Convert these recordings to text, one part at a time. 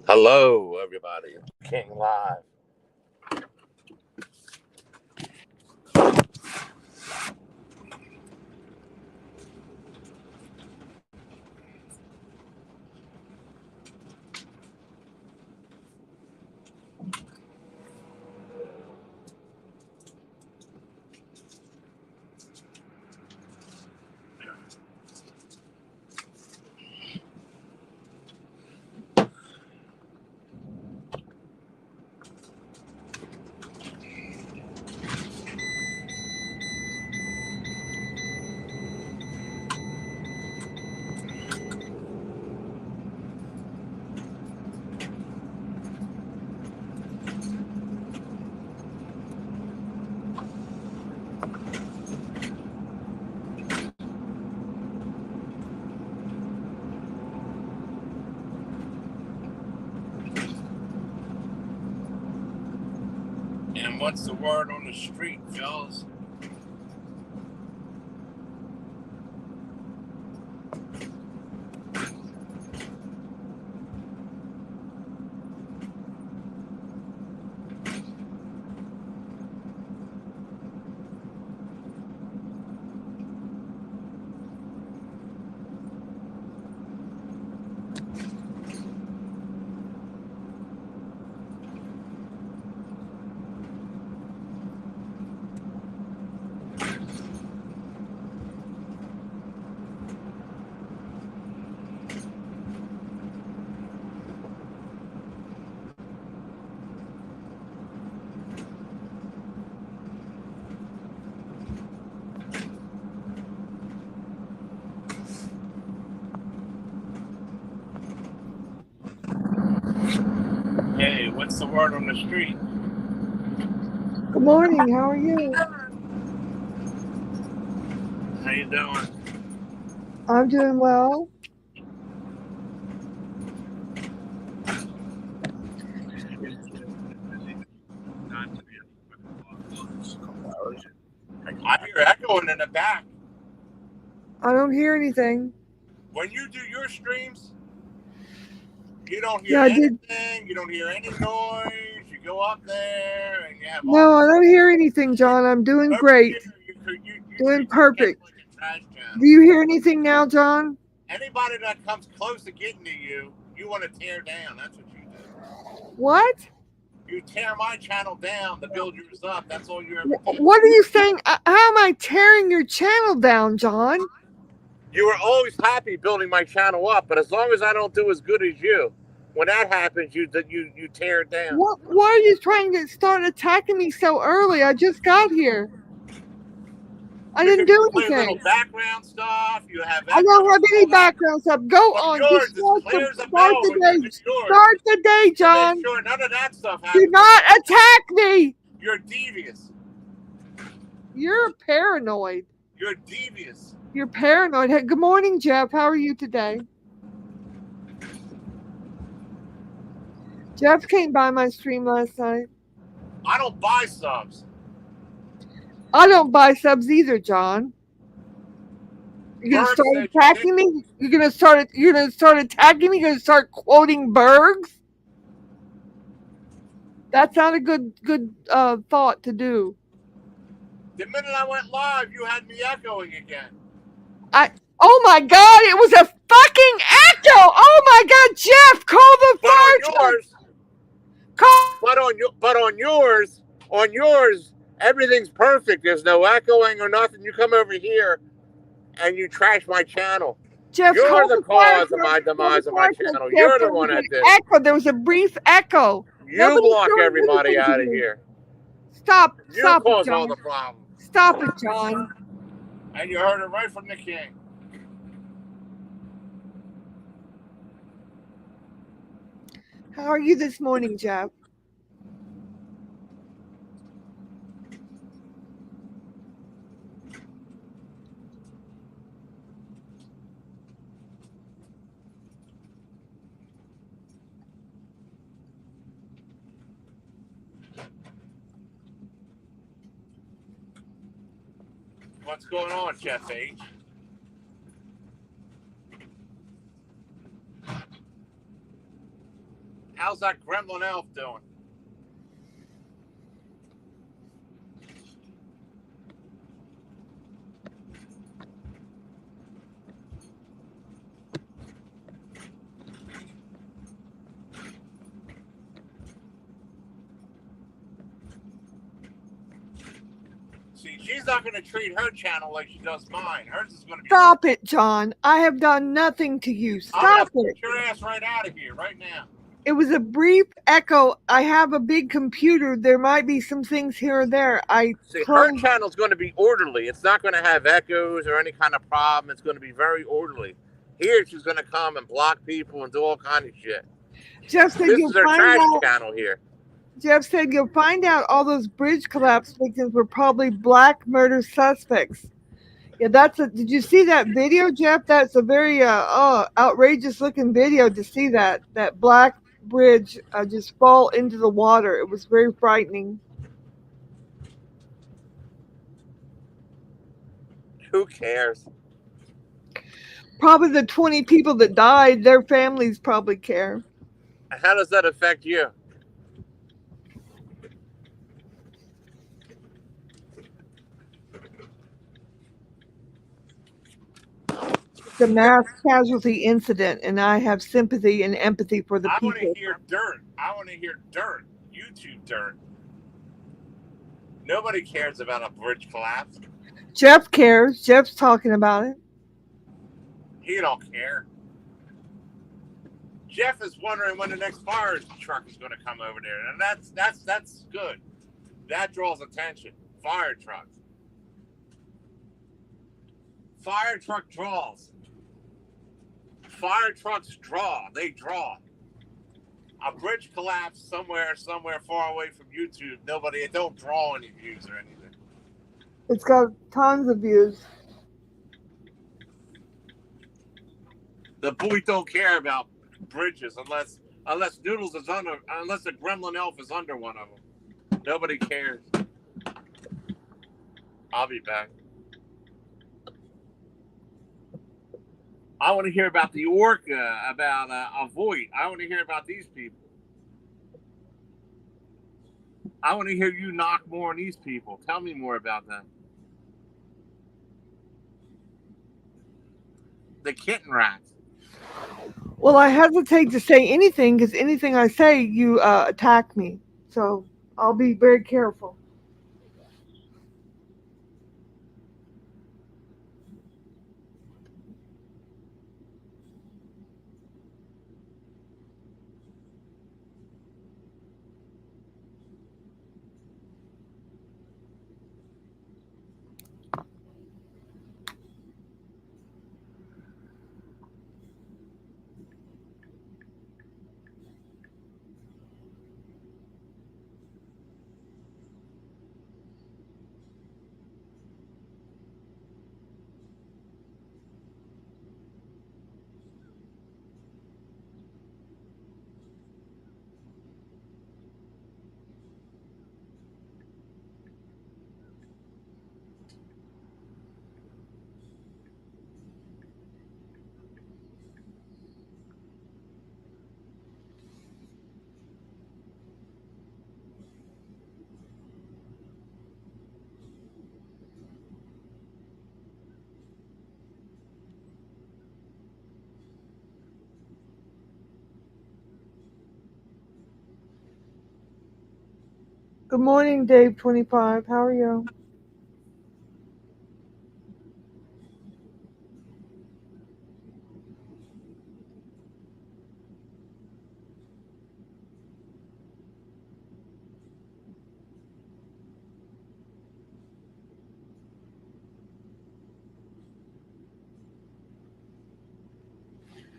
Hello, everybody. King Live. And what's the word on the street, fellas? Hey, what's the word on the street? Good morning. How are you? How you doing? I'm doing well. I hear echoing in the back. I don't hear anything. When you do your streams, you don't hear Yeah, I did. anything. You don't hear any noise. You go up there and you have all. No, I don't hear anything, John. I'm doing great. Doing perfect. Like a trash can. Do you hear anything now, John? Anybody that comes close to getting to you, you want to tear down. That's what you do. What? You tear my channel down to build yours up. That's all you ever do. What are you saying? How am I tearing your channel down, John? You were always happy building my channel up, but as long as I don't do as good as you, when that happens, you tear it down. Why are you trying to start attacking me so early? I just got here. I didn't do anything. Little background stuff. You have. I don't have any background stuff. Go on. Yours Just is clear as a start bell. the day. Start the day, John. Make sure none of that stuff happens. Do not attack me. You're devious. You're paranoid. You're devious. You're paranoid. Hey, good morning, Jeff. How are you today? Jeff came by my stream last night. I don't buy subs. I don't buy subs either, John. You're gonna start attacking me? You're gonna start attacking me? You're gonna start quoting Bergs? That's not a good thought to do. The minute I went live, you had me echoing again. Oh my God! It was a fucking echo! Oh my God, Jeff, call the fire truck. But on yours, everything's perfect. There's no echoing or nothing. You come over here and you trash my channel. Jeff, you're the cause of my demise of my channel. Jeff, you're the one that did. Echo. There was a brief echo. You block everybody out of here. Stop. You Stop cause it, John. all the problems. Stop it, John. And you heard it right from the king. How are you this morning, Jeff? What's going on, Chef H? How's that gremlin elf doing? See, she's not going to treat her channel like she does mine. Hers is going to be. Stop it, John. I have done nothing to you. Stop I'm it. Get your ass right out of here right now. It was a brief echo. I have a big computer. There might be some things here or there. See, her channel's going to be orderly. It's not going to have echoes or any kind of problem. It's going to be very orderly. Here, she's going to come and block people and do all kind of shit. Jeff said This you'll is her find trash out. channel here. Jeff said you'll find out all those bridge collapse victims were probably black murder suspects. Yeah, did you see that video, Jeff? That's a very outrageous looking video to see that black bridge just fall into the water. It was very frightening. Who cares? Probably the 20 people that died, their families probably care. How does that affect you? The mass casualty incident, and I have sympathy and empathy for the people. I want to hear dirt. I want to hear dirt. YouTube dirt. Nobody cares about a bridge collapse. Jeff cares. Jeff's talking about it. He don't care. Jeff is wondering when the next fire truck is going to come over there, and that's good. That draws attention. Fire trucks. Fire truck draws. Fire trucks draw. They draw. A bridge collapse somewhere far away from YouTube. It don't draw any views or anything. It's got tons of views. The boy don't care about bridges unless Noodles is unless the gremlin elf is under one of them. Nobody cares. I'll be back. I want to hear about the orca, about a void. I want to hear about these people. I want to hear you knock more on these people. Tell me more about them. The kitten rats. Well, I hesitate to say anything because anything I say, you attack me. So I'll be very careful. Good morning, Dave25. How are you?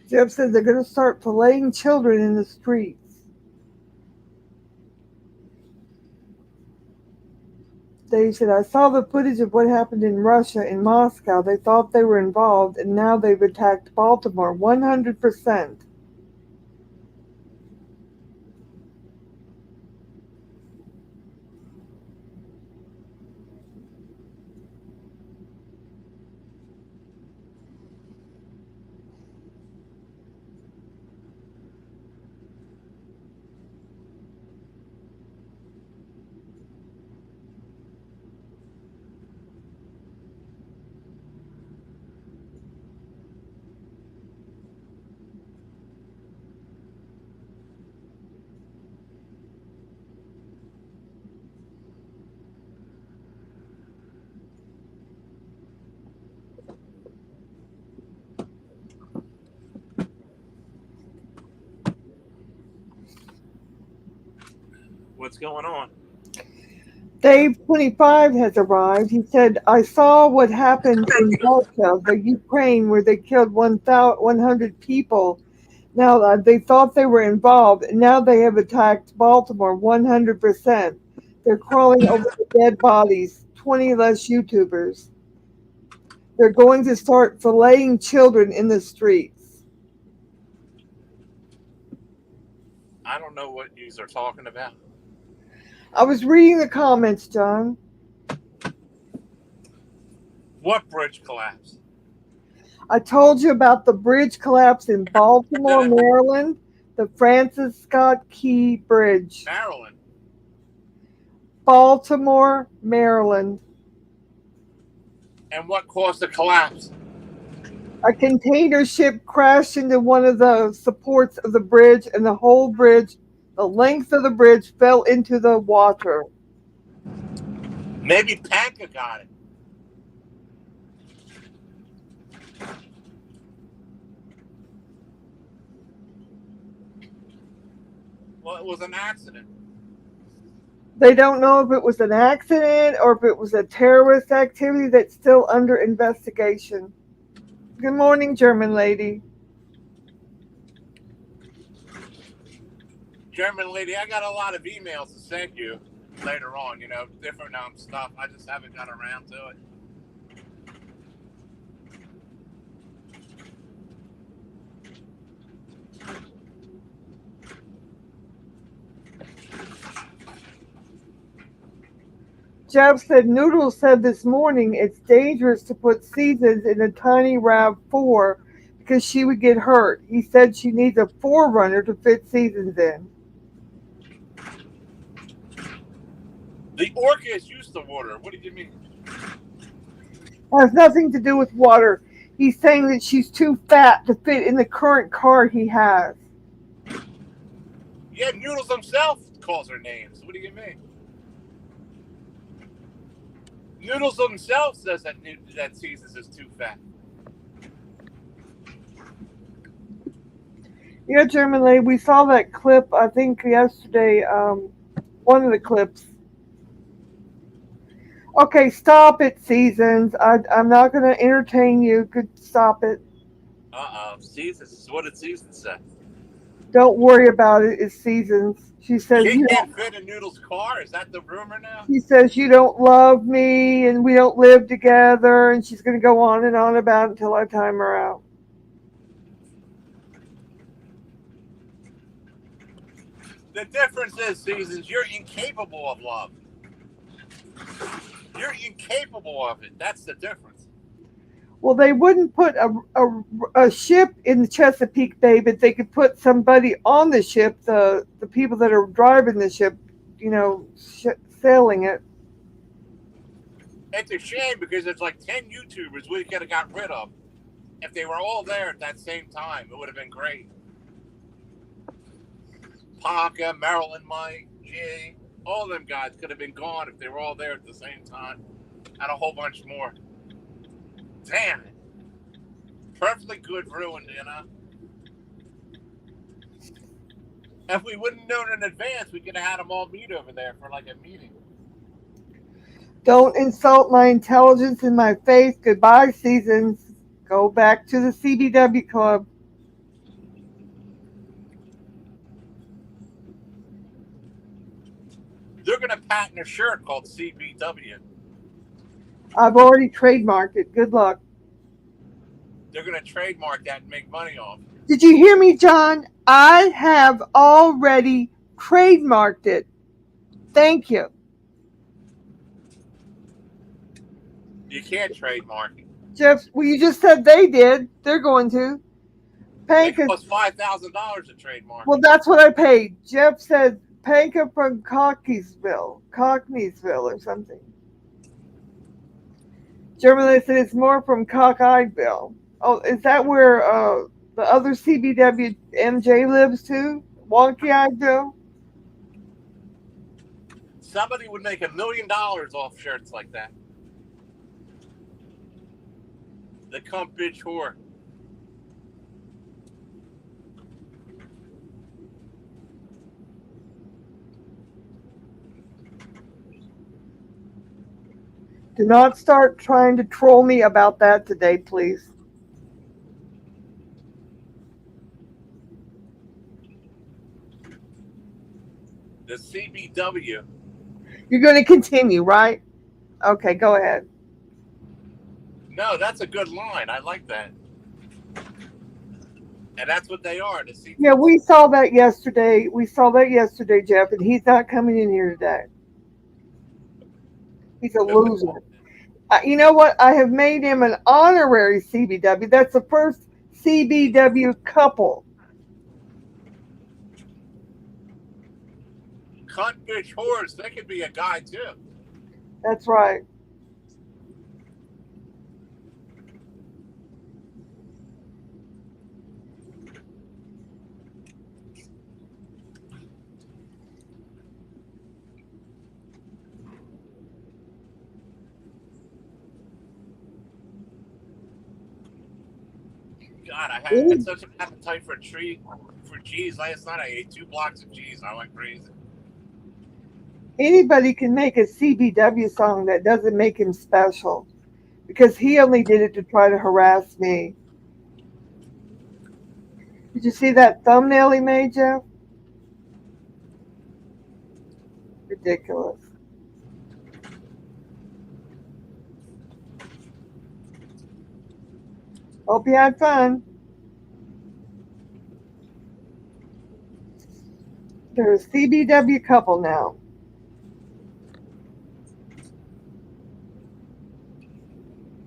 Jeff says they're going to start filleting children in the streets. Dave said, I saw the footage of what happened in Russia, in Moscow. They thought they were involved, and now they've attacked Baltimore. 100%. What's going on? Dave 25 has arrived. He said, I saw what happened in Russia, the Ukraine, where they killed 100 people. Now they thought they were involved, and now they have attacked Baltimore 100%. They're crawling over the dead bodies, 20 less YouTubers. They're going to start filleting children in the streets. I don't know what you are talking about. I was reading the comments, John. What bridge collapsed? I told you about the bridge collapse in Baltimore, Maryland, the Francis Scott Key Bridge. Maryland. Baltimore, Maryland. And what caused the collapse? A container ship crashed into one of the supports of the bridge, and the whole bridge, the length of the bridge, fell into the water. Maybe Panka got it. Well, it was an accident. They don't know if it was an accident or if it was a terrorist activity that's still under investigation. Good morning, German lady. German lady, I got a lot of emails to send you later on, different stuff. I just haven't got around to it. Jeff said Noodles said this morning it's dangerous to put Seasons in a tiny RAV4 because she would get hurt. He said she needs a 4Runner to fit Seasons in. The Orca is used to water. What do you mean? Has nothing to do with water. He's saying that she's too fat to fit in the current car he has. Yeah, Noodles himself calls her names. What do you mean? Noodles himself says that Seasons is too fat. Yeah, German lady, we saw that clip, I think, yesterday, one of the clips. Okay, stop it, Seasons. I'm not going to entertain you. Good, stop it. Seasons. What did Seasons say? Don't worry about it. It's Seasons. She says She can't fit in Noodles' car. Is that the rumor now? She says you don't love me and we don't live together, and she's going to go on and on about it until I time her out. The difference is, Seasons, you're incapable of love. You're incapable of it. That's the difference. Well, they wouldn't put a ship in the Chesapeake Bay, but they could put somebody on the ship, the people that are driving the ship, sailing it. It's a shame because there's like 10 YouTubers we could have got rid of. If they were all there at that same time, it would have been great. Parker, Marilyn, Mike, Jay, all of them guys could have been gone if they were all there at the same time. And a whole bunch more. Damn it. Perfectly good ruined, If we wouldn't known in advance, we could have had them all meet over there for like a meeting. Don't insult my intelligence and my faith. Goodbye, Seasons. Go back to the CBW Club. They're going to patent a shirt called CBW. I've already trademarked it. Good luck. They're going to trademark that and make money off it. Did you hear me, John? I have already trademarked it. Thank you. You can't trademark it. Jeff, well, you just said they did. They're going to. It costs $5,000 to trademark. Well, that's what I paid. Jeff said Panka from Cockneysville or something. Germany said it's more from Cockeyville. Oh, is that where the other CBW MJ lives too? Wonky-Eyeville? Somebody would make $1 million off shirts like that. The cunt bitch whore. Do not start trying to troll me about that today, please. The CBW. You're going to continue, right? Okay, go ahead. No, that's a good line. I like that. And that's what they are. The CBW. Yeah, we saw that yesterday. We saw that yesterday, Jeff, and he's not coming in here today. He's a loser. You know what? I have made him an honorary CBW. That's the first CBW couple. Cunt bitch whores. They could be a guy too. That's right. God, I had such an appetite for cheese last night. I ate 2 blocks of cheese. I went crazy. Anybody can make a CBW song that doesn't make him special, because he only did it to try to harass me. Did you see that thumbnail he made, Jeff? Ridiculous. Hope you had fun. They're a CBW couple now.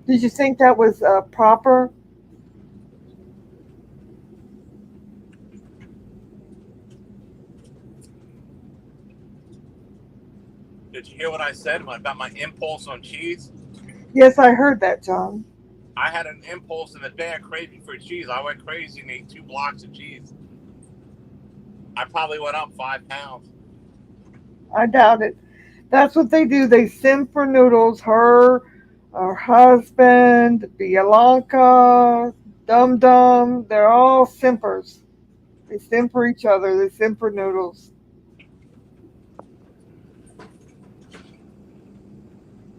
Did you think that was proper? Did you hear what I said about my impulse on cheese? Yes, I heard that, John. I had an impulse and a bad craving for cheese. I went crazy and ate 2 blocks of cheese. I probably went up 5 pounds. I doubt it. That's what they do. They simp for noodles. Her husband, Bianca, Dum Dum, they're all simpers. They simp for each other. They simp for noodles.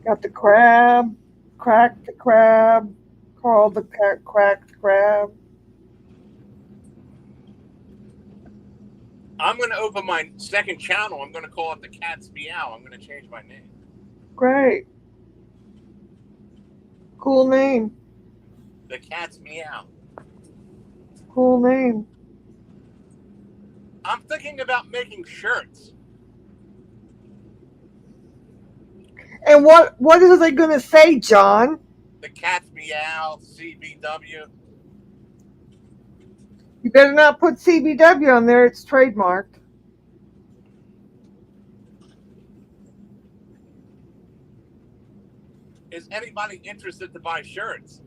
Got the crab, cracked the crab, called the cracked crab. I'm going to open my second channel. I'm going to call it The Cat's Meow. I'm going to change my name. Great. Cool name. The Cat's Meow. Cool name. I'm thinking about making shirts. And what are they going to say, John? The Cat's Meow, CBW. You better not put CBW on there. It's trademarked. Is anybody interested to buy shirts?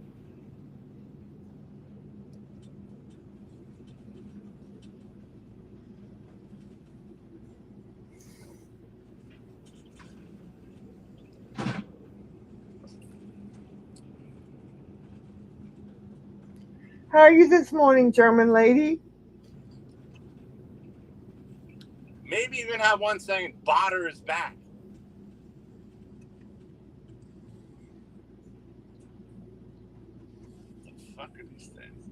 How are you this morning, German lady? Maybe even have one saying, Botter is back. What the fuck are these things?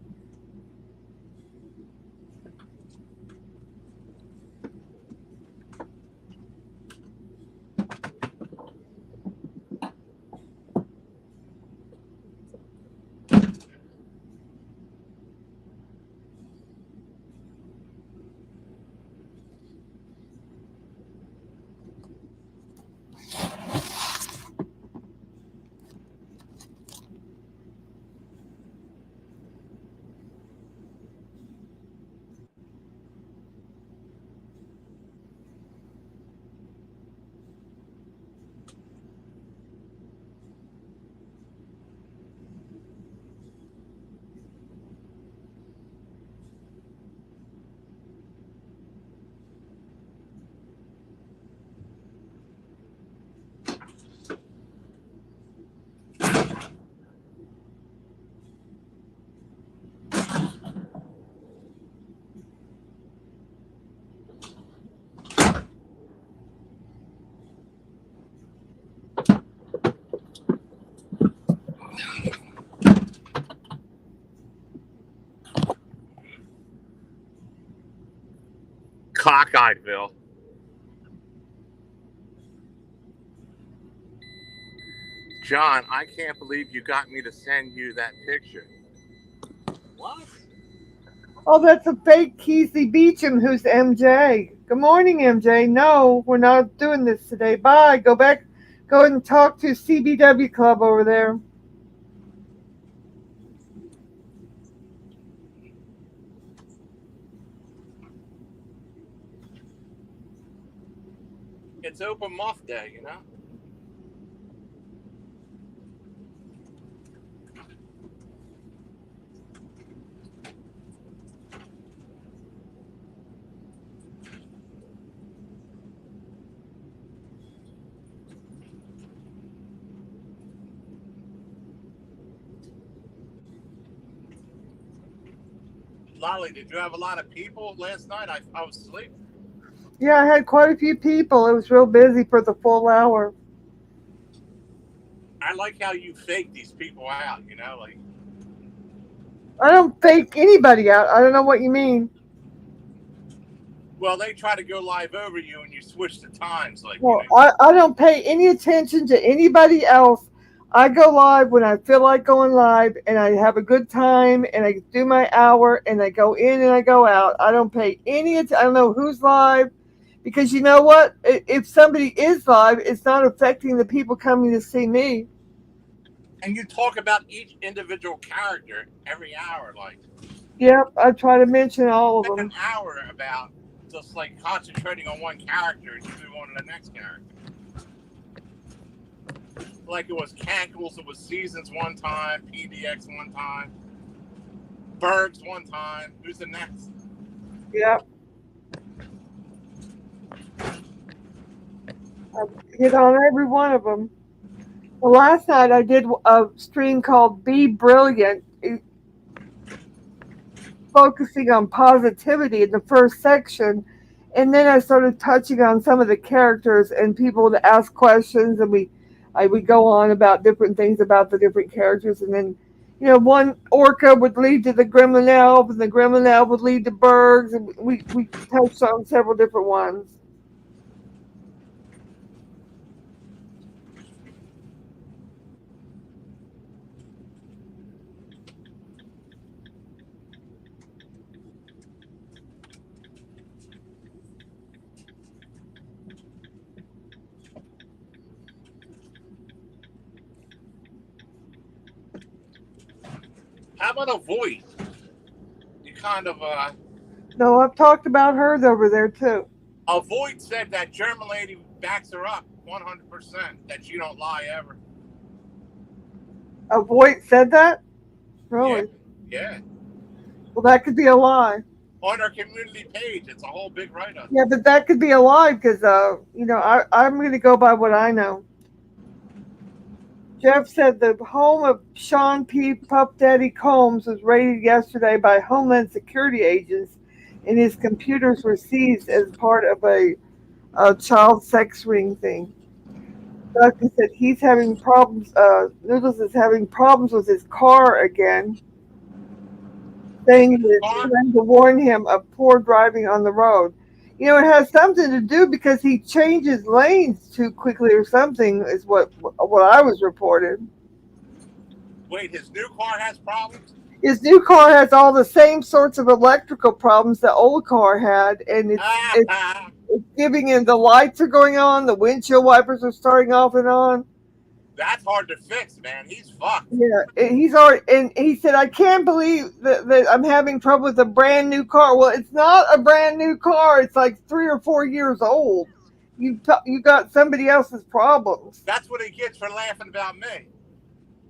Cockeyedville. John, I can't believe you got me to send you that picture. What? Oh, that's a fake Keithy Beecham who's MJ. Good morning, MJ. No, we're not doing this today. Bye. Go back. Go and talk to CBW Club over there. It's open muff day, you know? Lolly, did you have a lot of people last night? I was asleep. Yeah, I had quite a few people. It was real busy for the full hour. I like how you fake these people out, you know? Like, I don't fake anybody out. I don't know what you mean. well, they try to go live over you and you switch the times. Like, Well, you know, I don't pay any attention to anybody else. I go live when I feel like going live and I have a good time and I do my hour and I go in and I go out. I don't pay any attention. I don't know who's live because you know what? If somebody is live, it's not affecting the people coming to see me. and you talk about each individual character every hour. Like, Yep, I try to mention all of spend them. an hour about just like concentrating on one character and you move on to the next character. Like it was Cankles, it was Seasons one time, PDX one time, Bergs one time. Who's the next? Yep. I hit on every one of them. Well, last night I did a stream called Be Brilliant, focusing on positivity in the first section. And then I started touching on some of the characters and people would ask questions and I would go on about different things about the different characters. And then, one orca would lead to the Gremlin Elf and the Gremlin Elf would lead to Bergs. And we touched on several different ones. How about a Voight? You kind of No, I've talked about hers over there too. a Voight said that German lady backs her up 100%. That you don't lie ever. A Voight said that? Really? Yeah. Well, that could be a lie. On our community page, it's a whole big write-up. Yeah, but that could be a lie because, I'm going to go by what I know. Jeff said the home of Sean P. Puff Daddy Combs was raided yesterday by Homeland Security agents, and his computers were seized as part of a child sex ring thing. Doctor said he's having problems. Noodles is having problems with his car again, saying that it's trying to warn him of poor driving on the road. It has something to do because he changes lanes too quickly or something is what I was reported. Wait, his new car has problems? His new car has all the same sorts of electrical problems the old car had, and it's giving him the lights are going on, the windshield wipers are starting off and on. That's hard to fix, man. He's fucked. Yeah, and he said, I can't believe that I'm having trouble with a brand new car. Well, it's not a brand new car. It's like 3 or 4 years old. You got somebody else's problems. That's what he gets for laughing about me.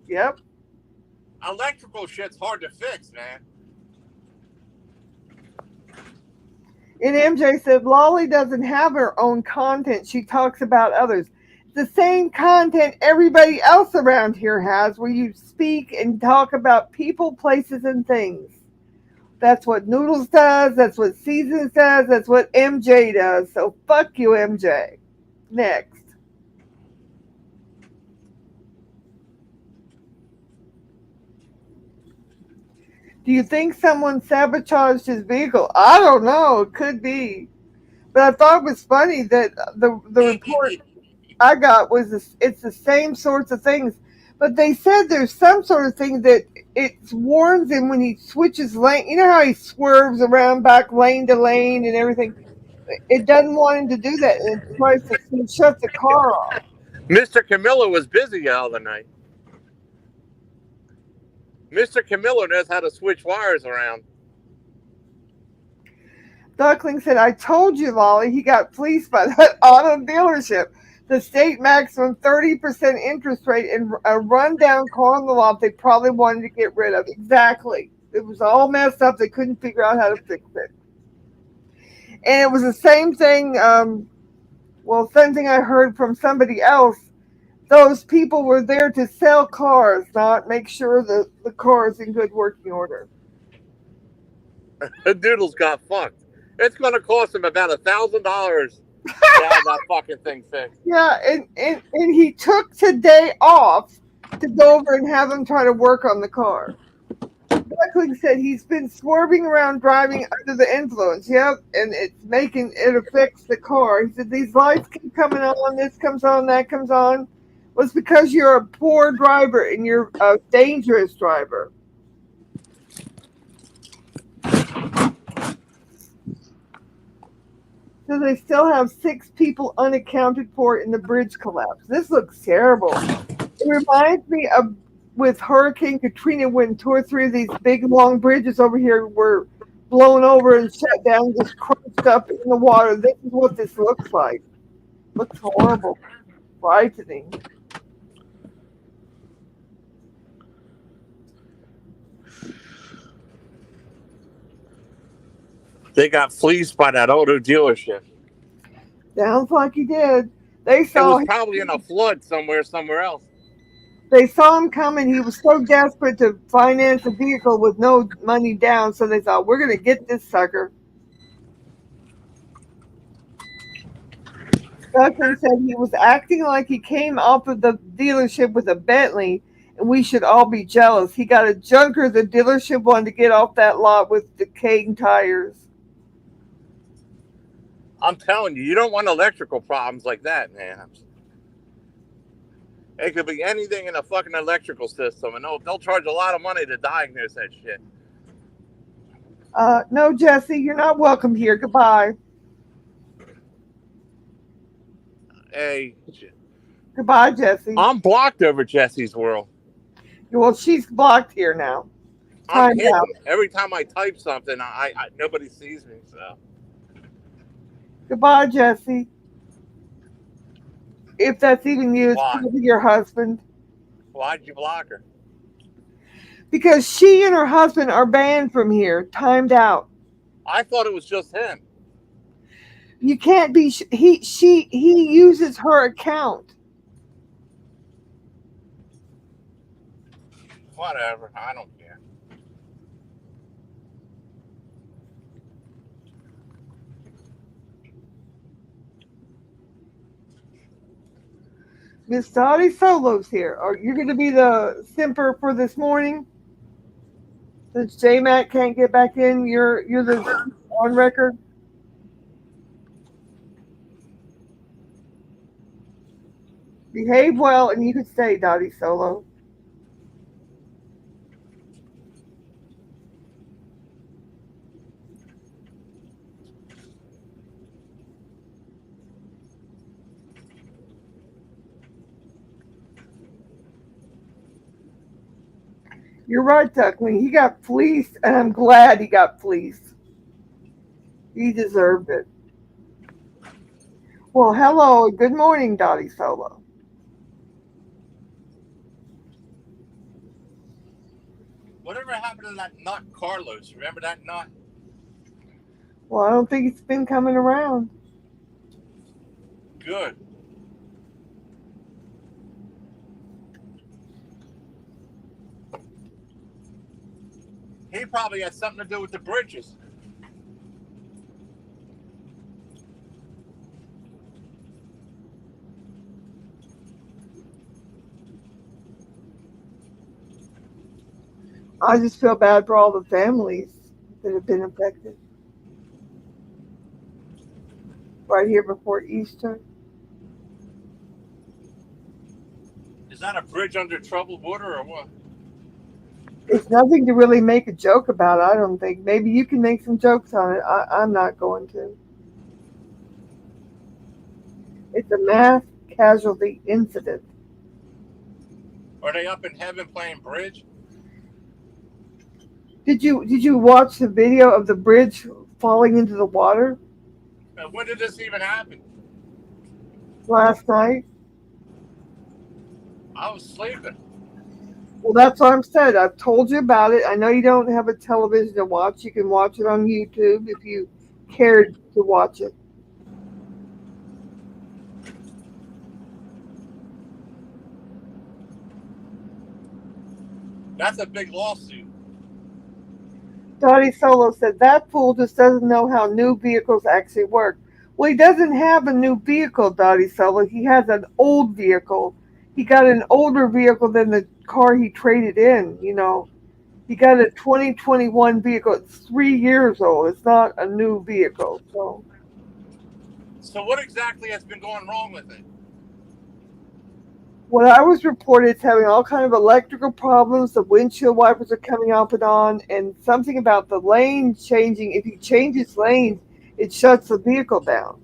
Yep. Electrical shit's hard to fix, man. And MJ said Lolly doesn't have her own content. She talks about others. The same content everybody else around here has, where you speak and talk about people, places, and things. That's what Noodles does. That's what Seasons does. That's what MJ does. So fuck you, MJ. Next. Do you think someone sabotaged his vehicle? I don't know. It could be. But I thought it was funny that the report I got was it's the same sorts of things, but they said there's some sort of thing that it warns him when he switches lane. You know how he swerves around back lane to lane and everything. It doesn't want him to do that. It tries to shut the car off. Mr. Camillo was busy the other night. Mr. Camillo knows how to switch wires around. Duckling said, I told you, Lolly, he got fleeced by that auto dealership. The state maximum 30% interest rate and a rundown car on the lot they probably wanted to get rid of. Exactly. It was all messed up. They couldn't figure out how to fix it. And it was the same thing, same thing I heard from somebody else. Those people were there to sell cars, not make sure the car is in good working order. The Doodles got fucked. It's going to cost him about $1,000 to have that fucking thing fixed. Yeah, and he took today off to go over and have them try to work on the car. Duckling said he's been swerving around driving under the influence. Yep, and it's making it affects the car. He said these lights keep coming on, this comes on, that comes on. Well, it's because you're a poor driver and you're a dangerous driver. So they still have 6 people unaccounted for in the bridge collapse. This looks terrible. It reminds me of with Hurricane Katrina when 2 or 3 of these big long bridges over here were blown over and shut down, just crunched up in the water. This is what this looks like. Looks horrible. Frightening. They got fleeced by that auto dealership. Sounds like he did. They It saw was probably in a flood somewhere else. They saw him coming. He was so desperate to finance a vehicle with no money down, so they thought, we're going to get this sucker. Duckling said he was acting like he came off of the dealership with a Bentley, and we should all be jealous. He got a junker the dealership wanted to get off that lot with decaying tires. I'm telling you, you don't want electrical problems like that, man. It could be anything in a fucking electrical system, and they'll charge a lot of money to diagnose that shit. No, Jesse, you're not welcome here. Goodbye. Hey. Goodbye, Jesse. I'm blocked over Jesse's world. Well, she's blocked here now. I'm hidden. Every time I type something, I nobody sees me, so. Goodbye, Jesse. If that's even you, it's probably your husband. Why'd you block her? Because she and her husband are banned from here, timed out. I thought it was just him. You can't be. He uses her account. Whatever. I don't care. Miss Dottie Solo's here. Are you going to be the simper for this morning? Since J-Mac can't get back in, you're the on record. Behave well, and you can stay, Dottie Solo. You're right, Duckling. He got fleeced, and I'm glad he got fleeced. He deserved it. Well, hello. Good morning, Dottie Solo. Whatever happened to that nut Carlos? Remember that nut? Well, I don't think it's been coming around. Good. He probably had something to do with the bridges. I just feel bad for all the families that have been affected. right here before Easter. Is that a bridge under troubled water or what? It's nothing to really make a joke about, I don't think. Maybe you can make some jokes on it. I'm not going to. It's a mass casualty incident. Are they up in heaven playing bridge? Did you watch the video of the bridge falling into the water When did this even happen? last night? I was sleeping. Well, that's what I'm saying. I've told you about it. I know you don't have a television to watch. You can watch it on YouTube if you cared to watch it. That's a big lawsuit. Dottie Solo said that fool just doesn't know how new vehicles actually work. Well, he doesn't have a new vehicle, Dottie Solo. He has an old vehicle. He got an older vehicle than the car he traded in. He got a 2021 vehicle. It's 3 years old. It's not a new vehicle. So what exactly has been going wrong with it? What I was reported is having all kind of electrical problems. The windshield wipers are coming off and on, and something about the lane changing. If he changes lanes, it shuts the vehicle down.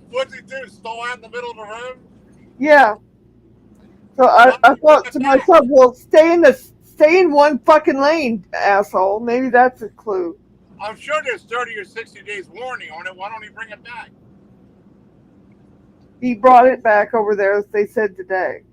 What'd he do? Stall out in the middle of the road? Yeah. So I thought to myself, well, stay in one fucking lane, asshole. Maybe that's a clue. I'm sure there's 30 or 60 days warning on it. Why don't he bring it back? He brought it back over there, as they said today.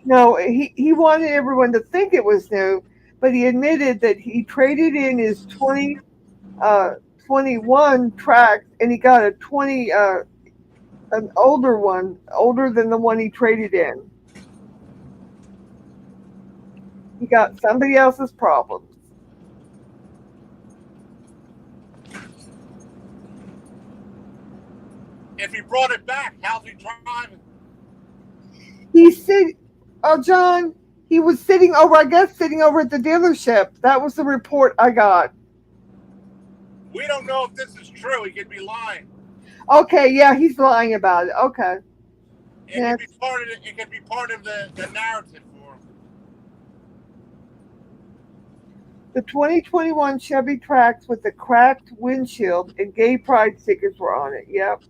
No, he wanted everyone to think it was new, but he admitted that he traded in his 2021 Trax, and he got a an older one, older than the one he traded in. He got somebody else's problems. If he brought it back, how's he driving? He said, "Oh, John, he was sitting over at the dealership." That was the report I got. We don't know if this is true. He could be lying. Okay, yeah, he's lying about it. Okay. It could be part of it. It could be part of the narrative for him. The 2021 Chevy Trax with the cracked windshield and gay pride stickers were on it. Yep.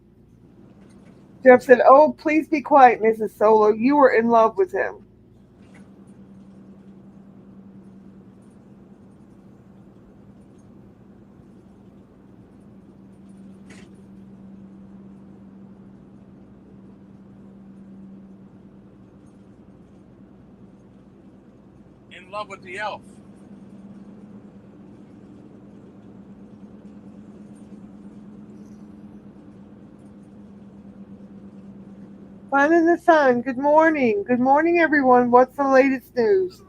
Jeff said, "Oh, please be quiet, Mrs. Solo. You were in love with him." In love with the elf. Fun in the sun. Good morning. Good morning, everyone. What's the latest news?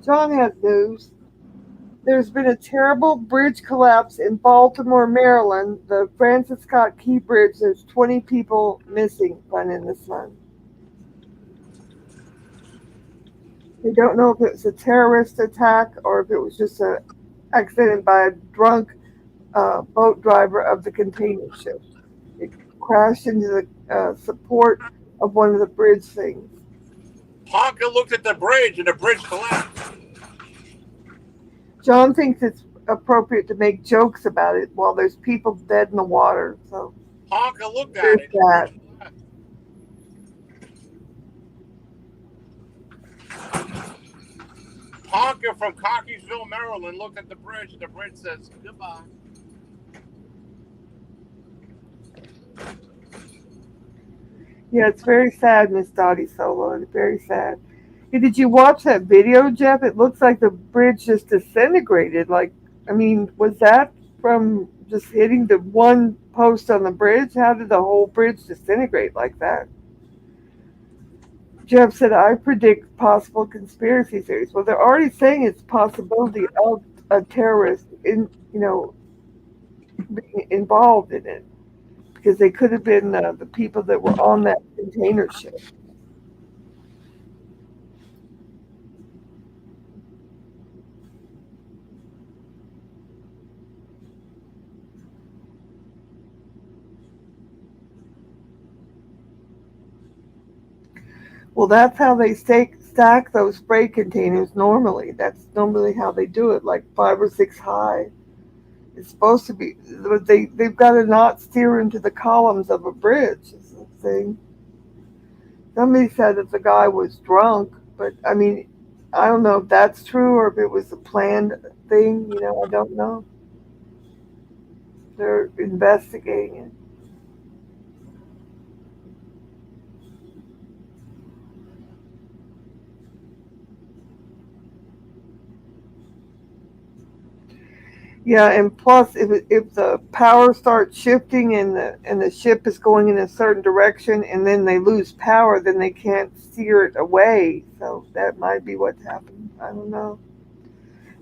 John has news. There's been a terrible bridge collapse in Baltimore, Maryland. The Francis Scott Key Bridge. There's 20 people missing. Fun in the sun. They don't know if it was a terrorist attack or if it was just an accident by a drunk boat driver of the container ship. It crashed into the support of one of the bridge things. Honka looked at the bridge and the bridge collapsed. John thinks it's appropriate to make jokes about it while there's people dead in the water. So Honka looked at it. That. Honka from Cockeysville, Maryland looked at the bridge and the bridge says goodbye. Yeah, it's very sad, Miss Dottie Solo. It's very sad. Hey, did you watch that video, Jeff? It looks like the bridge just disintegrated. Was that from just hitting the one post on the bridge? How did the whole bridge disintegrate like that? Jeff said, "I predict possible conspiracy theories." Well, they're already saying it's possibility of a terrorist being involved in it, because they could have been the people that were on that container ship. Well, that's how they stack those spray containers normally. That's normally how they do it, like 5 or 6 high. It's supposed to be, but they've got to not steer into the columns of a bridge. Is the thing. Somebody said that the guy was drunk, but I mean, I don't know if that's true or if it was a planned thing. I don't know. They're investigating it. Yeah, and plus, if the power starts shifting and the ship is going in a certain direction, and then they lose power, then they can't steer it away. So that might be what's happened. I don't know.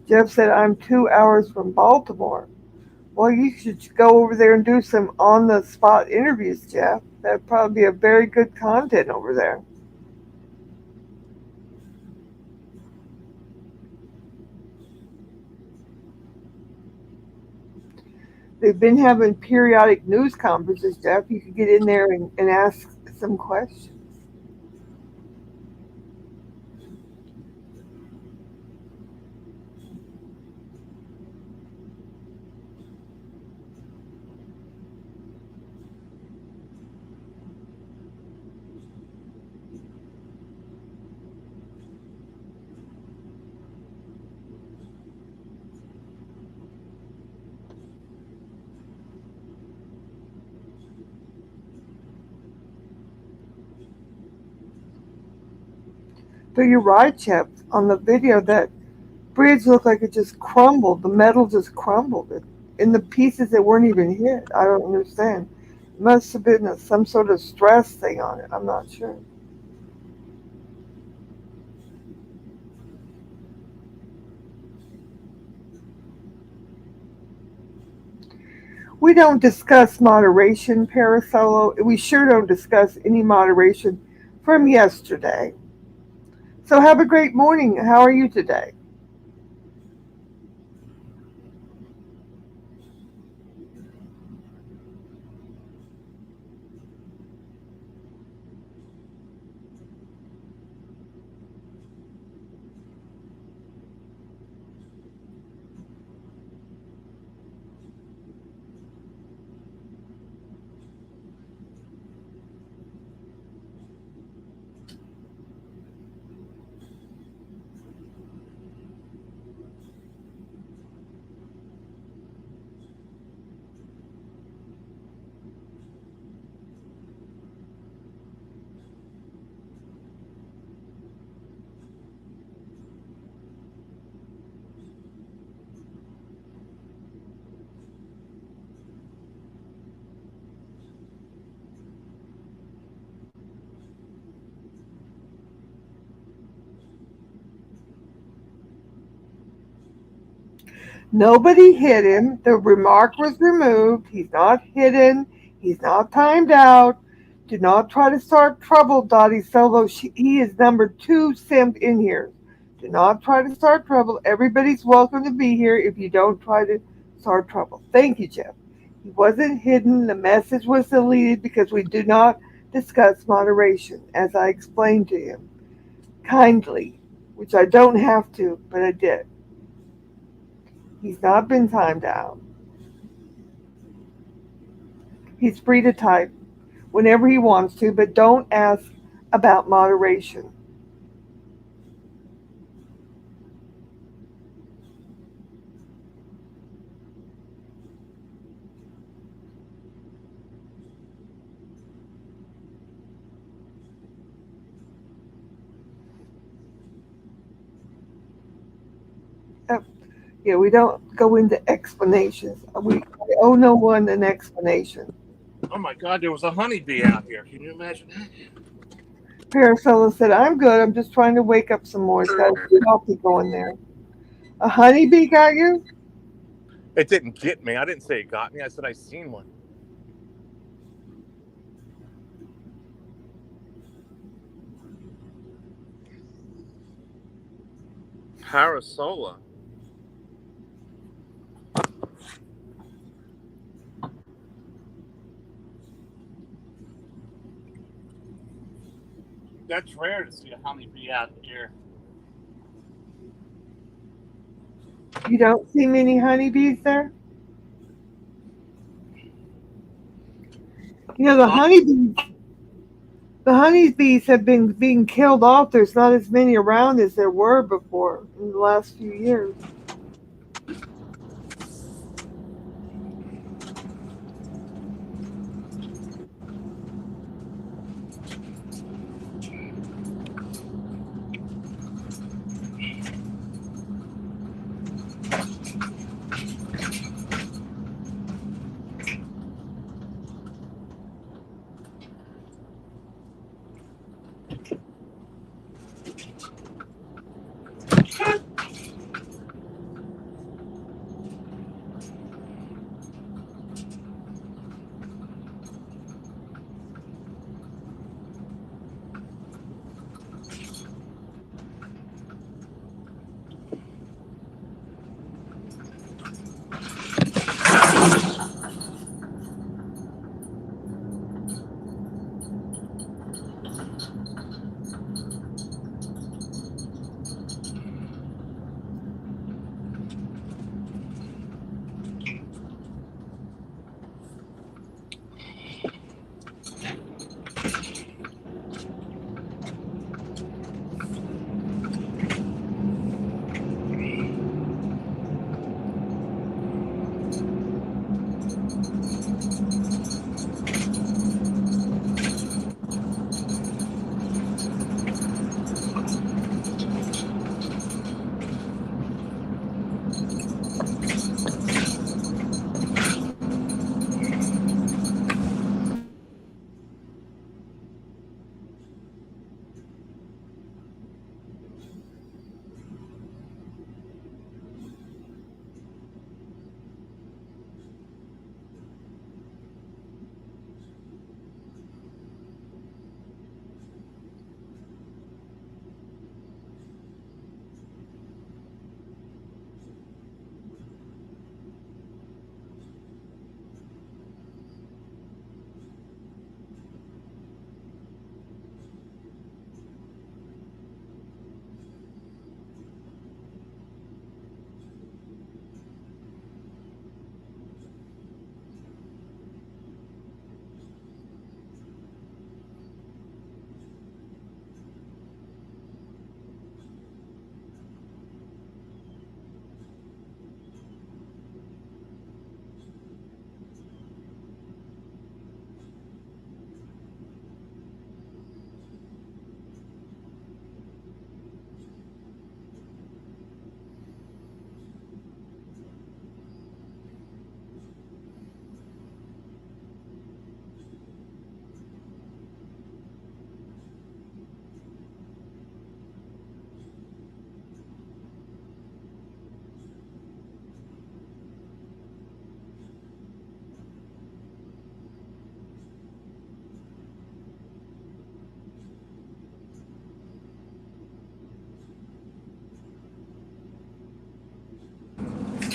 Jeff said I'm 2 hours from Baltimore. Well, you should go over there and do some on the spot interviews, Jeff. That'd probably be a very good content over there. They've been having periodic news conferences, Jeff. You could get in there and ask some questions. But you're right, Jeff. On the video, that bridge looked like it just crumbled. The metal just crumbled. In the pieces that weren't even hit. I don't understand. It must have been some sort of stress thing on it. I'm not sure. We don't discuss moderation, Parasolo. We sure don't discuss any moderation from yesterday. So have a great morning. How are you today? Nobody hit him. The remark was removed. He's not hidden. He's not timed out. Do not try to start trouble, Dottie Solo. He is number 2 simp in here. Do not try to start trouble. Everybody's welcome to be here if you don't try to start trouble. Thank you, Jeff. He wasn't hidden. The message was deleted because we do not discuss moderation, as I explained to him kindly, which I don't have to, but I did. He's not been timed out. He's free to type whenever he wants to, but don't ask about moderation. Uh, yeah, we don't go into explanations. I owe no one an explanation. Oh my God, there was a honeybee out here. Can you imagine that? Parasola said, I'm good. I'm just trying to wake up some more. It's got coffee going there. A honeybee got you? It didn't get me. I didn't say it got me. I said I seen one. Parasola. That's rare to see a honeybee out here. You don't see many honeybees there? You know, Huh? the honeybees have been being killed off. There's not as many around as there were before in the last few years.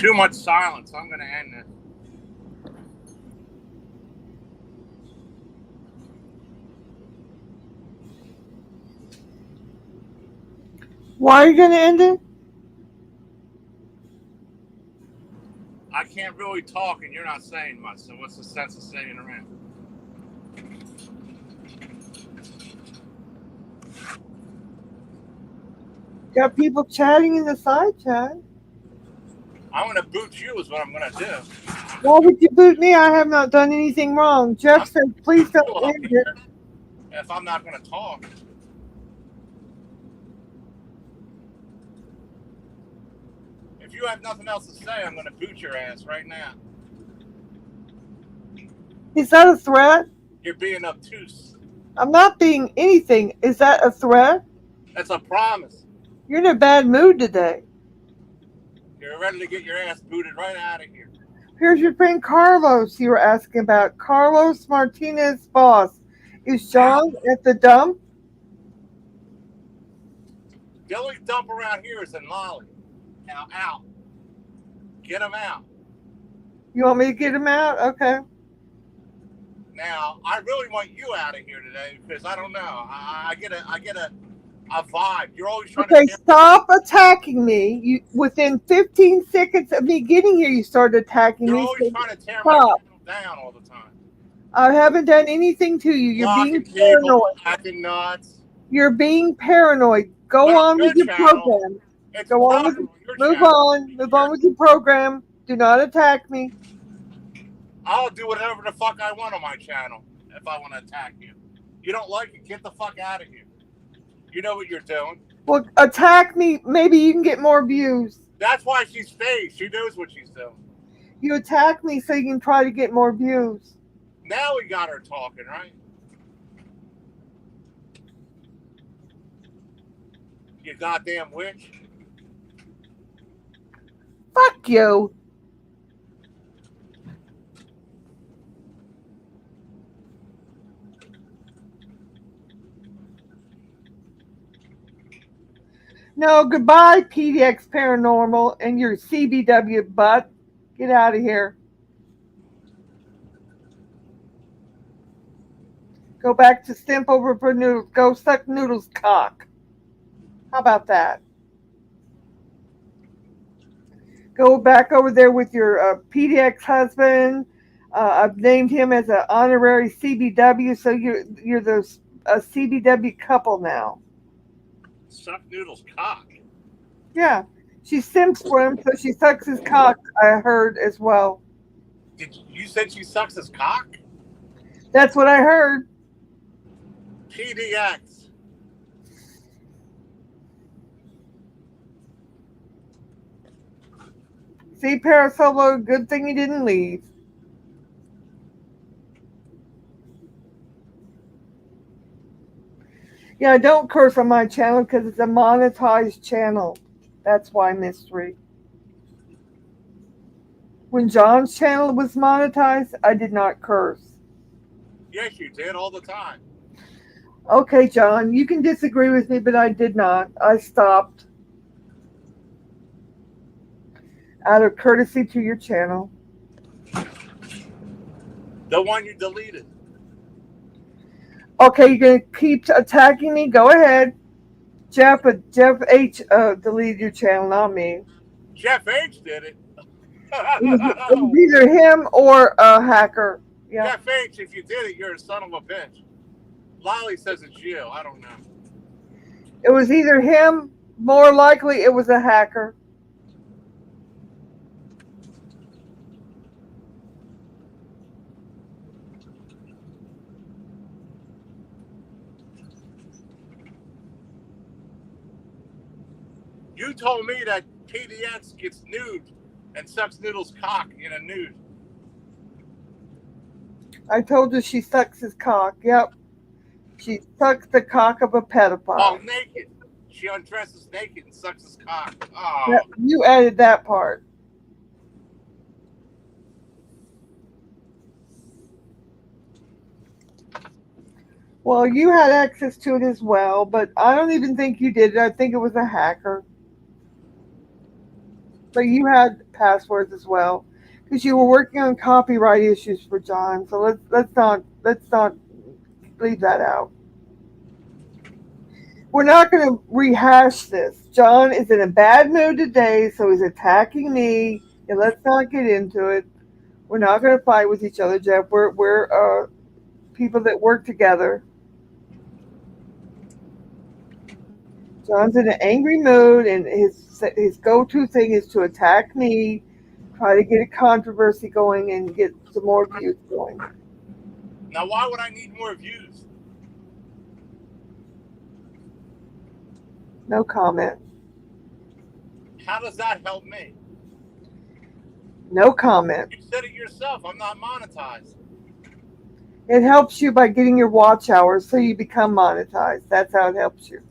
Too much silence. I'm going to end this. Why are you going to end it? I can't really talk and you're not saying much, so what's the sense of staying around? Got people chatting in the side chat. I'm going to boot you is what I'm going to do. Why would you boot me? I have not done anything wrong. Jeff said, please don't end it. If I'm not going to talk. If you have nothing else to say, I'm going to boot your ass right now. Is that a threat? You're being obtuse. I'm not being anything. Is that a threat? That's a promise. You're in a bad mood today. You're ready to get your ass booted right out of here. Here's your friend Carlos you were asking about. Carlos Martinez Boss. Is John at the dump? The only dump around here is in Molly. Now out. Get him out. You want me to get him out? Okay. Now, I really want you out of here today because I don't know. I get a vibe. You're always trying Okay, to. stop attacking me. You within 15 seconds of me getting here, you started attacking You're me. always So trying to tear my stop. channel down all the time. I haven't done anything to you. You're being Blocking people, paranoid. acting nuts. You're being paranoid. Go But on on with your your channel, program. it's Go on with proper it. on your Move channel. on. Move on with your program. Do not attack me. I'll do whatever the fuck I want on my channel if I want to attack you. You don't like it, get the fuck out of here. You know what you're doing. Well, attack me. Maybe you can get more views. That's why she stays. She knows what she's doing. You attack me so you can try to get more views. Now we got her talking, right? You goddamn witch. Fuck you. No, goodbye, PDX Paranormal and your CBW butt. Get out of here. Go back to Stimp over for Noodles. Go suck Noodles' cock. How about that? Go back over there with your PDX husband. I've named him as an honorary CBW, so you're the CBW couple now. Suck Noodle's cock. Yeah, she simps for him, so she sucks his cock. I heard as well. You said she sucks his cock? That's what I heard. PDX. See, Parasolo, good thing you didn't leave. Yeah, don't curse on my channel because it's a monetized channel. That's why, mystery. When John's channel was monetized, I did not curse. Yes, you did all the time. Okay, John, you can disagree with me, but I did not. I stopped. Out of courtesy to your channel. The one you deleted. Okay, you're going to keep attacking me? Go ahead. Jeff H deleted your channel, not me. Jeff H did it. It was either him or a hacker. Yeah. Jeff H, if you did it, you're a son of a bitch. Lolly says it's you. I don't know. It was either him, more likely it was a hacker. You told me that PDX gets nude and sucks Noodle's cock in a nude. I told you she sucks his cock. Yep. She sucks the cock of a pedophile. Oh, naked. She undresses naked and sucks his cock. Oh. Yep, you added that part. Well, you had access to it as well, but I don't even think you did it. I think it was a hacker. But you had passwords as well because you were working on copyright issues for John. So let's not leave that out. We're not going to rehash this. John is in a bad mood today, so he's attacking me. And let's not get into it. We're not going to fight with each other, Jeff. We're people that work together. John's in an angry mood, and his go-to thing is to attack me, try to get a controversy going, and get some more views going. Now, why would I need more views? No comment. How does that help me? No comment. You said it yourself. I'm not monetized. It helps you by getting your watch hours so you become monetized. That's how it helps you.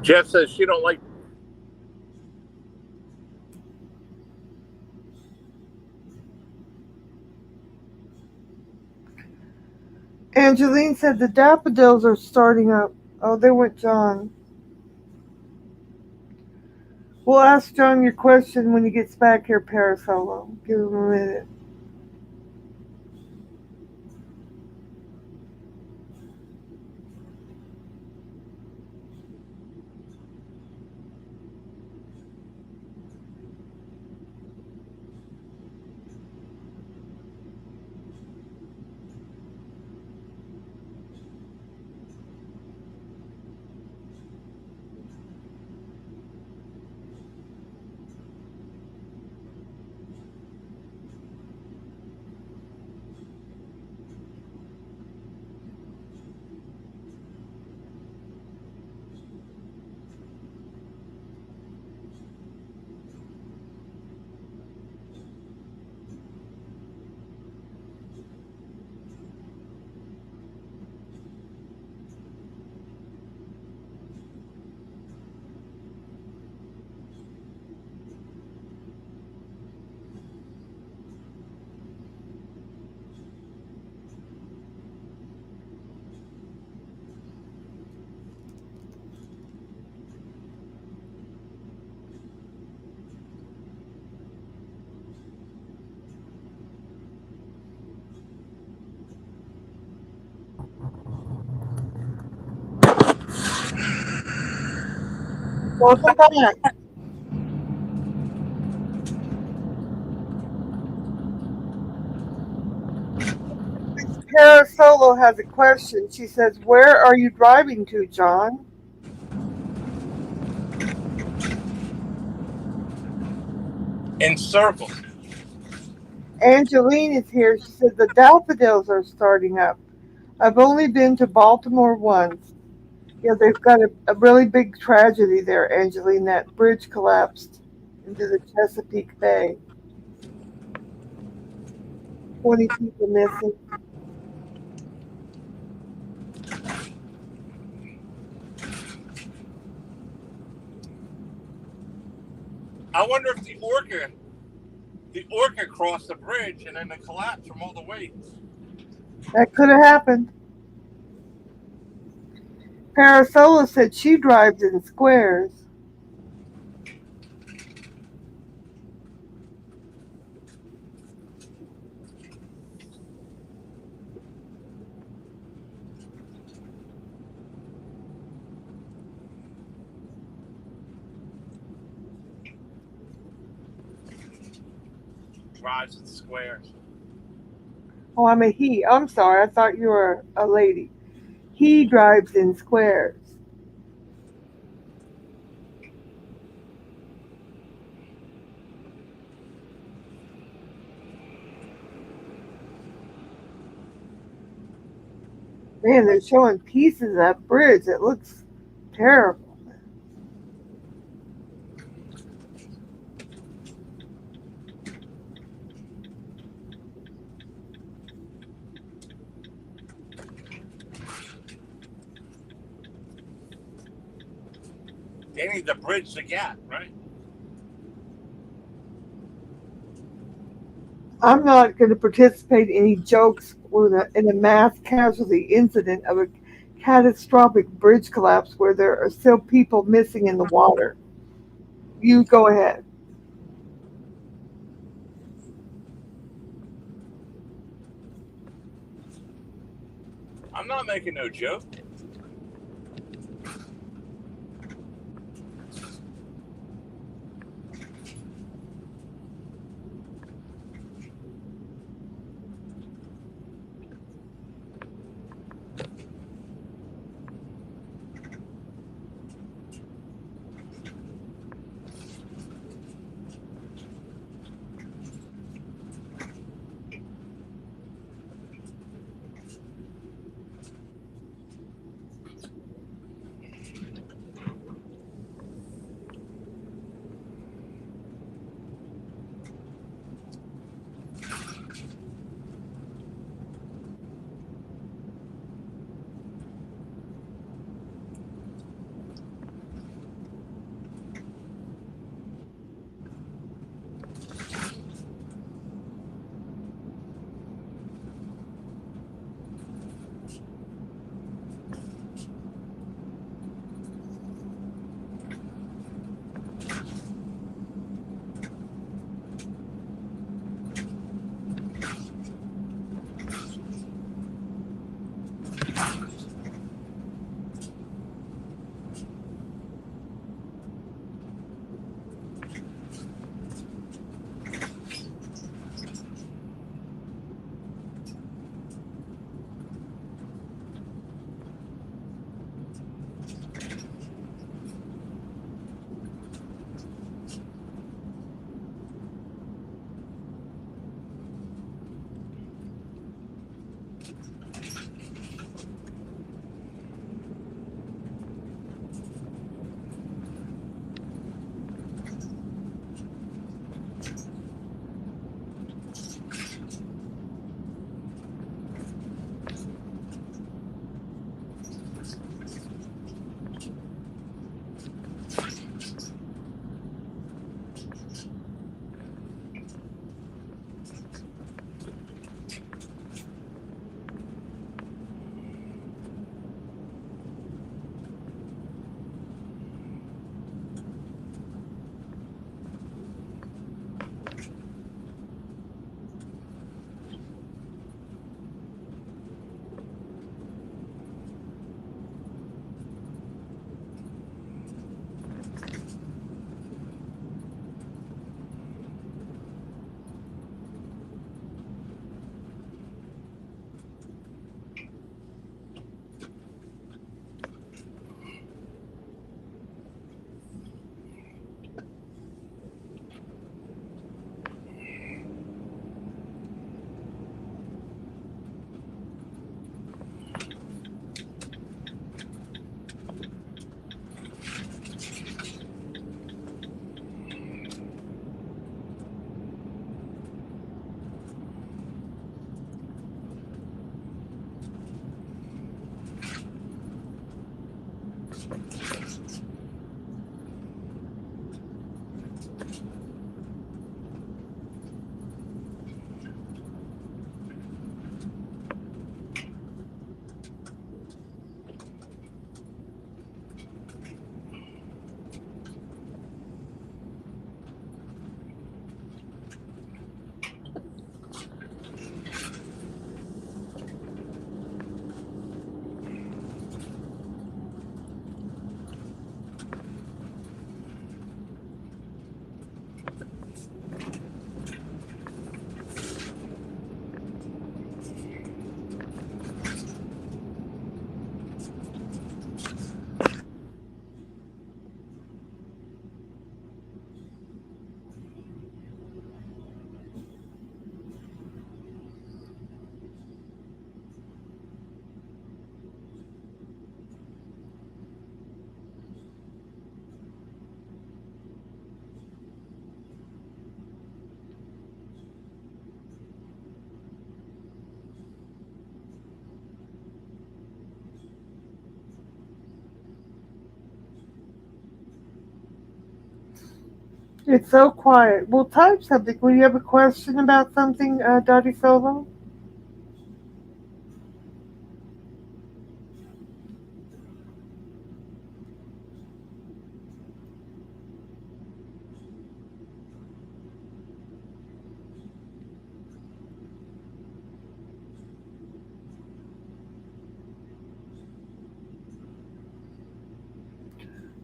Jeff says she don't like. Angeline said the daffodils are starting up. Oh, they went John. We'll ask John your question when he gets back here, Parasolo. Give him a minute. Welcome back. Parasolo has a question. She says, "Where are you driving to, John?" In circles. Angeline is here. She said the daffodils are starting up. I've only been to Baltimore once. Yeah, they've got a really big tragedy there, Angeline. That bridge collapsed into the Chesapeake Bay. 20 people missing. I wonder if the orca crossed the bridge and then it collapsed from all the weight. That could have happened. Parasola said she drives in squares. Drives in squares. Oh, I'm a he. I'm sorry. I thought you were a lady. He drives in squares. Man, they're showing pieces of that bridge. It looks terrible. They need to bridge the gap, right? I'm not going to participate in any jokes in a mass casualty incident of a catastrophic bridge collapse where there are still people missing in the water. You go ahead. I'm not making no joke. It's so quiet. Well, type something. Will you have a question about something, Dottie Solo?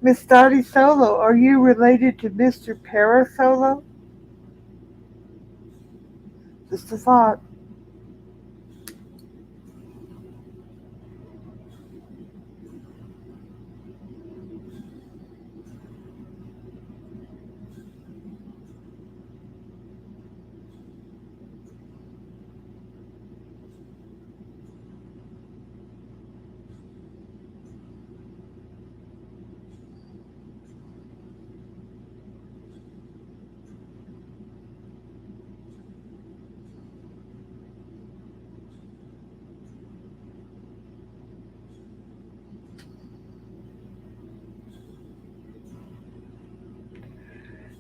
Miss Dottie Solo, are you related to Mr. Parasolo? Just a thought.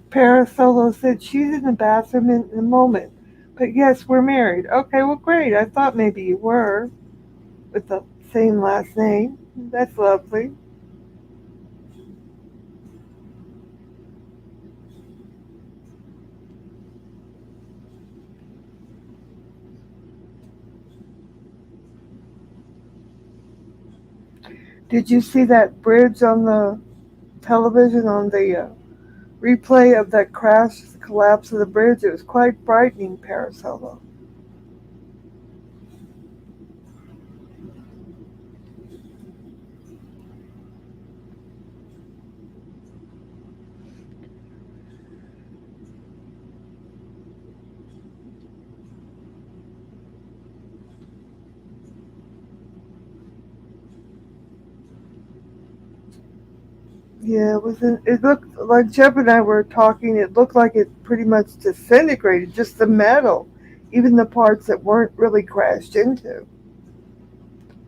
Parasolo said she's in the bathroom in a moment. But yes, we're married. Okay, well, great. I thought maybe you were with the same last name. That's lovely. Did you see that bridge on the television on the replay of that crash, the collapse of the bridge? It was quite frightening, Parasolo. Yeah, it was. It looked like Jeff and I were talking. It looked like it pretty much disintegrated, just the metal, even the parts that weren't really crashed into.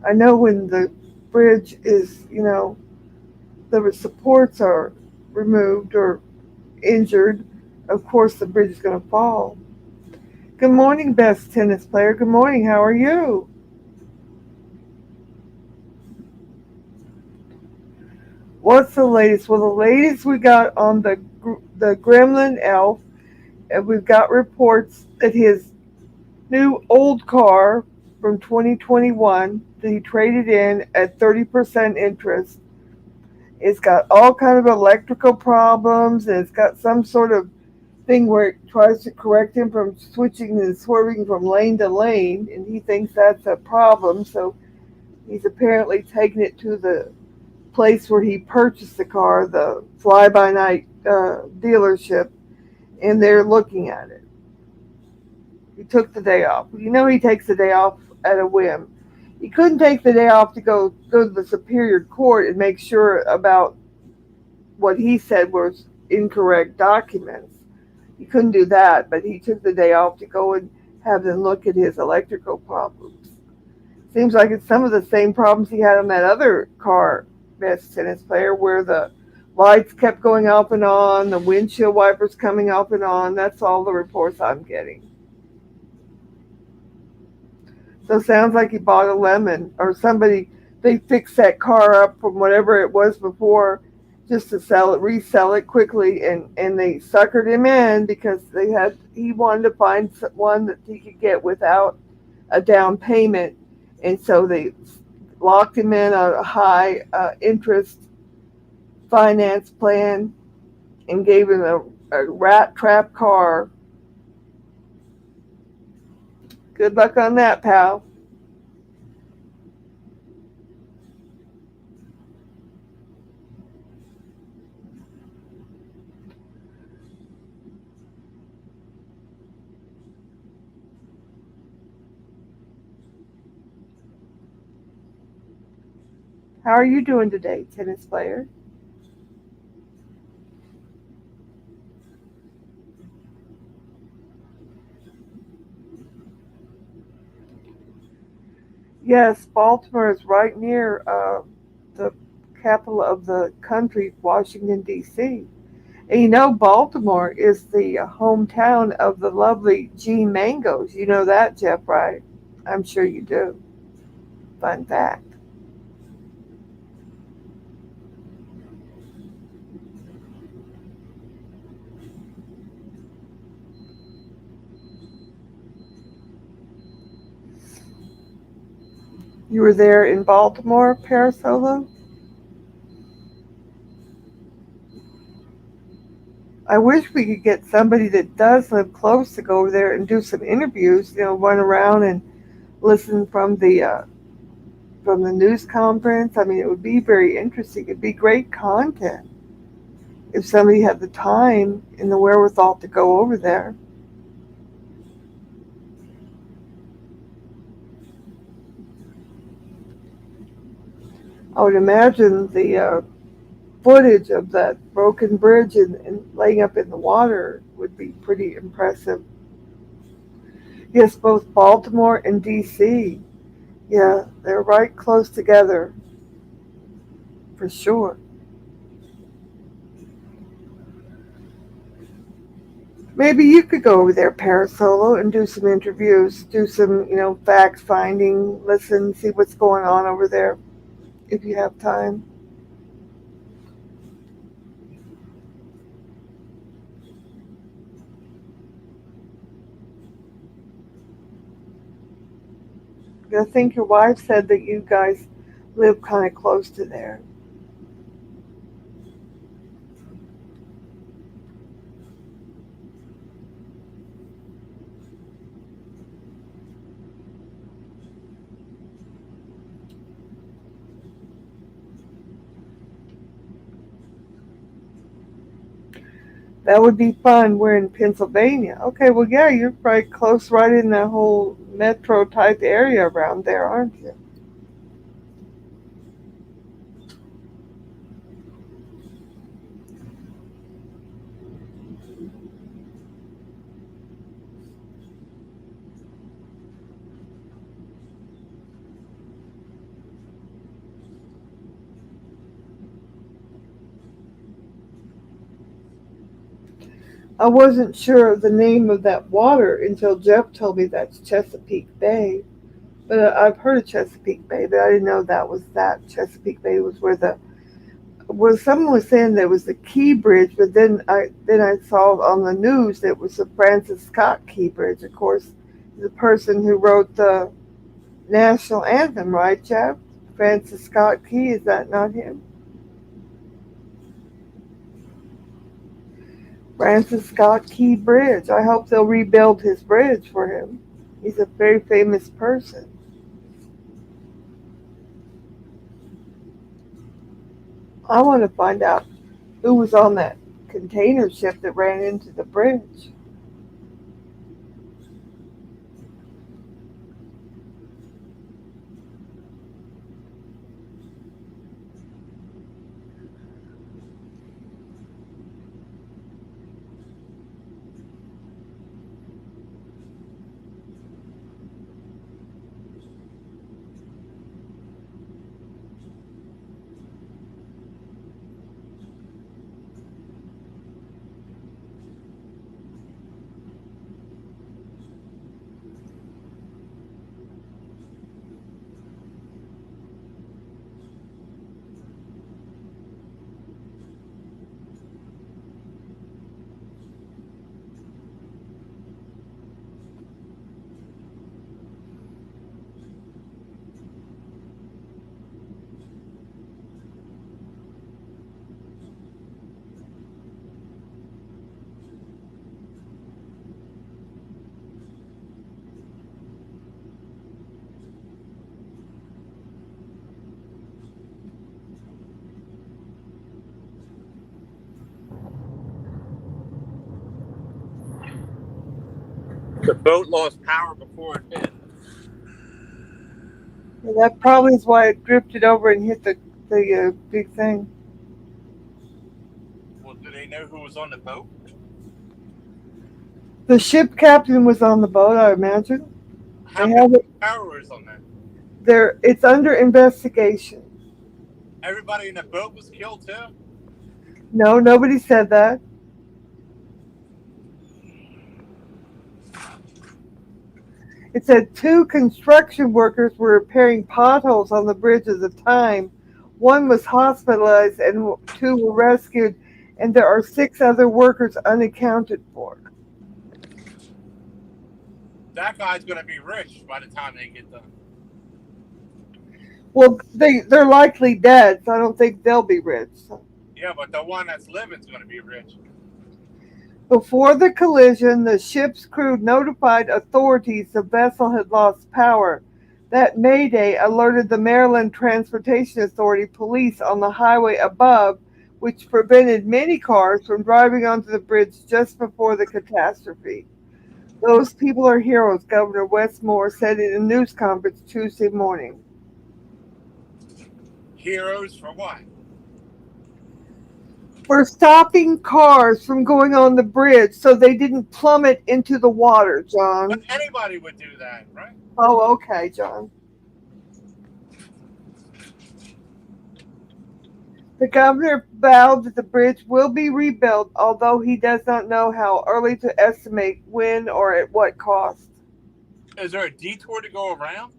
I know when the bridge is, the supports are removed or injured, of course the bridge is going to fall. Good morning, best tennis player. Good morning. How are you? What's the latest? Well, the latest we got on the Gremlin Elf, and we've got reports that his new old car from 2021 that he traded in at 30% interest. It's got all kind of electrical problems, and it's got some sort of thing where it tries to correct him from switching and swerving from lane to lane, and he thinks that's a problem. So he's apparently taken it to the place where he purchased the car, the fly by night dealership, and they're looking at it. He took the day off. He takes the day off at a whim. He couldn't take the day off to go to the Superior Court and make sure about what he said was incorrect documents. He couldn't do that, but he took the day off to go and have them look at his electrical problems. Seems like it's some of the same problems he had on that other car, best tennis player, where the lights kept going off and on, the windshield wipers coming off and on. That's all the reports I'm getting. So it sounds like he bought a lemon, or somebody, they fixed that car up from whatever it was before just to resell it quickly, and they suckered him in because he wanted to find one that he could get without a down payment, and so they locked him in a high interest finance plan and gave him a rat trap car. Good luck on that, pal. How are you doing today, tennis player? Yes, Baltimore is right near the capital of the country, Washington, D.C. And you know, Baltimore is the hometown of the lovely Jean Mangos. You know that, Jeff, right? I'm sure you do. Fun fact. You were there in Baltimore, Parasolo? I wish we could get somebody that does live close to go over there and do some interviews. You know, run around and listen from the news conference. I mean, it would be very interesting. It'd be great content if somebody had the time and the wherewithal to go over there. I would imagine the footage of that broken bridge and laying up in the water would be pretty impressive. Yes, both Baltimore and DC. Yeah, they're right close together for sure. Maybe you could go over there, Parasolo, and do some interviews, do some, fact finding, listen, see what's going on over there if you have time. I think your wife said that you guys live kind of close to there. That would be fun. We're in Pennsylvania. Okay, well, yeah, you're right close, right in that whole metro type area around there, aren't you? I wasn't sure of the name of that water until Jeff told me that's Chesapeake Bay. But I've heard of Chesapeake Bay, but I didn't know that was that. Chesapeake Bay was where the someone was saying there was the Key Bridge, but then I saw on the news that it was the Francis Scott Key Bridge. Of course, the person who wrote the national anthem, right, Jeff? Francis Scott Key, is that not him? Francis Scott Key Bridge. I hope they'll rebuild his bridge for him. He's a very famous person. I want to find out who was on that container ship that ran into the bridge. The boat lost power before it hit. And that probably is why it drifted over and hit the big thing. Well, do they know who was on the boat? The ship captain was on the boat, I imagine. How They many have it power was on that? there. It's under investigation. Everybody in the boat was killed too? No, nobody said that. It said two construction workers were repairing potholes on the bridge at the time. One was hospitalized and two were rescued, and there are six other workers unaccounted for. That guy's going to be rich by the time they get done. Well, they're likely dead, so I don't think they'll be rich. Yeah, but the one that's living is going to be rich. Before the collision, the ship's crew notified authorities the vessel had lost power. That mayday alerted the Maryland Transportation Authority police on the highway above, which prevented many cars from driving onto the bridge just before the catastrophe. Those people are heroes, Governor Wes Moore said in a news conference Tuesday morning. Heroes for what? For stopping cars from going on the bridge so they didn't plummet into the water, John. But anybody would do that, right? Oh, okay, John. The governor vowed that the bridge will be rebuilt, although he does not know how early to estimate when or at what cost. Is there a detour to go around?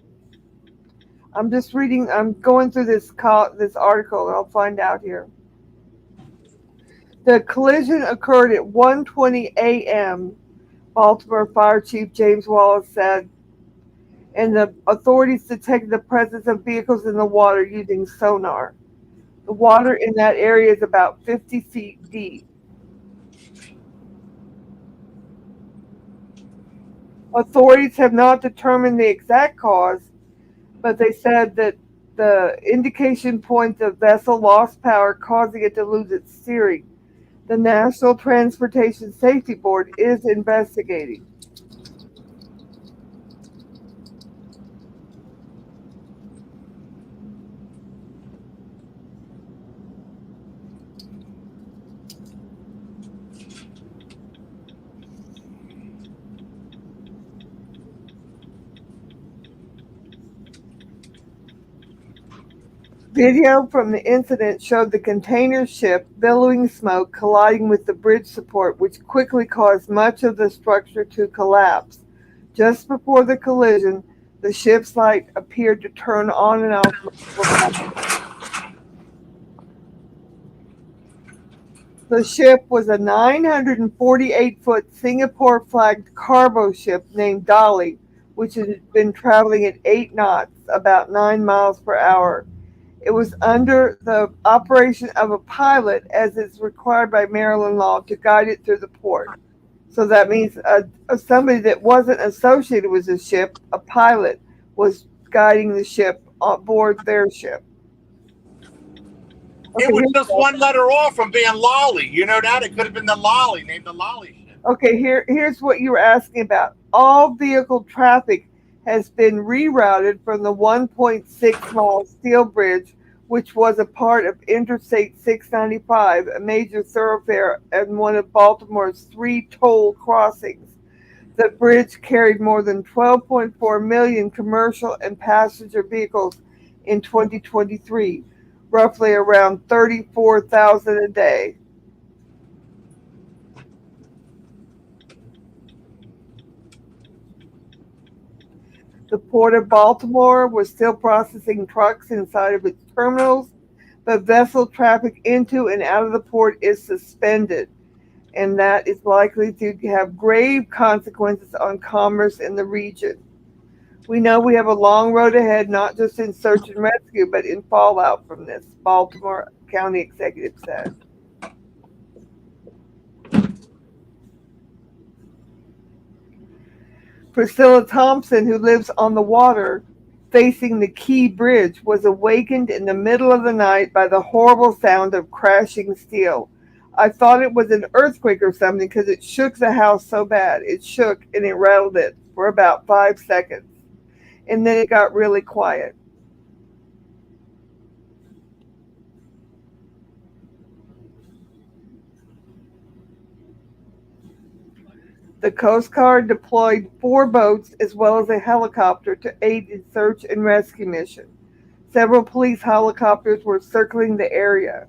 I'm going through this article, and I'll find out here. The collision occurred at 1:20 a.m., Baltimore Fire Chief James Wallace said, and the authorities detected the presence of vehicles in the water using sonar. The water in that area is about 50 feet deep. Authorities have not determined the exact cause, but they said that the indication points the vessel lost power, causing it to lose its steering. The National Transportation Safety Board is investigating. Video from the incident showed the container ship billowing smoke colliding with the bridge support, which quickly caused much of the structure to collapse. Just before the collision, the ship's light appeared to turn on and off. The ship was a 948-foot Singapore-flagged cargo ship named Dolly, which had been traveling at 8 knots, about 9 miles per hour. It was under the operation of a pilot, as is required by Maryland law, to guide it through the port. So that means somebody that wasn't associated with the ship, a pilot, was guiding the ship on board their ship. Okay, it was just one letter off from being Lolly. You know that? It could have been the Lolly, named the Lolly ship. Okay, here's what you were asking about. All vehicle traffic has been rerouted from the 1.6-mile steel bridge, which was a part of Interstate 695, a major thoroughfare and one of Baltimore's 3 toll crossings. The bridge carried more than 12.4 million commercial and passenger vehicles in 2023, roughly around 34,000 a day. The Port of Baltimore was still processing trucks inside of its terminals, but vessel traffic into and out of the port is suspended, and that is likely to have grave consequences on commerce in the region. We know we have a long road ahead, not just in search and rescue, but in fallout from this, Baltimore County Executive said. Priscilla Thompson, who lives on the water facing the Key Bridge, was awakened in the middle of the night by the horrible sound of crashing steel. I thought it was an earthquake or something because it shook the house so bad. It shook and it rattled it for about 5 seconds. And then it got really quiet. The Coast Guard deployed 4 boats as well as a helicopter to aid in search and rescue mission. Several police helicopters were circling the area.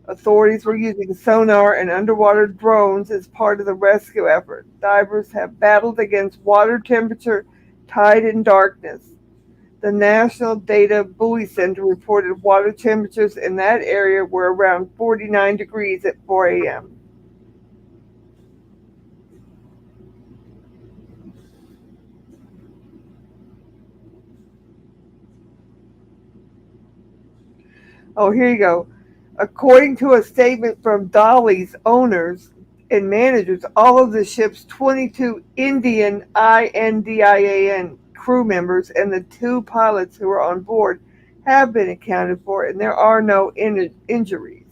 Authorities were using sonar and underwater drones as part of the rescue effort. Divers have battled against water temperature Tide in darkness. The National Data Buoy Center reported water temperatures in that area were around 49 degrees at 4 a.m. Oh, here you go. According to a statement from Dolly's owners and managers, all of the ship's 22 Indian INDIAN crew members and the two pilots who were on board have been accounted for, and there are no injuries.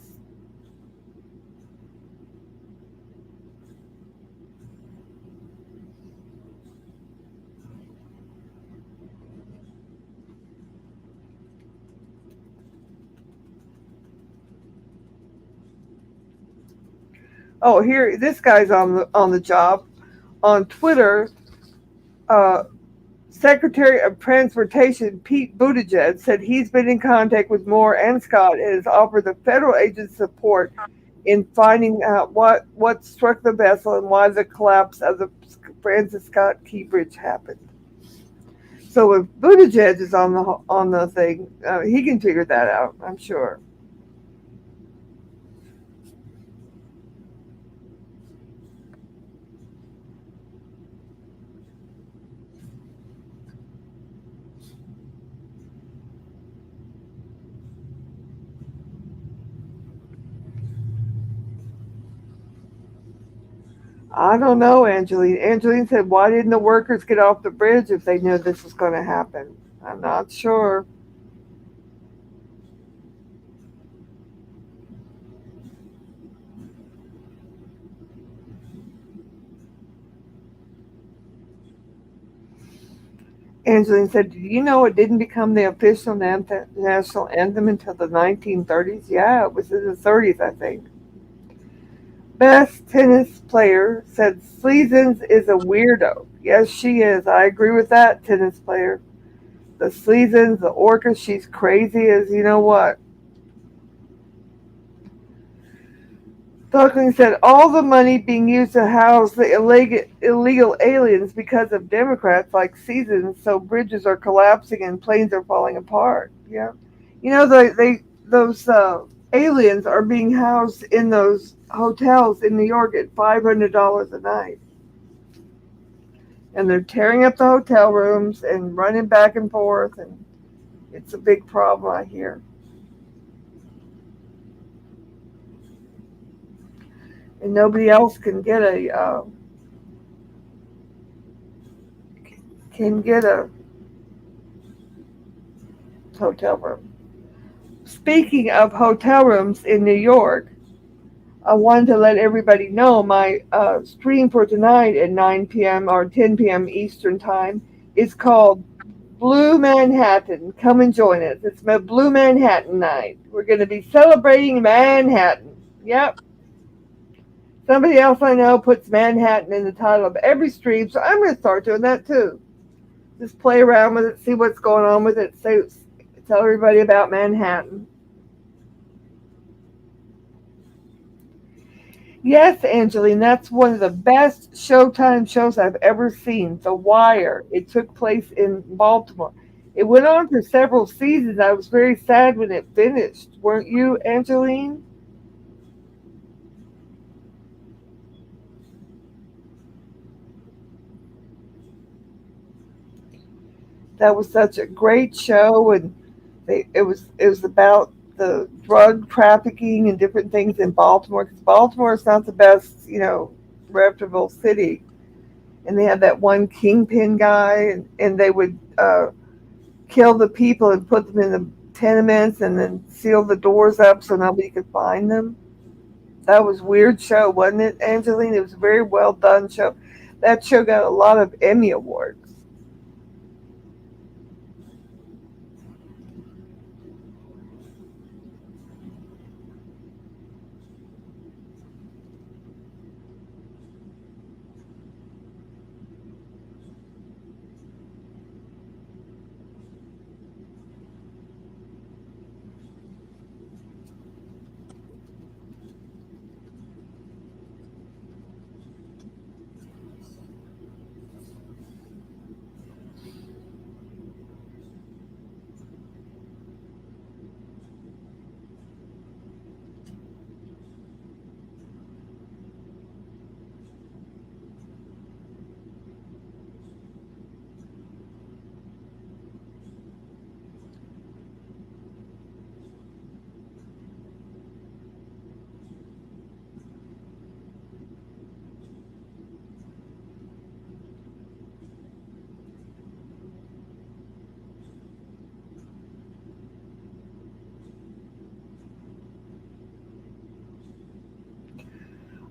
Oh, here this guy's on the job on Twitter. Uh, Secretary of Transportation Pete Buttigieg said he's been in contact with Moore and Scott and has offered the federal agents support in finding out what struck the vessel and why the collapse of the Francis Scott Key Bridge happened. So if Buttigieg is on the thing, he can figure that out, I'm sure. I don't know, Angeline. Angeline said, "Why didn't the workers get off the bridge if they knew this was going to happen?" I'm not sure. Angeline said, "Do you know it didn't become the official national anthem until the 1930s?" Yeah, it was in the 30s, I think. Best tennis player said, "Sleezens is a weirdo." Yes, she is. I agree with that, tennis player. The Sleezens, the Orca, she's crazy as you know what. Duckling said, "All the money being used to house the illegal aliens because of Democrats like Seasons, so bridges are collapsing and planes are falling apart." Yeah. You know, those aliens are being housed in those hotels in New York at $500 a night. And they're tearing up the hotel rooms and running back and forth, and it's a big problem, I hear. And nobody else can get a hotel room. Speaking of hotel rooms in New York, I wanted to let everybody know my stream for tonight at 9 p.m. or 10 p.m. Eastern Time is called Blue Manhattan. Come and join us. It's my Blue Manhattan night. We're going to be celebrating Manhattan. Yep. Somebody else I know puts Manhattan in the title of every stream, so I'm going to start doing that too. Just play around with it, see what's going on with it, tell everybody about Manhattan. Yes, Angeline, that's one of the best Showtime shows I've ever seen. The Wire. It took place in Baltimore. It went on for several seasons. I was very sad when it finished. Weren't you, Angeline? That was such a great show, and it was about the drug trafficking and different things in Baltimore. Because Baltimore is not the best, reputable city, and they had that one kingpin guy, and they would kill the people and put them in the tenements and then seal the doors up so nobody could find them. That was a weird show, wasn't it, Angeline? It was a very well done show. That show got a lot of Emmy awards.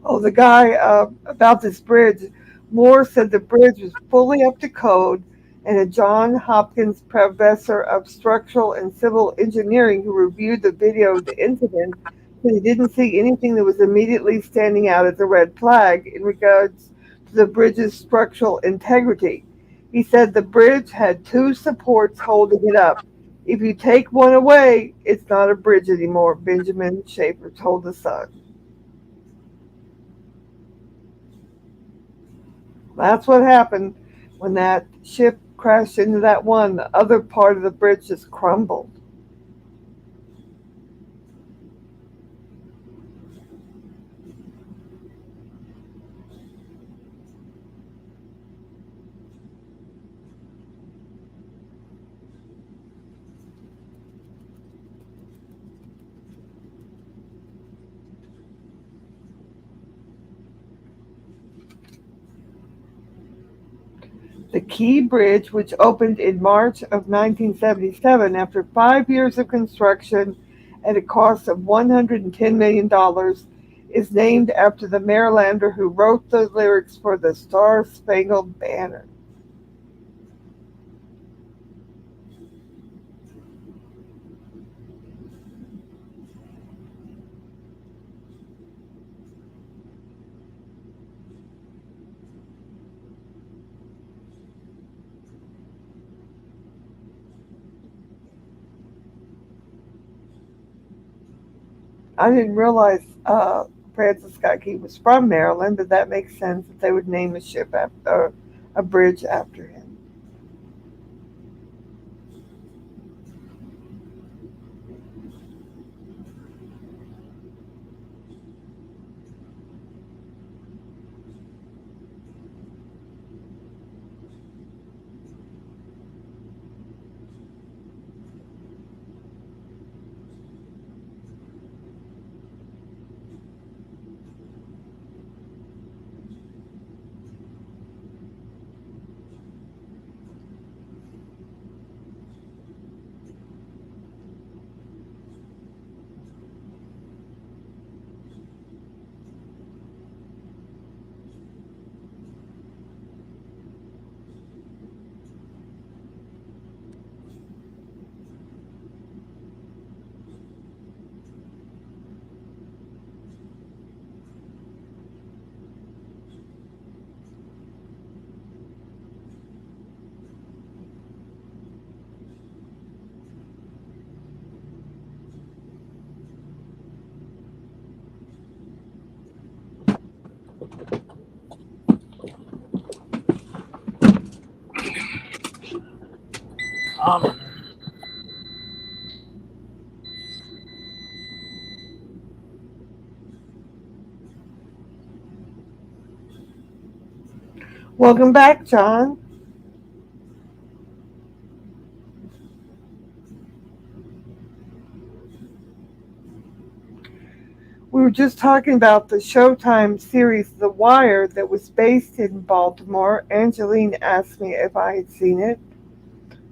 Oh, the guy about this bridge. Moore said the bridge was fully up to code, and a John Hopkins professor of structural and civil engineering who reviewed the video of the incident said he didn't see anything that was immediately standing out as a red flag in regards to the bridge's structural integrity. He said the bridge had two supports holding it up. If you take one away, it's not a bridge anymore, Benjamin Schaefer told the Sun. That's what happened when that ship crashed into that one. The other part of the bridge just crumbled. The Key Bridge, which opened in March of 1977 after 5 years of construction at a cost of $110 million, is named after the Marylander who wrote the lyrics for the Star Spangled Banner. I didn't realize Francis Scott Key was from Maryland, but that makes sense that they would name a ship after a bridge after him. Um, Welcome back, John. We were just talking about the Showtime series The Wire that was based in Baltimore. Angeline asked me if I had seen it.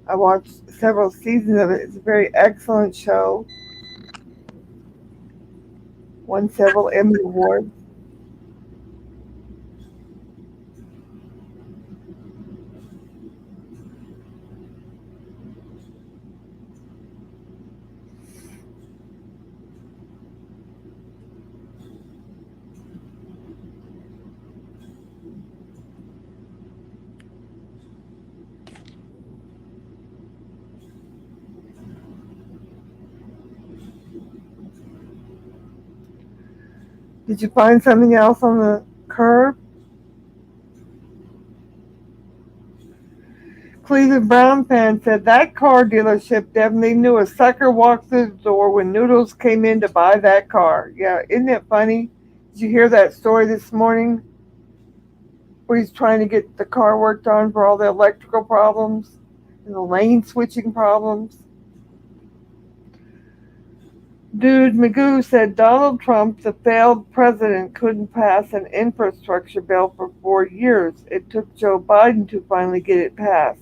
I watched several seasons of it. It's a very excellent show. Won several Emmy Awards. Did you find something else on the curb? Cleveland Brown fan said that car dealership definitely knew a sucker walked through the door when Noodles came in to buy that car. Yeah, isn't it funny? Did you hear that story this morning where he's trying to get the car worked on for all the electrical problems and the lane switching problems? Dude Magoo said Donald Trump, the failed president, couldn't pass an infrastructure bill for 4 years. It took Joe Biden to finally get it passed.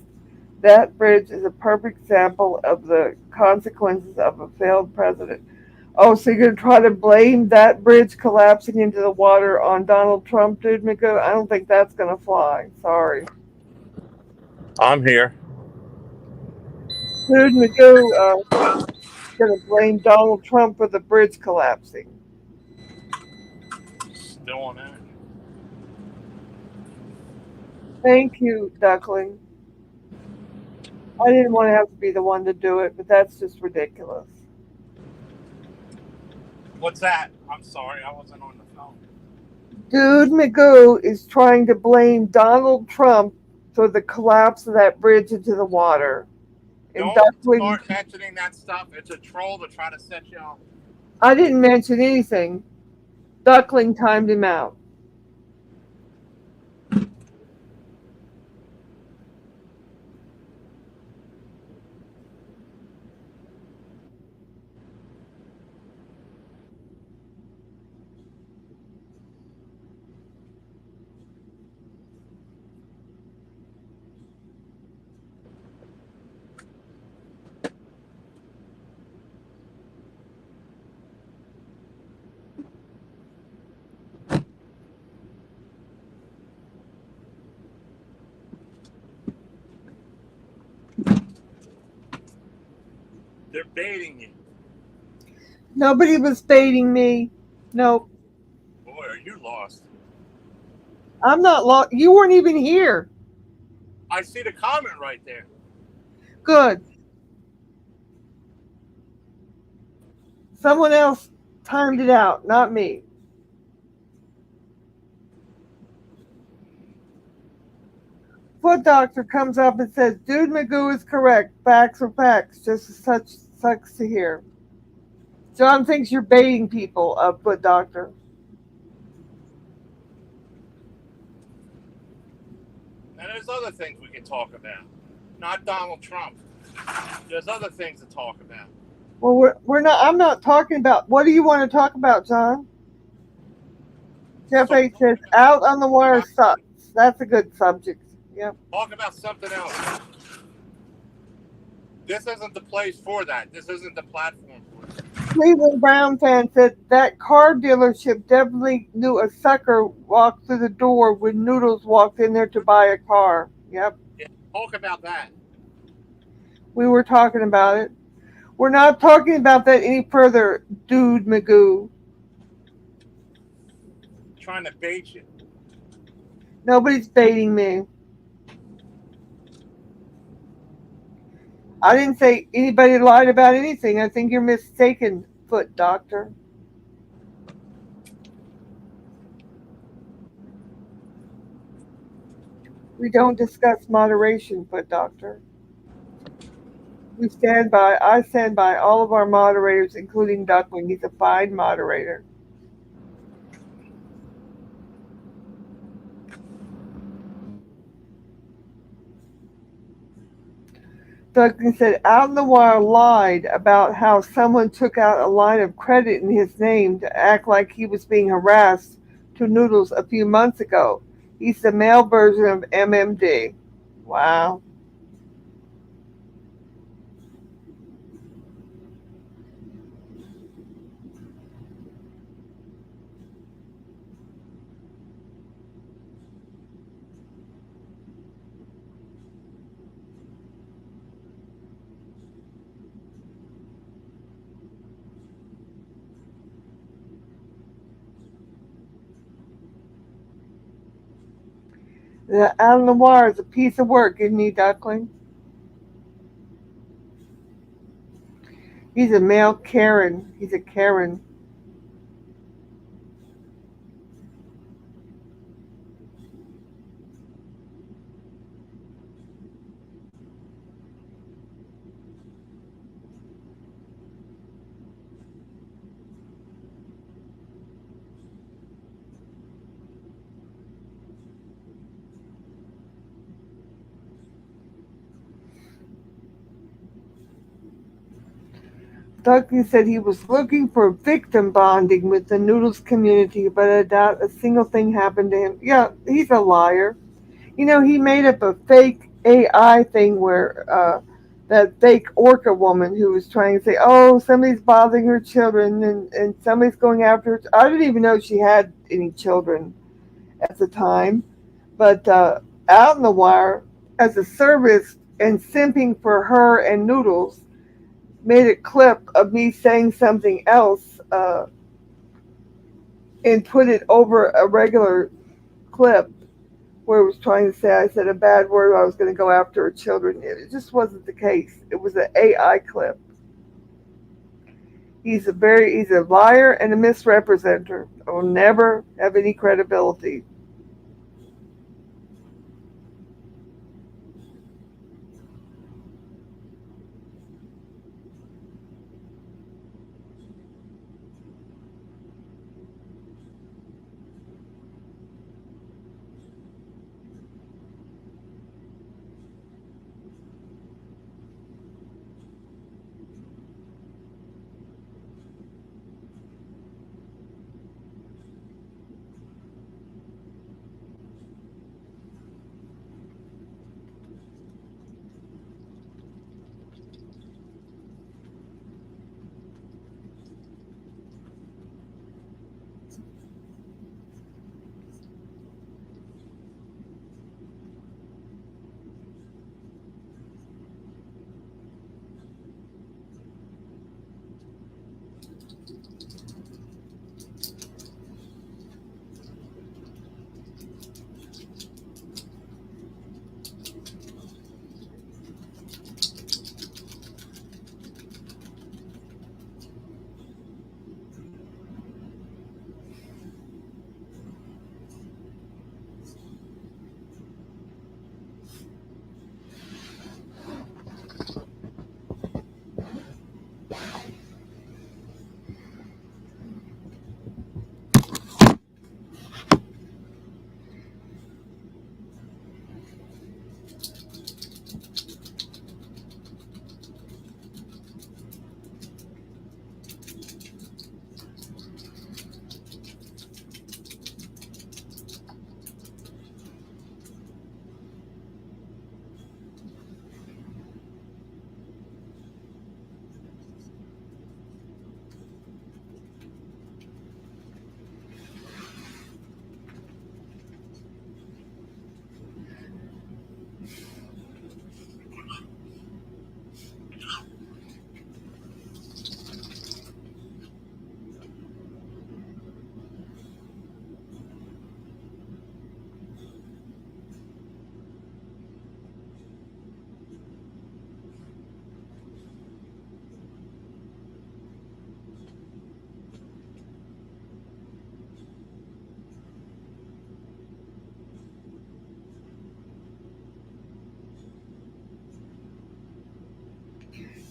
That bridge is a perfect example of the consequences of a failed president. Oh, so you're gonna try to blame that bridge collapsing into the water on Donald Trump, dude, Miko? I don't think that's gonna fly. Sorry. I'm here. Dude, Miko, gonna blame Donald Trump for the bridge collapsing. Still on that. Thank you, Duckling. I didn't want to have to be the one to do it, but that's just ridiculous. What's that? I'm sorry, I wasn't on the phone. Dude Magoo is trying to blame Donald Trump for the collapse of that bridge into the water. And Don't Duckling, start mentioning that stuff. It's a troll to try to set you off. I didn't mention anything. Duckling timed him out. They're baiting you. Nobody was baiting me. Nope. Boy, are you lost. I'm not lost. You weren't even here. I see the comment right there. Good. Someone else timed it out, not me. Foot doctor comes up and says, Dude Magoo is correct. Facts are facts. Just as such sucks to hear. John thinks you're baiting people, foot doctor. And there's other things we can talk about. Not Donald Trump. There's other things to talk about. Well, we're not. I'm not talking about. What do you want to talk about, John? Jeff So, H says, "Out on the wire sucks." That's a good subject. Yep. talk about something else. This isn't the place for that. This isn't the platform for it. Cleveland Brown fan said that car dealership definitely knew a sucker walked through the door when Noodles walked in there to buy a car. Yep. Yeah, talk about that. We were talking about it. We're not talking about that any further, dude Magoo. Trying to bait you. Nobody's baiting me. I didn't say anybody lied about anything. I think you're mistaken, foot doctor. We don't discuss moderation, foot doctor. I stand by all of our moderators, including Duckling. He's a fine moderator. Duckling said, Out in the Wire lied about how someone took out a line of credit in his name to act like he was being harassed to Noodles a few months ago. He's the male version of MMD. Wow. Out on the Wire is a piece of work, isn't he, Duckling? He's a male Karen. He's a Karen. Duckling said he was looking for victim bonding with the Noodles community, but I doubt a single thing happened to him. Yeah, he's a liar. You know, he made up a fake AI thing where that fake orca woman who was trying to say, oh, somebody's bothering her children and somebody's going after her. I didn't even know she had any children at the time. But out in the wire, as a service and simping for her and Noodles, made a clip of me saying something else and put it over a regular clip where it was trying to say I said a bad word, I was going to go after her children. It just wasn't the case. It was an AI clip. He's a liar and a misrepresenter. Will never have any credibility.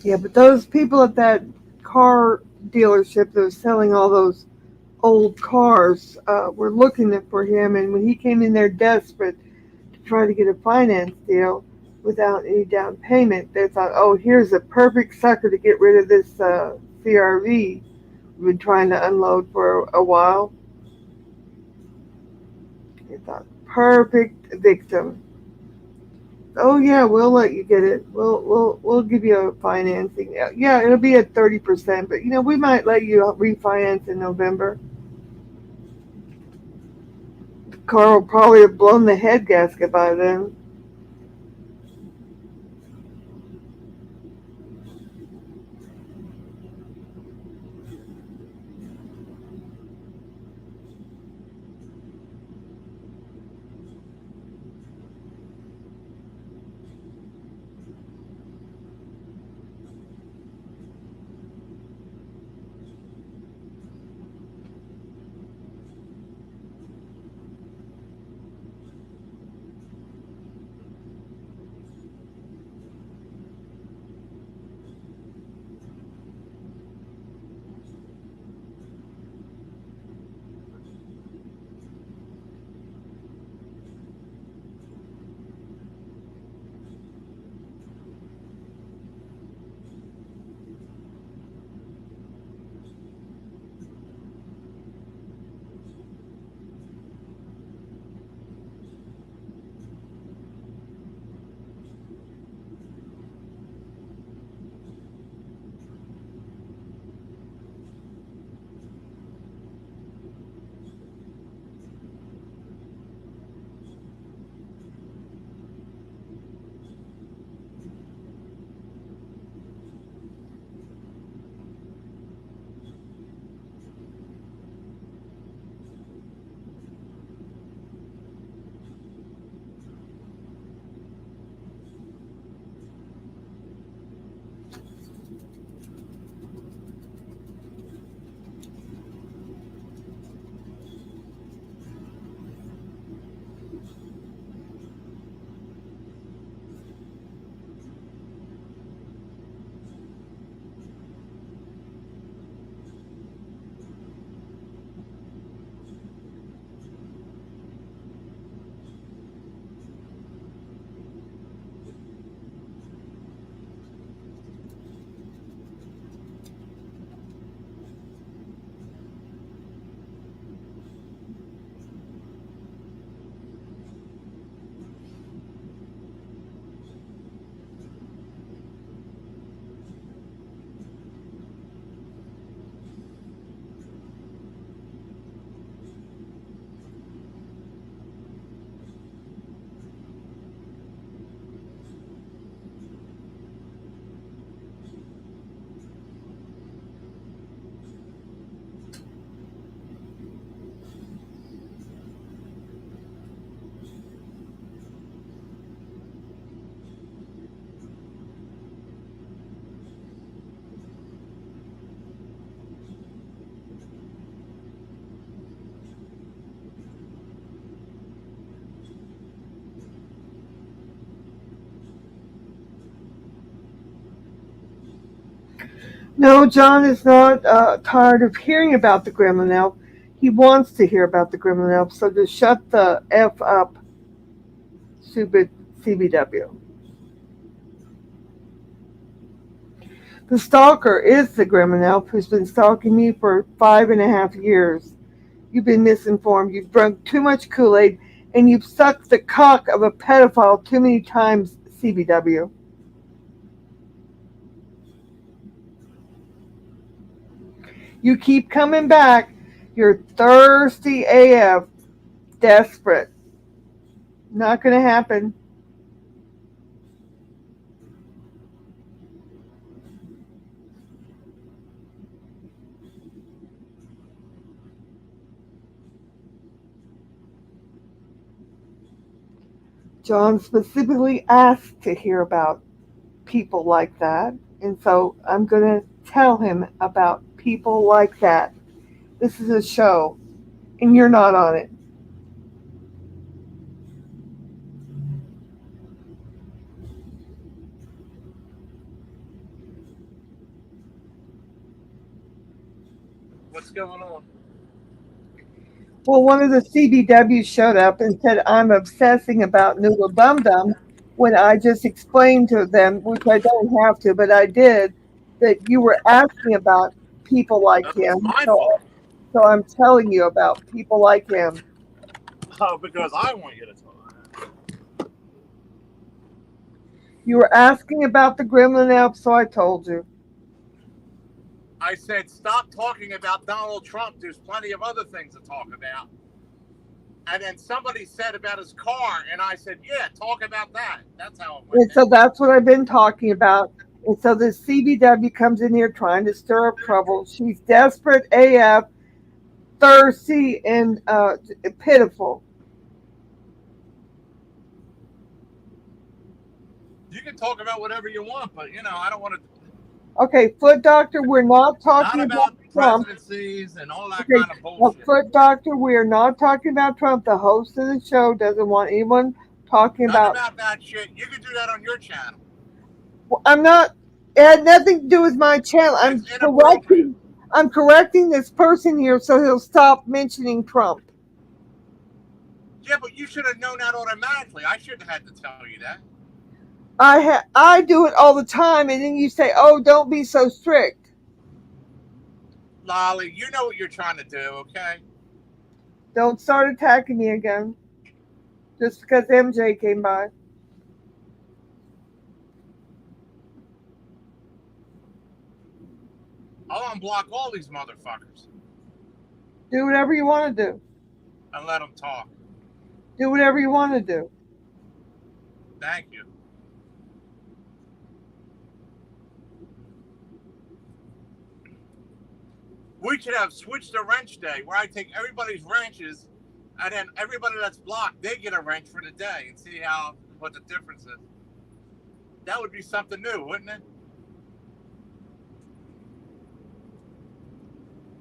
Yeah, but those people at that car dealership that was selling all those old cars were looking for him, and when he came in there desperate to try to get a finance deal without any down payment, they thought, oh, here's a perfect sucker to get rid of this CRV we've been trying to unload for a while. They thought, perfect victim. Oh yeah, we'll let you get it. We'll give you a financing. Yeah, it'll be at 30%, but we might let you refinance in November. The car will probably have blown the head gasket by then. No, John is not tired of hearing about the Gremlin Elf. He wants to hear about the Gremlin Elf, so just shut the F up, stupid CBW. The stalker is the Gremlin Elf who's been stalking me for 5.5 years. You've been misinformed. You've drunk too much Kool-Aid, and you've sucked the cock of a pedophile too many times, CBW. You keep coming back. You're thirsty AF. Desperate. Not going to happen. John specifically asked to hear about people like that. And so I'm going to tell him about people like that. This is a show, and you're not on it. What's going on? Well, one of the CBWs showed up and said, I'm obsessing about Noodle Dum Dum when I just explained to them, which I don't have to, but I did, that you were asking about people like That was him. my So, fault. so I'm telling you about people like him. Oh, because I want you to talk. You were asking about the Gremlin Elf, so I told you. I said, stop talking about Donald Trump. There's plenty of other things to talk about. And then somebody said about his car, and I said, yeah, talk about that. That's how it went. And so that's what I've been talking about. And so this CBW comes in here trying to stir up trouble. She's desperate AF, thirsty, and pitiful. You can talk about whatever you want, but, I don't want to. Okay, Foot Doctor, we're not talking Not about about Trump. presidencies and all that Okay, kind of bullshit. Foot Doctor, we are not talking about Trump. The host of the show doesn't want anyone talking None about. about that shit. You can do that on your channel. Well, I'm not. It had nothing to do with my channel. It's inappropriate. I'm correcting this person here so he'll stop mentioning Trump. Yeah, but you should have known that automatically. I shouldn't have had to tell you that. I do it all the time, and then you say, "Oh, don't be so strict." Lolly, you know what you're trying to do, okay? Don't start attacking me again, just because MJ came by. I'll unblock all these motherfuckers Do whatever you want to do. and let them talk. Do whatever you want to do. Thank you. We should have switched the wrench day where I take everybody's wrenches and then everybody that's blocked, they get a wrench for the day and see what the difference is. That would be something new, wouldn't it?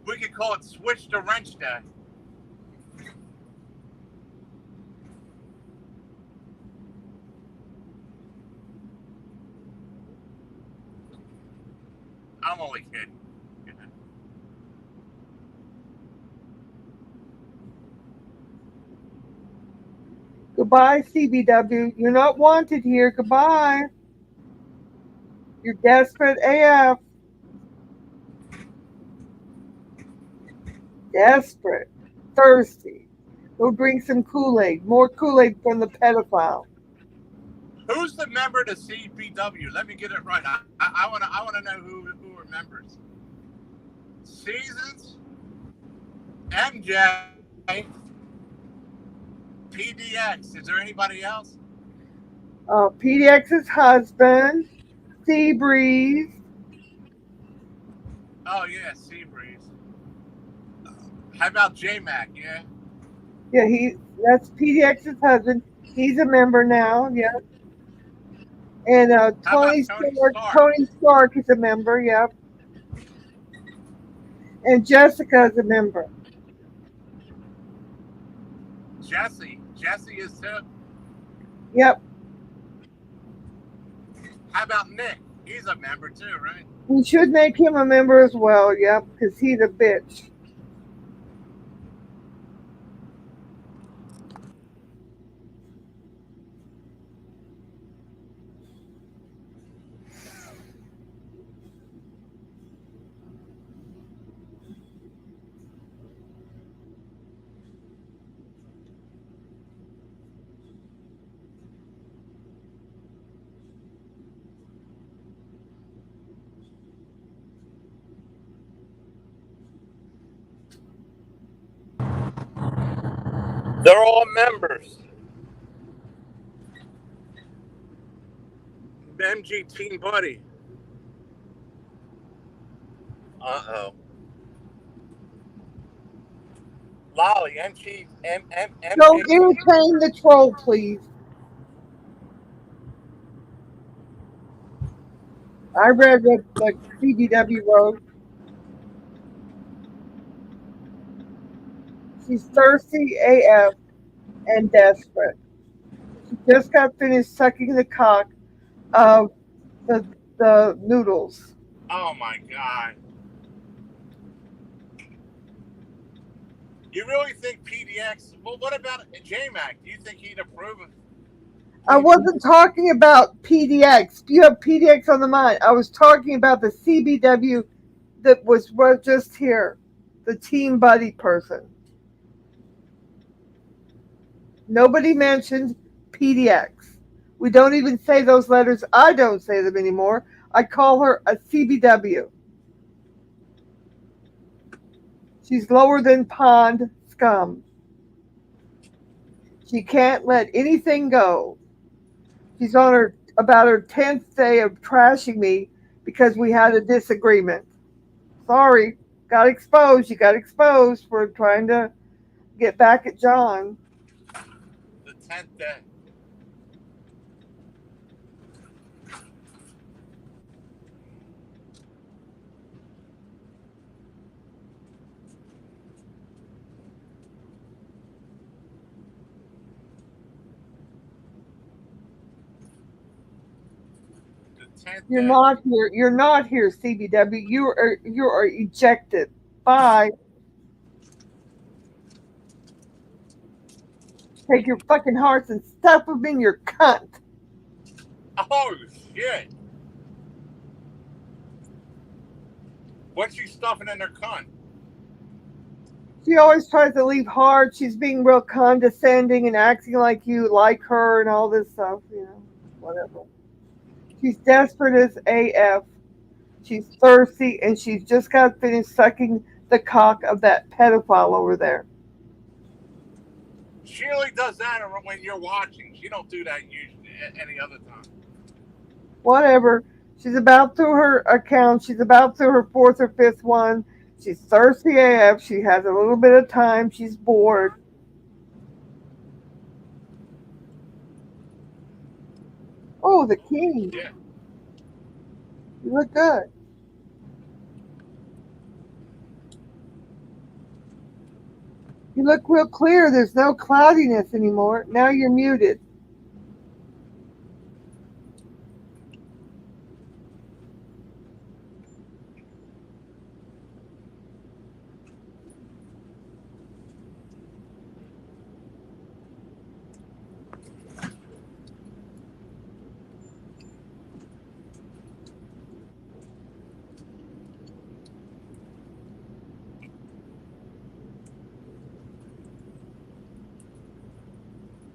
We could call it Switch the Wrench Day. I'm only kidding. Goodbye, CBW. You're not wanted here. Goodbye. You're desperate AF. Desperate. Thirsty. Go drink some Kool-Aid. More Kool-Aid from the pedophile. Who's the member to CBW? Let me get it right. I want to know who remembers. Seasons, MJ, PDX. Is there anybody else? PDX's husband, Seabreeze. Oh yeah, Seabreeze. How about J-Mac? Yeah. Yeah, that's PDX's husband. He's a member now. Yeah. And Tony Stark is a member. Yep. And Jessica is a member. Jesse is too. Yep. How about Nick? He's a member too, right? We should make him a member as well, yep, because he's a bitch. They're all members. MG Teen Buddy. Uh-oh. Lolly, MG, Don't MG. entertain the troll, please. I read what the CBW wrote. She's thirsty AF and desperate. She just got finished sucking the cock of the noodles. Oh my God. You really think PDX? Well, what about JMac? Do you think he'd approve of? I wasn't talking about PDX. You have PDX on the mind. I was talking about the CBW that was just here, the Team Buddy person. Nobody mentioned PDX. We don't even say those letters. I don't say them anymore. I call her a CBW. She's lower than pond scum. She can't let anything go. She's on her about her 10th day of trashing me because we had a disagreement. Sorry, got exposed. You got exposed for trying to get back at John. The 10th day. The 10th You're day. not here. You're not here, CBW. You are ejected. Bye. Take your fucking hearts and stuff them in your cunt. Oh shit! What's she stuffing in her cunt? She always tries to leave hard. She's being real condescending and acting like you like her and all this stuff, whatever. She's desperate as AF. She's thirsty and she's just got finished sucking the cock of that pedophile over there. She only does that when you're watching. She don't do that usually any other time. Whatever. She's about through her account. She's about through her fourth or fifth one. She's thirsty AF. She has a little bit of time. She's bored. Oh, the king. Yeah. You look good. You look real clear. There's no cloudiness anymore. Now you're muted.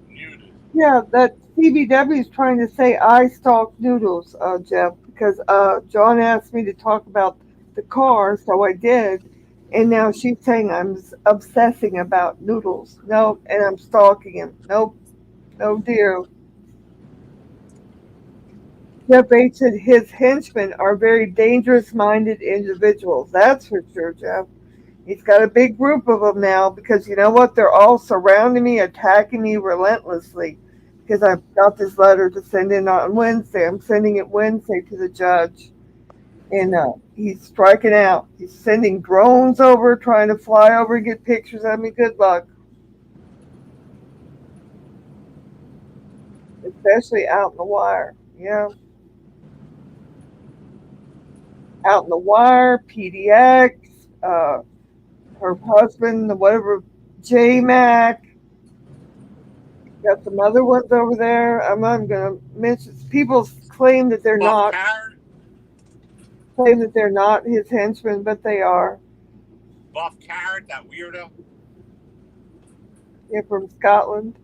Muted. Yeah, that CBW is trying to say I stalk noodles, Jeff, because John asked me to talk about the car, so I did. And now she's saying I'm obsessing about noodles. Nope, and I'm stalking him. Nope, no dear. Jeff H said his henchmen are very dangerous minded individuals. That's for sure, Jeff. He's got a big group of them now because you know what? They're all surrounding me, attacking me relentlessly because I've got this letter to send in on Wednesday. I'm sending it Wednesday to the judge. And he's striking out. He's sending drones over, trying to fly over and get pictures of me. Good luck. Especially out in the wire. Yeah. Out in the Wire, PDX, her husband, whatever, J Mac. Got some other ones over there. I'm not going to mention. People Buff Carrot. claim that they're not his henchmen, but they are. Buff Carrot, that weirdo. Yeah, from Scotland.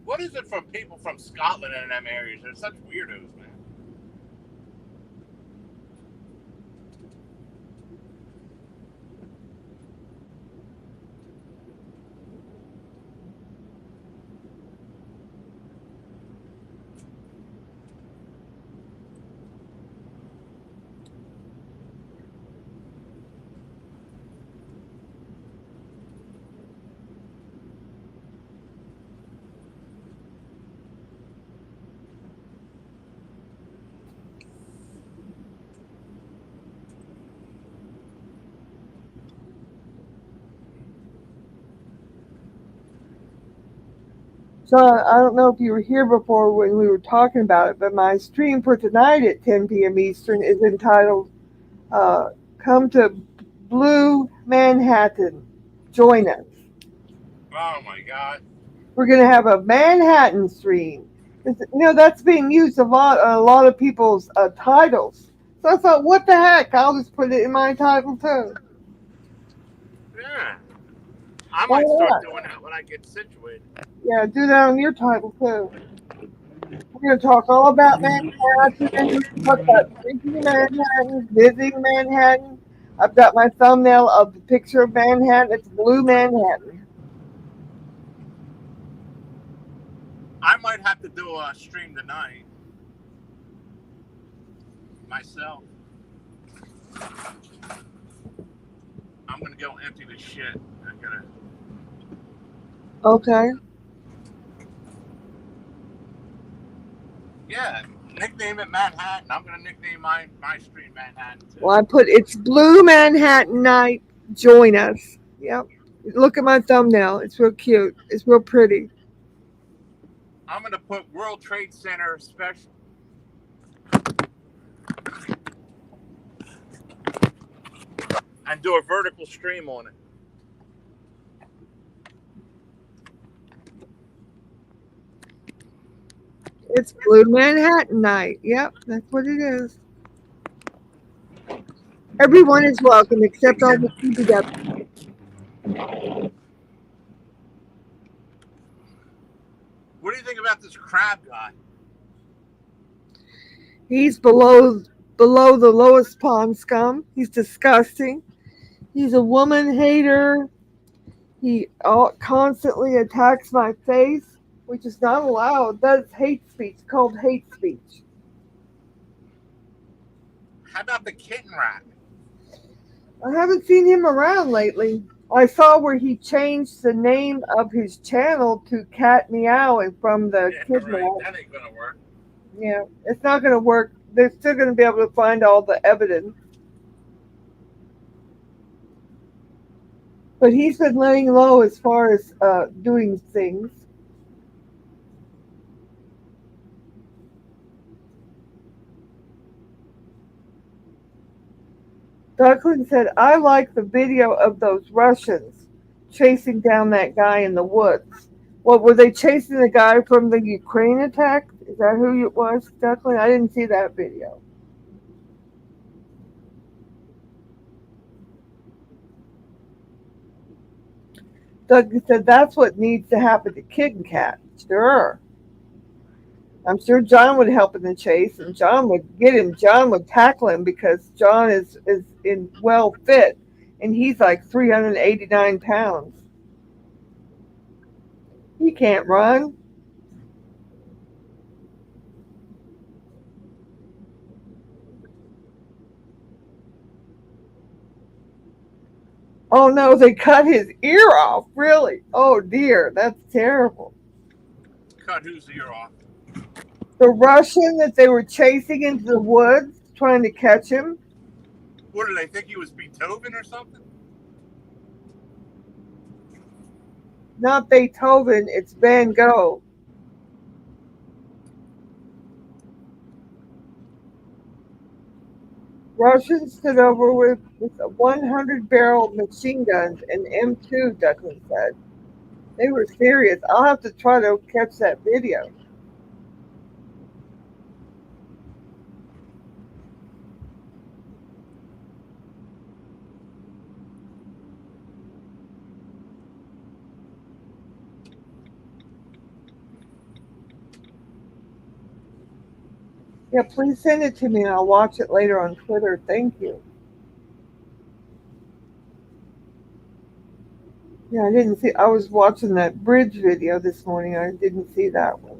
What is it from people from Scotland and them areas? They're such weirdos, man. So I don't know if you were here before when we were talking about it, but my stream for tonight at 10 p.m. Eastern is entitled "Come to Blue Manhattan, Join Us." Oh my God. We're going to have a Manhattan stream. That's being used a lot of people's titles. So I thought, what the heck? I'll just put it in my title too. Yeah. I might start doing that when I get situated. Yeah, do that on your title too. We're going to talk all about Manhattan, talk about visiting Manhattan. I've got my thumbnail of the picture of Manhattan. It's Blue Manhattan. I might have to do a stream tonight myself. I'm gonna go empty the shit. I'm gonna. Okay. Yeah, nickname it Manhattan. I'm gonna nickname my stream Manhattan too. Well, I put it's Blue Manhattan Night. Join us. Yep. Look at my thumbnail. It's real cute. It's real pretty. I'm gonna put World Trade Center special. And do a vertical stream on it. It's Blue Manhattan Night. Yep, that's what it is. Everyone is welcome except all the CBW. What do you think about this crab guy? He's below the lowest pond scum. He's disgusting. He's a woman hater. He constantly attacks my face, which is not allowed. That's hate speech, called hate speech. How about the kitten rat? I haven't seen him around lately. I saw where he changed the name of his channel to Cat Meowing from the Kid right. Meow. That ain't gonna work. Yeah, it's not going to work. They're still going to be able to find all the evidence. But he's been laying low as far as doing things. Duckling said, I like the video of those Russians chasing down that guy in the woods. What, were they chasing the guy from the Ukraine attack? Is that who it was, Duckling? I didn't see that video. Doug said that's what needs to happen to Kid and Cat. Sure. I'm sure John would help in the chase, and John would get him. John would tackle him because John is in well fit, and he's like 389 pounds. He can't run. Oh no, they cut his ear off. Really? Oh dear, that's terrible. Cut whose ear off? The Russian that they were chasing into the woods, trying to catch him. What did they think he was Beethoven or something? Not Beethoven, it's Van Gogh. Russians stood over with 100-barrel machine guns and M2, Declan said. They were serious. I'll have to try to catch that video. Yeah, please send it to me and I'll watch it later on Twitter. Thank you. Yeah, I didn't see. I was watching that bridge video this morning. I didn't see that one.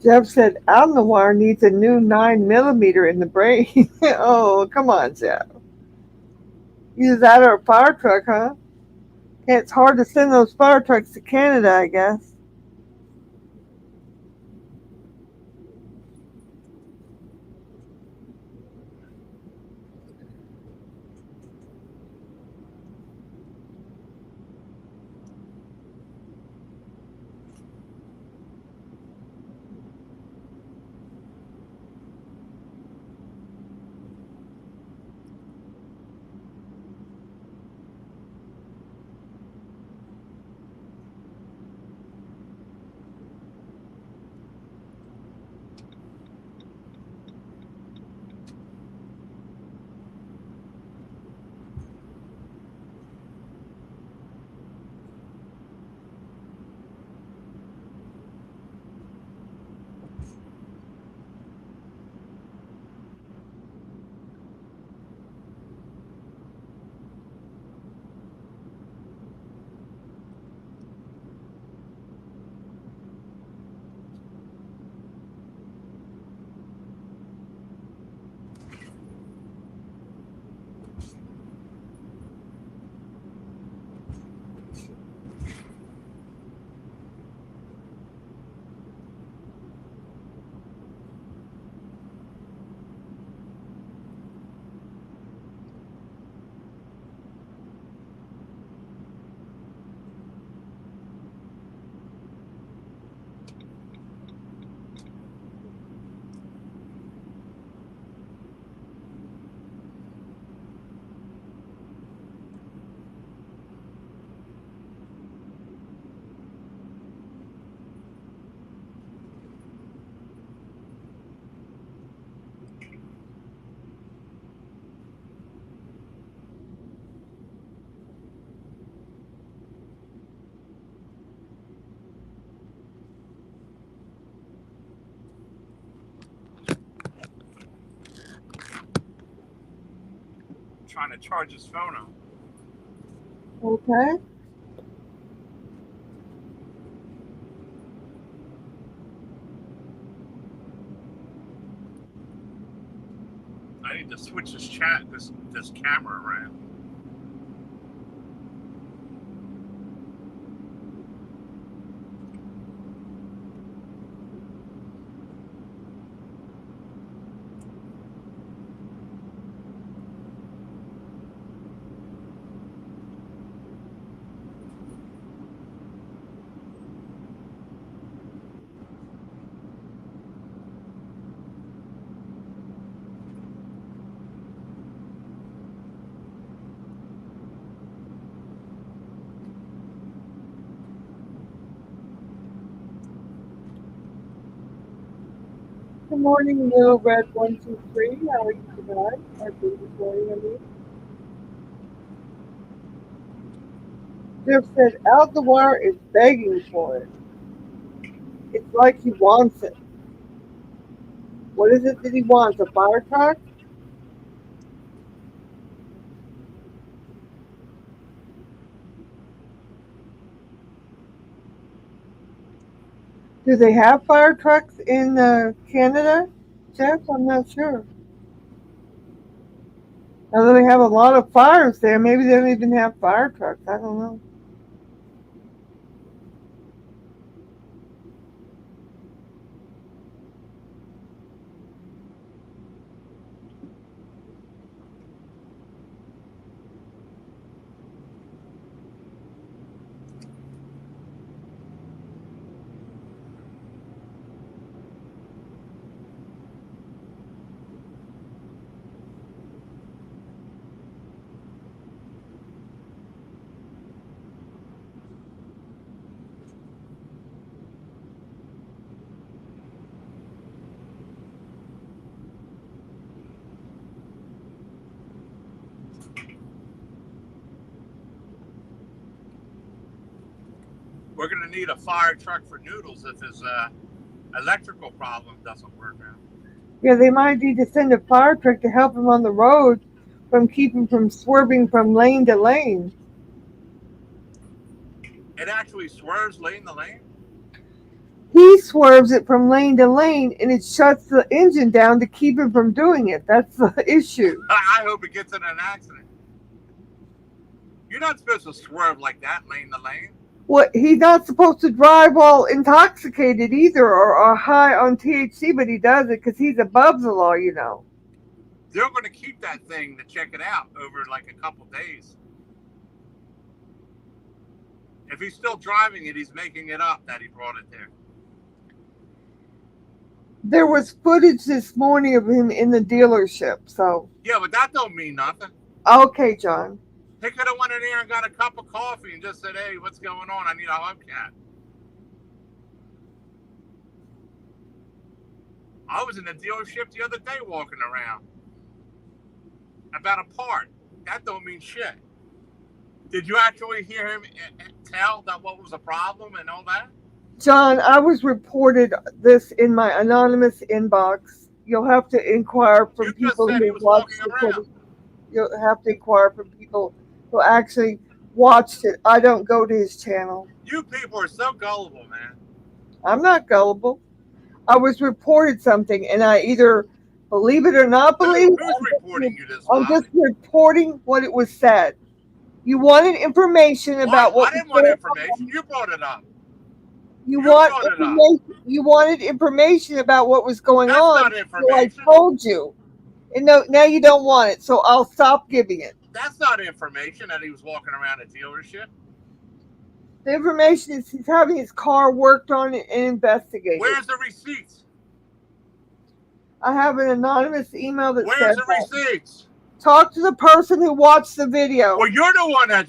Jeff said Out on the Wire needs a new 9 millimeter in the brain. Oh, come on, Jeff. Use that or a fire truck, huh? Yeah, it's hard to send those fire trucks to Canada, I guess. Trying to charge his phone up. Okay. I need to switch this camera around. Good morning, Lil Red 123. How are you tonight? Or good morning, I mean. Jeff said Out the Wire is begging for it. It's like he wants it. What is it that he wants? A fire truck? Do they have fire trucks in Canada, Jeff? I'm not sure. Although they have a lot of fires there, maybe they don't even have fire trucks. I don't know. We're going to need a fire truck for Noodles if his electrical problem doesn't work out. Yeah, they might need to send a fire truck to help him on the road from keep him from swerving from lane to lane. It actually swerves lane to lane? He swerves it from lane to lane and it shuts the engine down to keep him from doing it. That's the issue. I hope it gets in an accident. You're not supposed to swerve like that lane to lane. What, he's not supposed to drive while intoxicated either or high on THC, but he does it because he's above the law, you know. They're going to keep that thing to check it out over like a couple days. If he's still driving it, he's making it up that he brought it there. There was footage this morning of him in the dealership, so. Yeah, but that don't mean nothing. Okay, John. He could have went in there and got a cup of coffee and just said, hey, what's going on? I need a hubcap. I was in the dealership the other day walking around about a part. That don't mean shit. Did you actually hear him tell that what was the problem and all that? John, I was reported this in my anonymous inbox. You'll have to inquire from people who watched the footage. You'll have to inquire from people who actually watched it. I don't go to his channel. You people are so gullible, man. I'm not gullible. I was reported something, and I either believe it or not believe it. Who's reporting you this? I'm just reporting what it was said. You wanted information about what. I didn't want information. You brought it up. You wanted information about what was going on. That's not information. So I told you. And now you don't want it, so I'll stop giving it. That's not information that he was walking around a dealership. The information is he's having his car worked on and investigated. Where's the receipts? I have an anonymous email that says. Where's the receipts? Talk to the person who watched the video. Well, you're the one that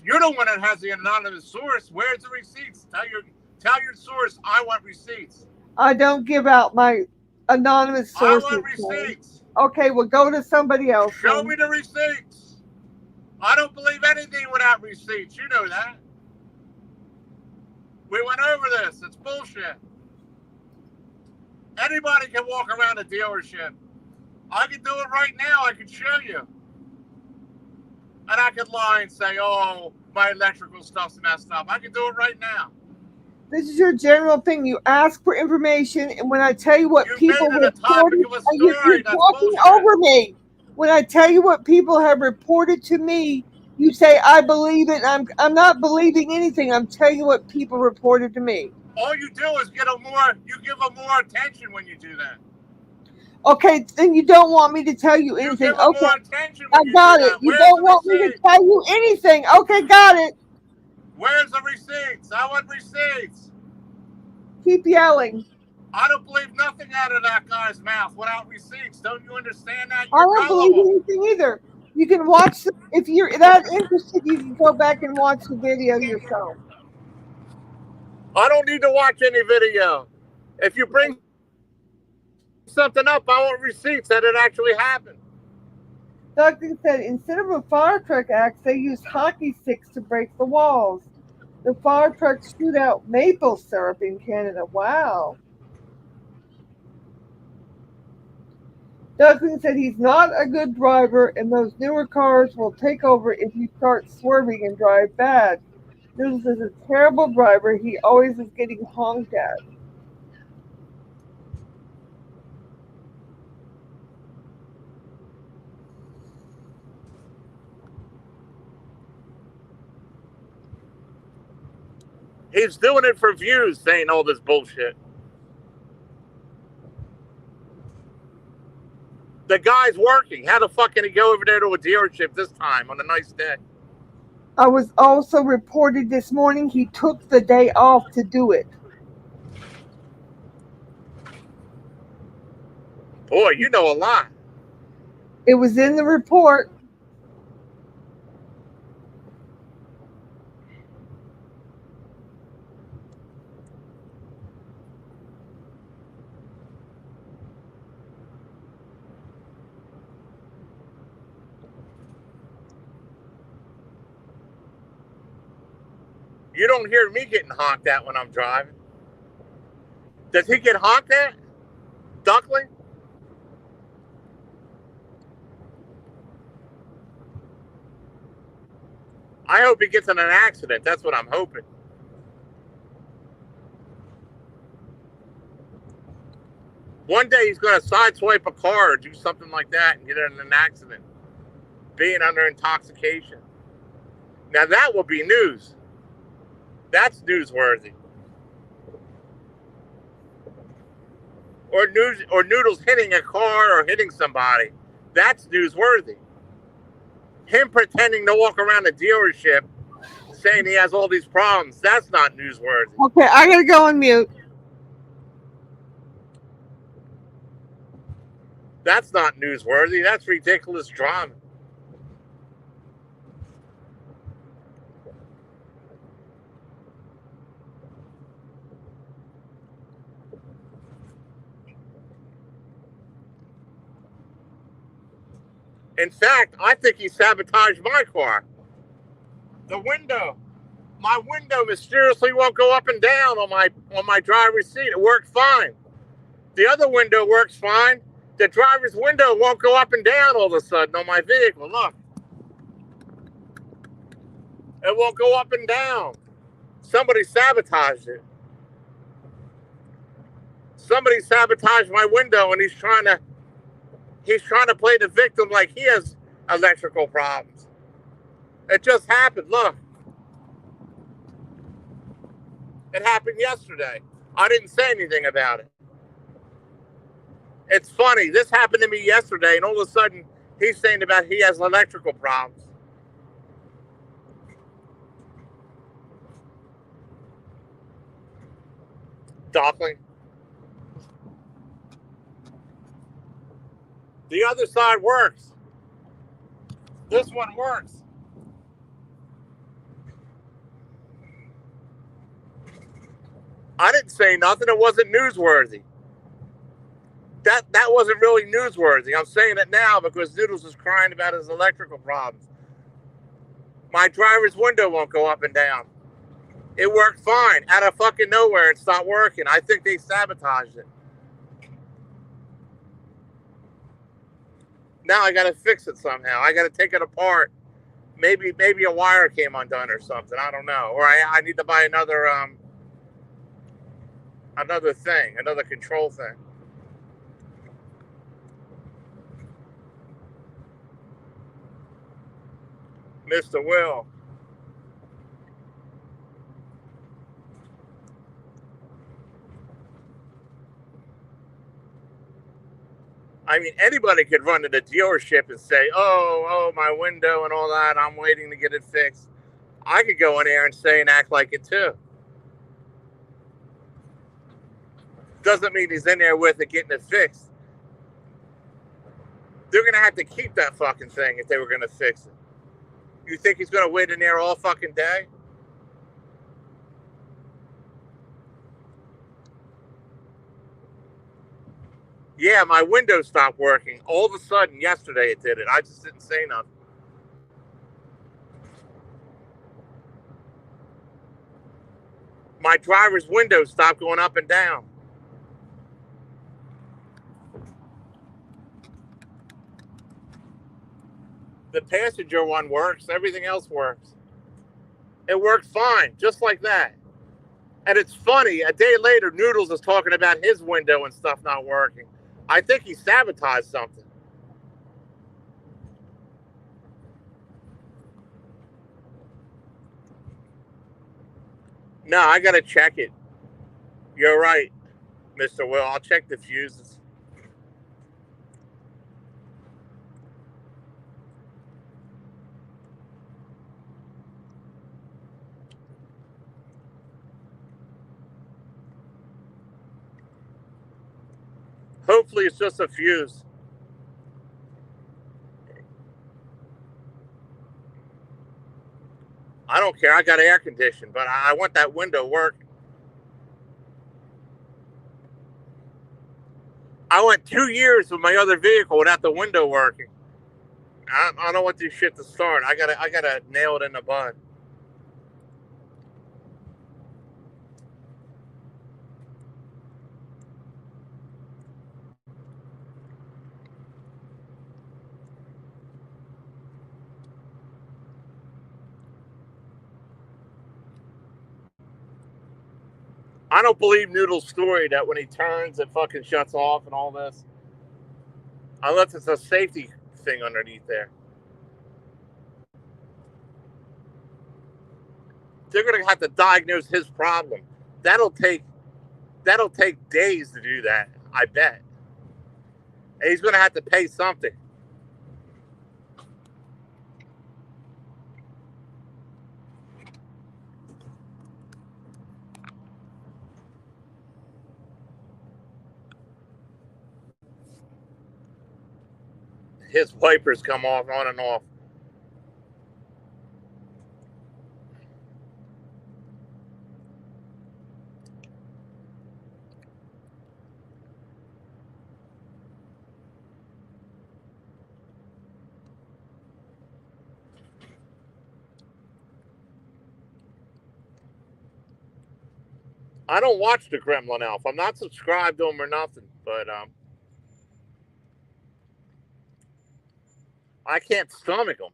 has the anonymous source. Where's the receipts? Tell your source I want receipts. I don't give out my anonymous sources. I want receipts. Okay, well, go to somebody else. Show me the receipts. I don't believe anything without receipts. You know that. We went over this. It's bullshit. Anybody can walk around a dealership. I can do it right now. I can show you. And I could lie and say, oh, my electrical stuff's messed up. I can do it right now. This is your general thing. You ask for information, and when I tell you what people reported, you're talking over me. When I tell you what people have reported to me, you say I believe it. I'm not believing anything. I'm telling you what people reported to me. All you do is give them more attention when you do that. Okay, then you don't want me to tell you anything. Okay, I got it. You don't want me to tell you anything. Okay, got it. Where's the receipts? I want receipts. Keep yelling. I don't believe nothing out of that guy's mouth without receipts. Don't you understand that? I don't believe anything either. You can watch, if you're that interested, you can go back and watch the video yourself. I don't need to watch any video. If you bring something up, I want receipts that it actually happened. Douglas said instead of a fire truck axe, they use hockey sticks to break the walls. The fire trucks shoot out maple syrup in Canada. Wow. Douglas said he's not a good driver, and those newer cars will take over if you start swerving and drive bad. This is a terrible driver. He always is getting honked at. He's doing it for views, saying all this bullshit. The guy's working. How the fuck can he go over there to a dealership this time on a nice day? I was also reported this morning he took the day off to do it. Boy, you know a lot. It was in the report. You don't hear me getting honked at when I'm driving. Does he get honked at? Duckling? I hope he gets in an accident. That's what I'm hoping. One day he's going to sideswipe a car or do something like that and get in an accident, being under intoxication. Now that will be news. That's newsworthy. Or Noodles hitting a car or hitting somebody. That's newsworthy. Him pretending to walk around a dealership saying he has all these problems, that's not newsworthy. Okay, I gotta go on mute. That's not newsworthy. That's ridiculous drama. In fact, I think he sabotaged my car. The window. My window mysteriously won't go up and down on my driver's seat. It worked fine. The other window works fine. The driver's window won't go up and down all of a sudden on my vehicle. Look. It won't go up and down. Somebody sabotaged it. Somebody sabotaged my window and he's trying to play the victim like he has electrical problems. It just happened. Look. It happened yesterday. I didn't say anything about it. It's funny. This happened to me yesterday, and all of a sudden, he's saying about he has electrical problems. Duckling. The other side works. This one works. I didn't say nothing. It wasn't newsworthy. That wasn't really newsworthy. I'm saying it now because Noodles is crying about his electrical problems. My driver's window won't go up and down. It worked fine. Out of fucking nowhere, it stopped working. I think they sabotaged it. Now I got to fix it somehow. I got to take it apart. Maybe a wire came undone or something. I don't know. Or I need to buy another thing, another control thing. Mr. Will. I mean, anybody could run to the dealership and say, oh, my window and all that, I'm waiting to get it fixed. I could go in there and say and act like it too. Doesn't mean he's in there with it getting it fixed. They're going to have to keep that fucking thing if they were going to fix it. You think he's going to wait in there all fucking day? Yeah, my window stopped working. All of a sudden, yesterday it did it. I just didn't say nothing. My driver's window stopped going up and down. The passenger one works. Everything else works. It worked fine, just like that. And it's funny, a day later, Noodles is talking about his window and stuff not working. I think he sabotaged something. No, I gotta check it. You're right, Mr. Will. I'll check the fuses. Hopefully it's just a fuse. I don't care. I got air conditioning, but I want that window working. I went 2 years with my other vehicle without the window working. I don't want this shit to start. I gotta nail it in the bud. I don't believe Noodle's story that when he turns it fucking shuts off and all this. Unless it's a safety thing underneath there. They're gonna have to diagnose his problem. That'll take days to do that, I bet. And he's gonna have to pay something. His wipers come off on and off. I don't watch the Gremlin Elf. I'm not subscribed to him or nothing, but I can't stomach him.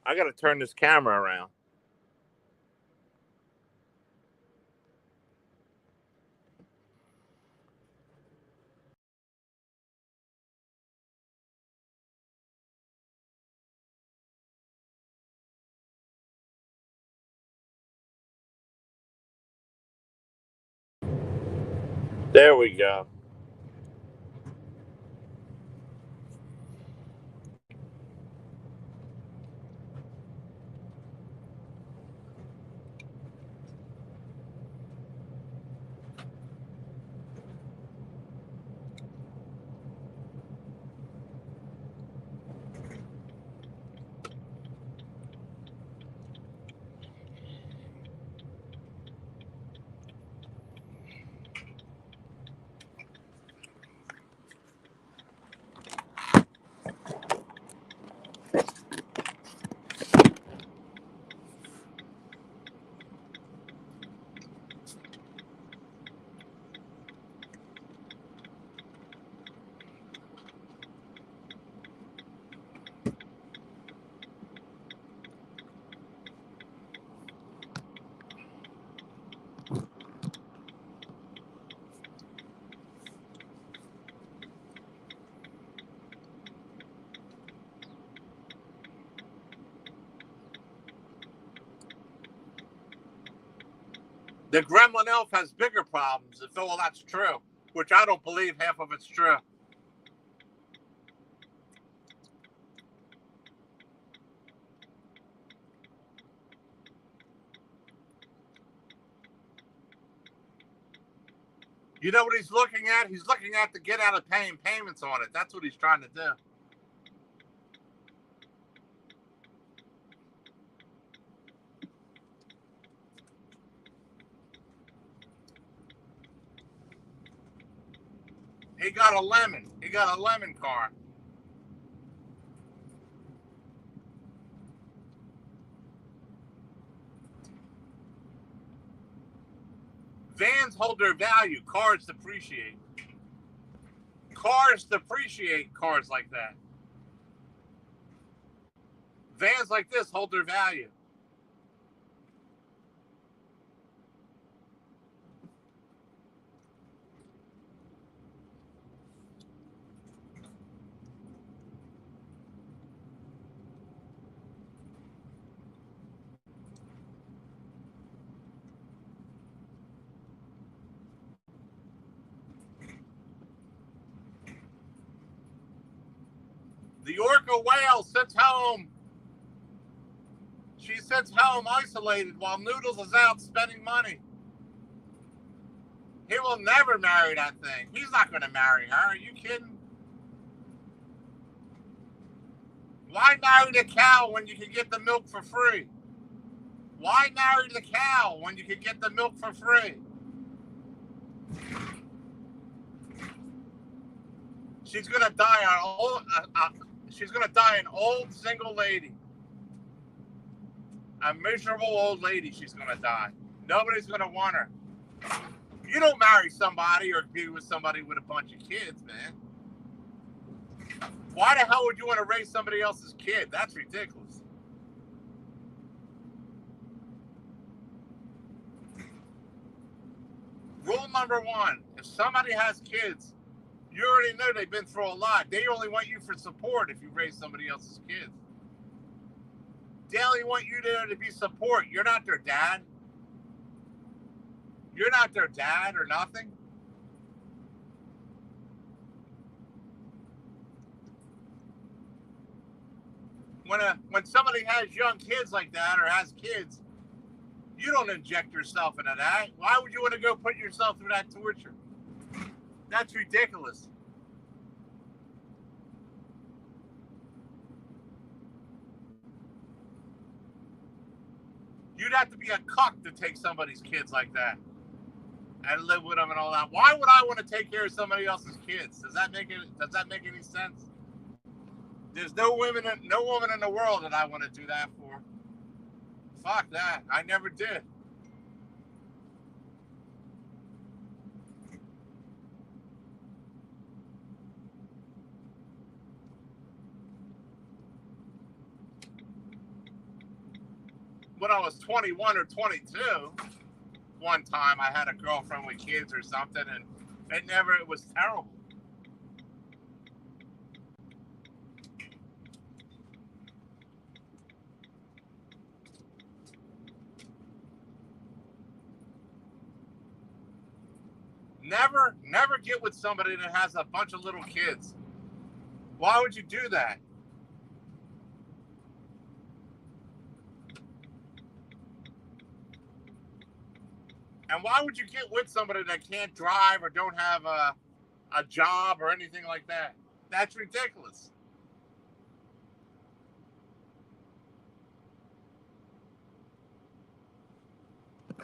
I gotta turn this camera around. There we go. The Gremlin Elf has bigger problems, if all that's true, which I don't believe half of it's true. You know what he's looking at? He's looking at to get out of paying payments on it. That's what he's trying to do. He got a lemon. He got a lemon car. Vans hold their value. Cars depreciate. Cars depreciate cars like that. Vans like this hold their value. The orca whale sits home. She sits home isolated while Noodles is out spending money. He will never marry that thing. He's not going to marry her. Are you kidding? Why marry the cow when you can get the milk for free? Why marry the cow when you can get the milk for free? She's gonna die she's gonna die an old single lady, a miserable old lady. She's gonna die. Nobody's gonna want her. You don't marry somebody or be with somebody with a bunch of kids, man. Why the hell would you want to raise somebody else's kid? That's ridiculous. Rule number one, if somebody has kids, you already know they've been through a lot. They only want you for support if you raise somebody else's kids. They only want you there to be support. You're not their dad. You're not their dad or nothing. When somebody has young kids like that or has kids, you don't inject yourself into that. Why would you want to go put yourself through that torture? That's ridiculous. You'd have to be a cuck to take somebody's kids like that and live with them and all that. Why would I want to take care of somebody else's kids? Does that make any sense? There's no woman in the world that I want to do that for. Fuck that. I never did. When I was 21 or 22, one time I had a girlfriend with kids or something, and it was terrible. Never get with somebody that has a bunch of little kids. Why would you do that? And why would you get with somebody that can't drive or don't have a job or anything like that? That's ridiculous.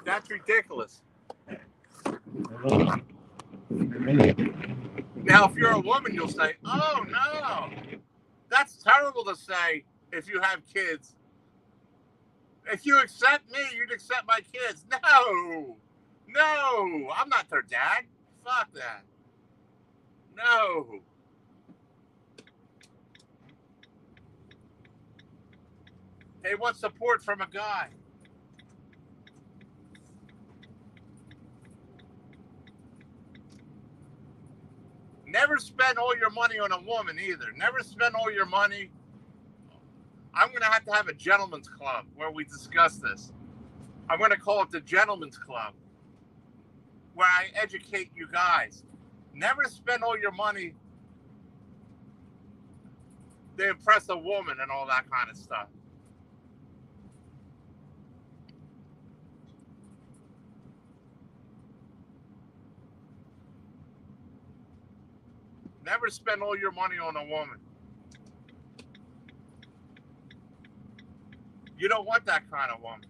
That's ridiculous. Now, if you're a woman, you'll say, oh, no. That's terrible to say if you have kids. If you accept me, you'd accept my kids. No, I'm not their dad. Fuck that. No. They want support from a guy. Never spend all your money on a woman either. Never spend all your money. I'm going to have a gentleman's club where we discuss this. I'm going to call it the gentleman's club, where I educate you guys. Never spend all your money to impress a woman and all that kind of stuff. Never spend all your money on a woman. You don't want that kind of woman.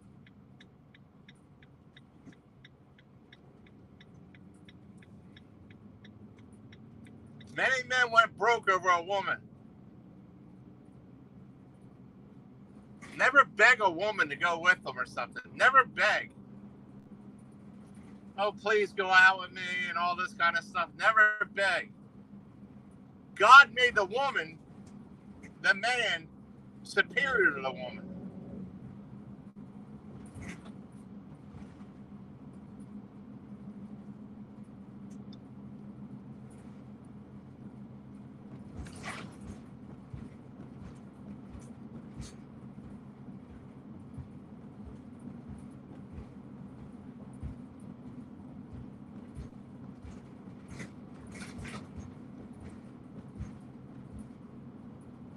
Many men went broke over a woman. Never beg a woman to go with them or something. Never beg. Oh, please go out with me and all this kind of stuff. Never beg. God made the woman, the man, superior to the woman.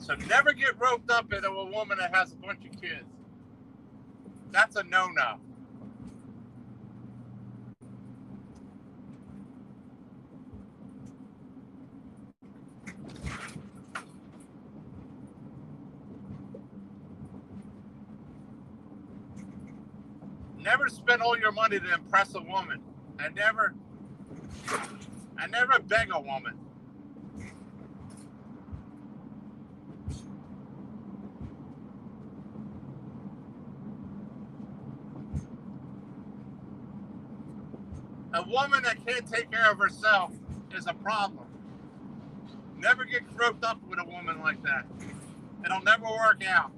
So never get roped up into a woman that has a bunch of kids. That's a no-no. Never spend all your money to impress a woman. And never beg a woman. A woman that can't take care of herself is a problem. Never get roped up with a woman like that. It'll never work out.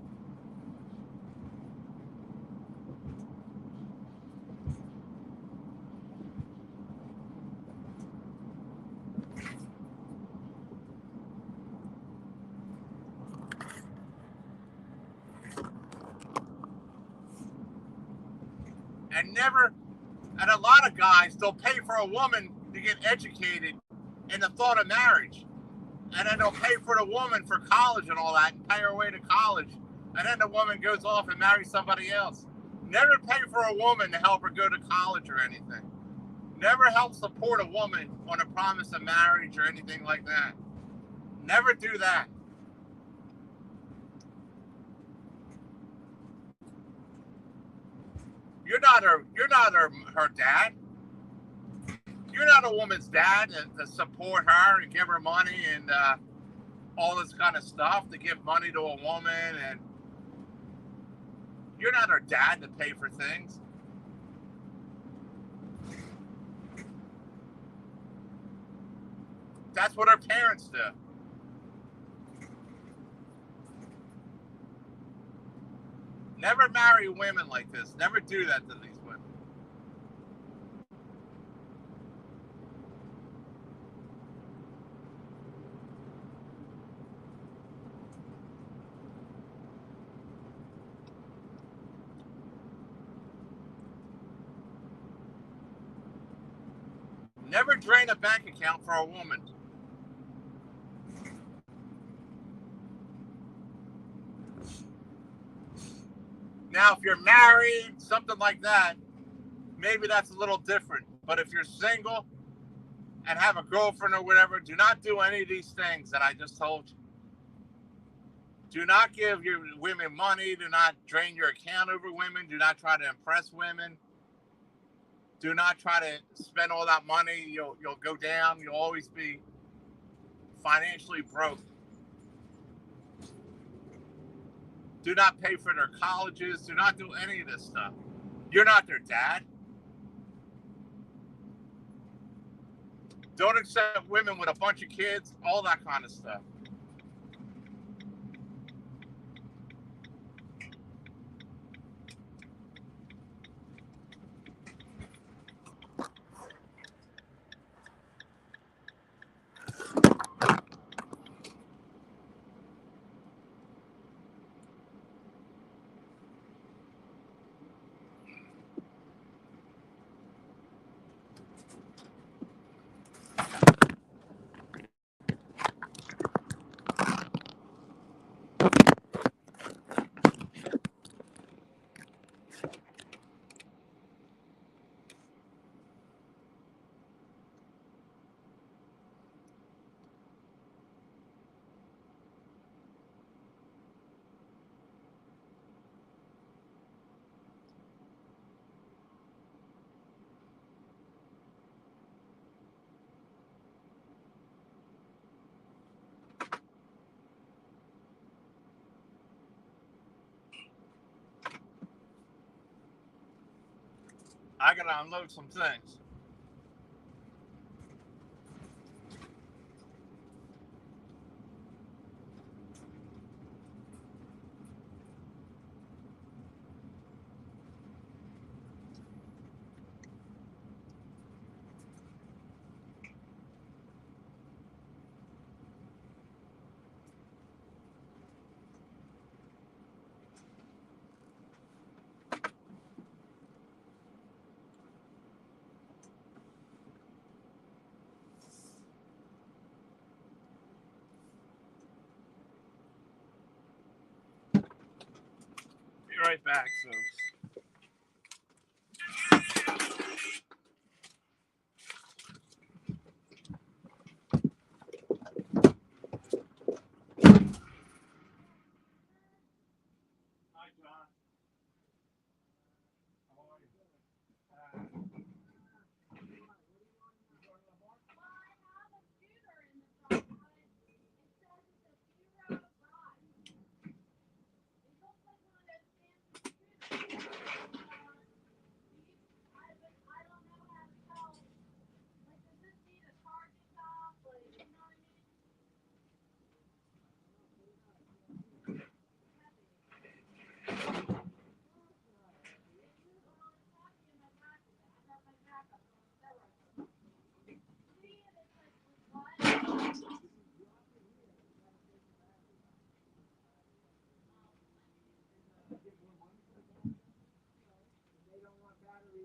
And a lot of guys, they'll pay for a woman to get educated in the thought of marriage. And then they'll pay for the woman for college and all that and pay her way to college. And then the woman goes off and marries somebody else. Never pay for a woman to help her go to college or anything. Never help support a woman on a promise of marriage or anything like that. Never do that. You're not her dad. You're not a woman's dad to support her and give her money and all this kind of stuff, to give money to a woman. And you're not her dad to pay for things. That's what her parents do. Never marry women like this. Never do that to these women. Never drain a bank account for a woman. Now, if you're married, something like that, maybe that's a little different. But if you're single and have a girlfriend or whatever, do not do any of these things that I just told you. Do not give your women money. Do not drain your account over women. Do not try to impress women. Do not try to spend all that money. You'll go down. You'll always be financially broke. Do not pay for their colleges. Do not do any of this stuff. You're not their dad. Don't accept women with a bunch of kids, all that kind of stuff. I got to unload some things. right back, folks. Hi, John. How are you?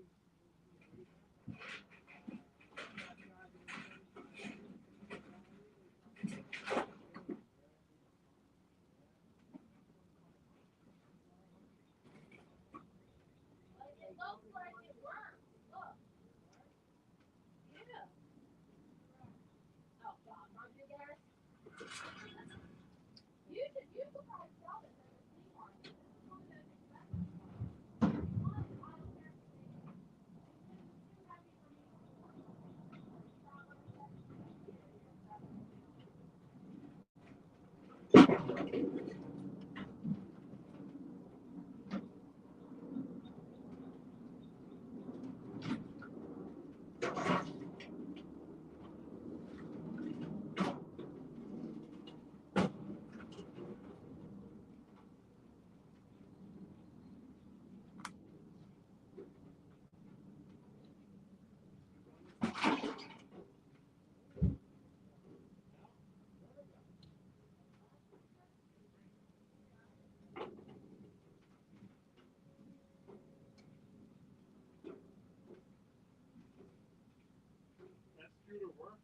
That scooter work?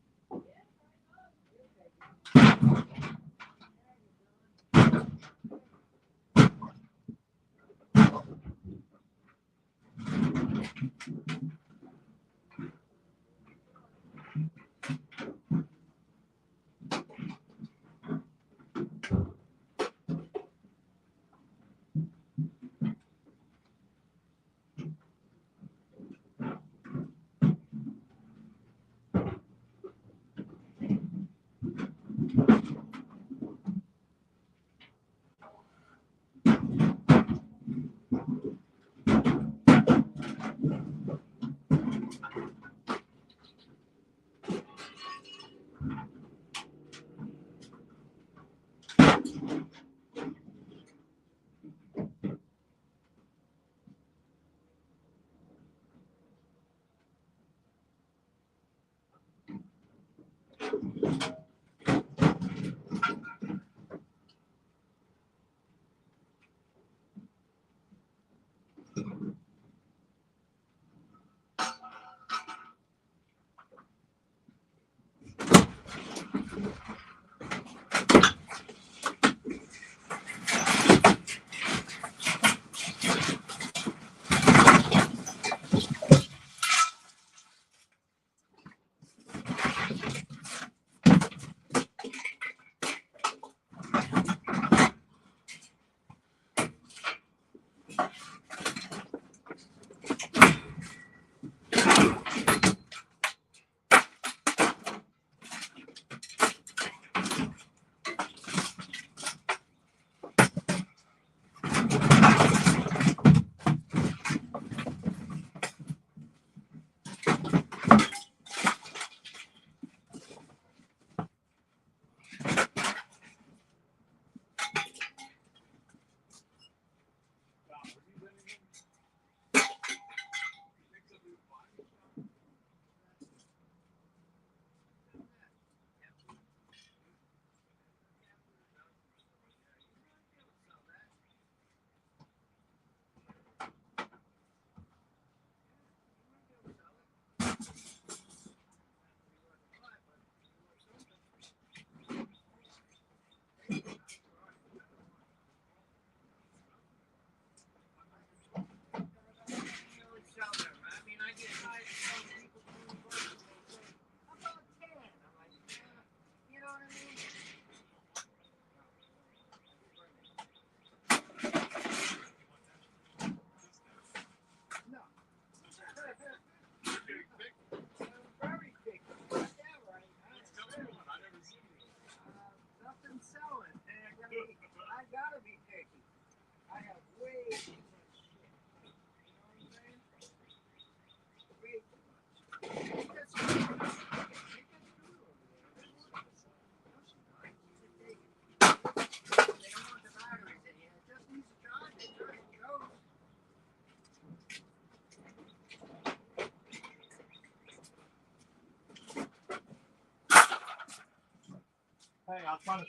Hey, I'll try to.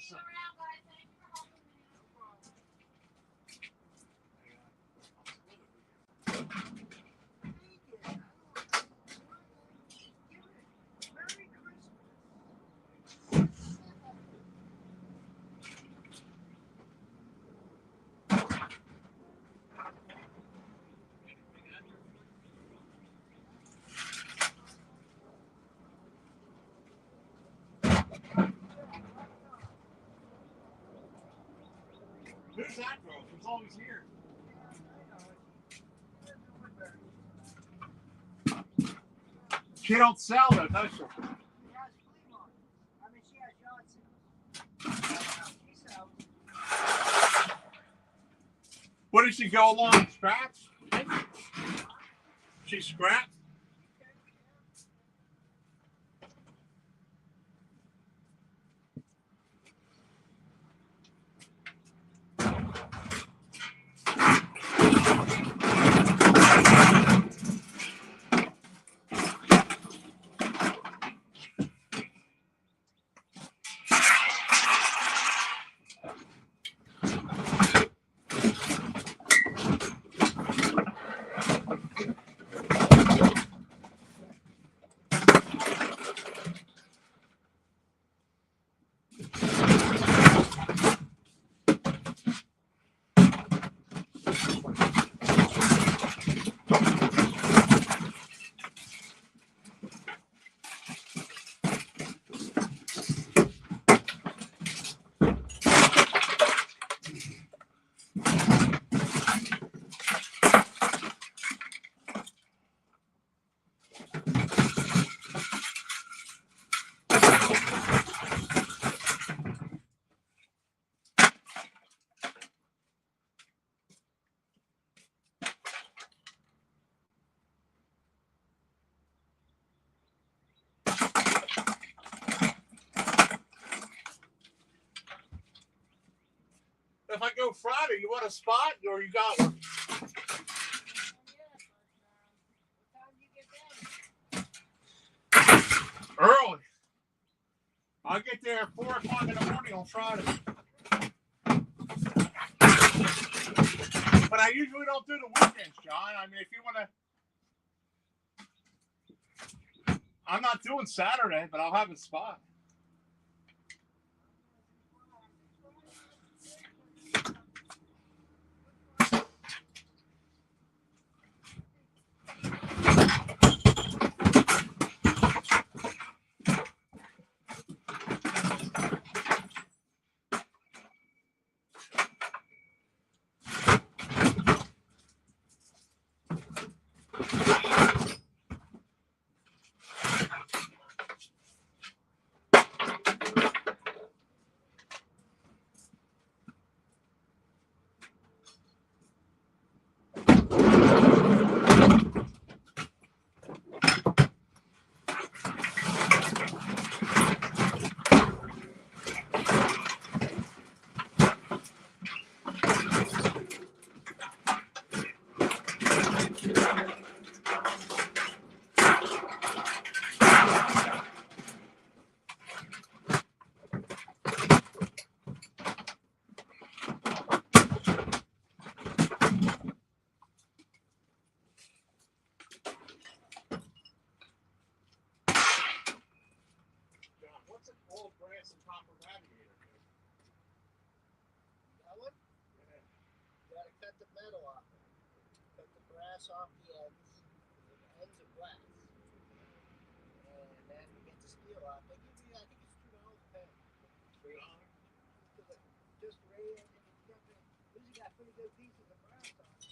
Who's that girl? She's always here. She don't sell though, does she? What did she go along? Scraps? She scrapped? If I go Friday, you want a spot or you got one? Early. I'll get there at 4 o'clock in the morning on Friday. But I usually don't do the weekends, John. I mean, if you want to. I'm not doing Saturday, but I'll have a spot. What's an old brass and copper radiator? That one? Yeah. You gotta cut the metal off it. Cut the brass off the ends. The ends are brass. And then you get the steel off. They give you, I think it's $2 a pound. $3? Just right in, and you got usually got pretty good pieces of brass on it.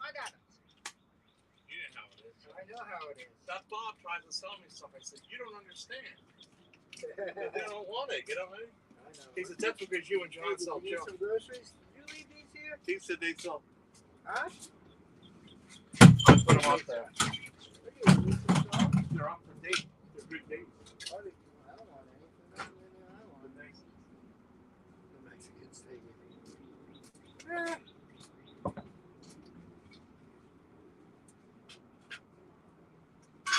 I got it. You know how it is. I know how it is. That Bob tries to sell me stuff. I said, you don't understand. They don't want it. You know what I mean? I know. He said, that's because you and John Hey, sell did you need junk. some groceries? Did you leave these here? He said they sell. Huh? Put them up there. What do you need some salt? They're up for date. They're good dates. I don't want anything. Nothing I want. The Mexicans take it. I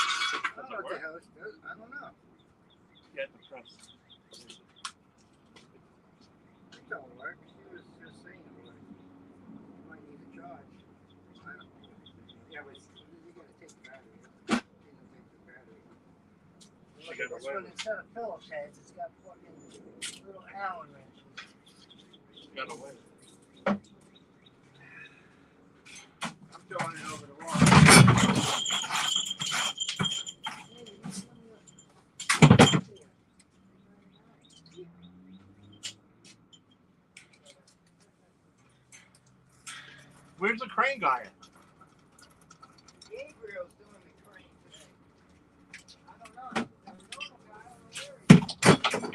don't know what the hell it does. I don't know. Get the press. It don't work. She was just saying it works. You might need a charge. I don't know. Yeah, but you gotta take the battery. You don't take the battery. Look at this one, instead of Phillips heads, it's got fucking little Allen wrenches. Gotta win. I'm throwing it over the wall. Where's the crane guy at? Gabriel's doing the crane today. I don't know. There's no guy. I don't know where he is.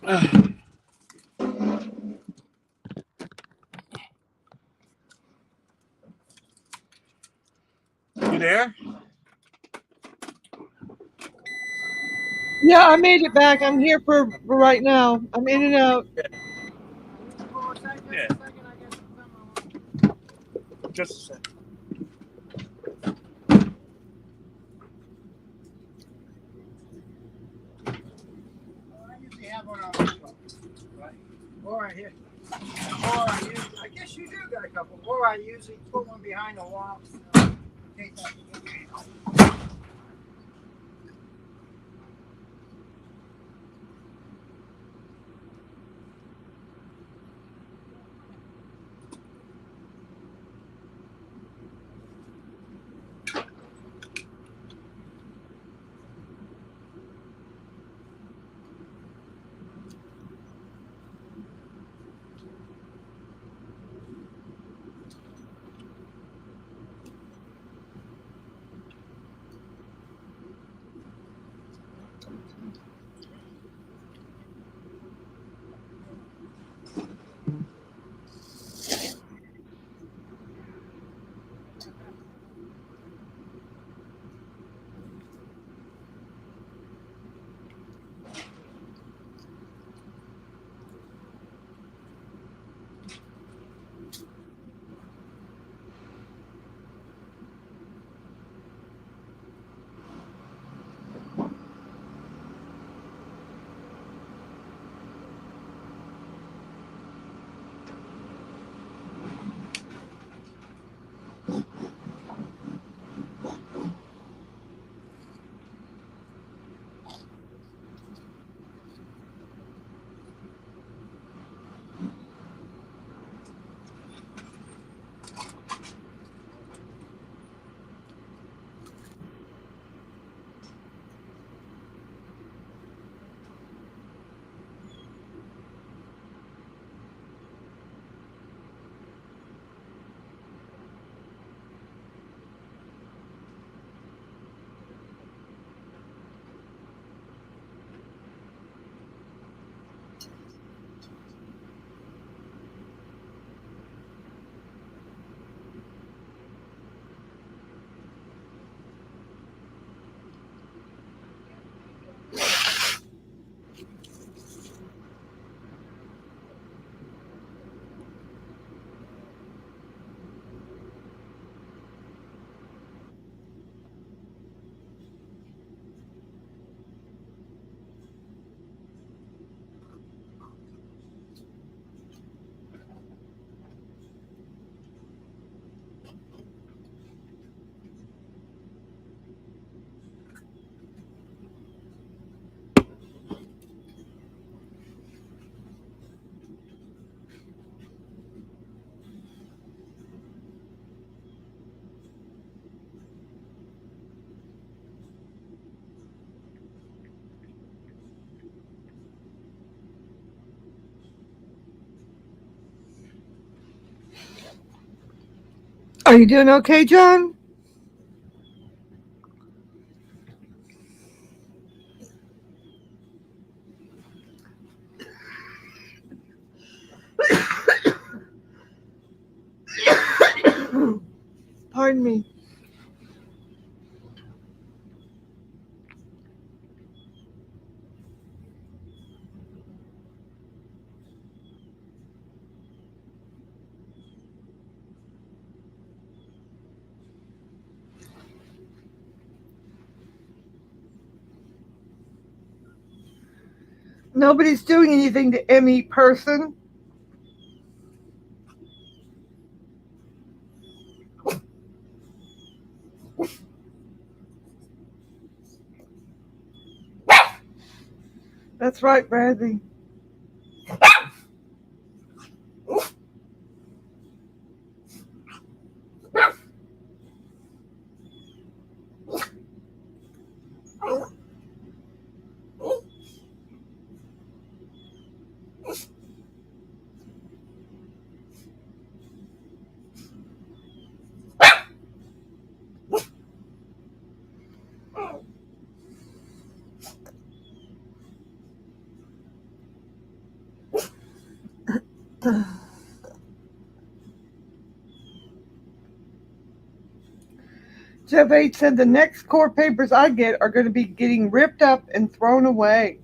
You there? Yeah, I made it back. I'm here for right now. I'm in and out. Yeah. Just a second. I usually have one on this one, right? Or I hit. I guess you do got a couple. Or I usually put one behind the wall. In case I forget. Are you doing okay, John? Pardon me. Nobody's doing anything to any person. That's right, Bradley. Jeff H said the next court papers I get are going to be getting ripped up and thrown away.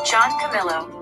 John Camillo.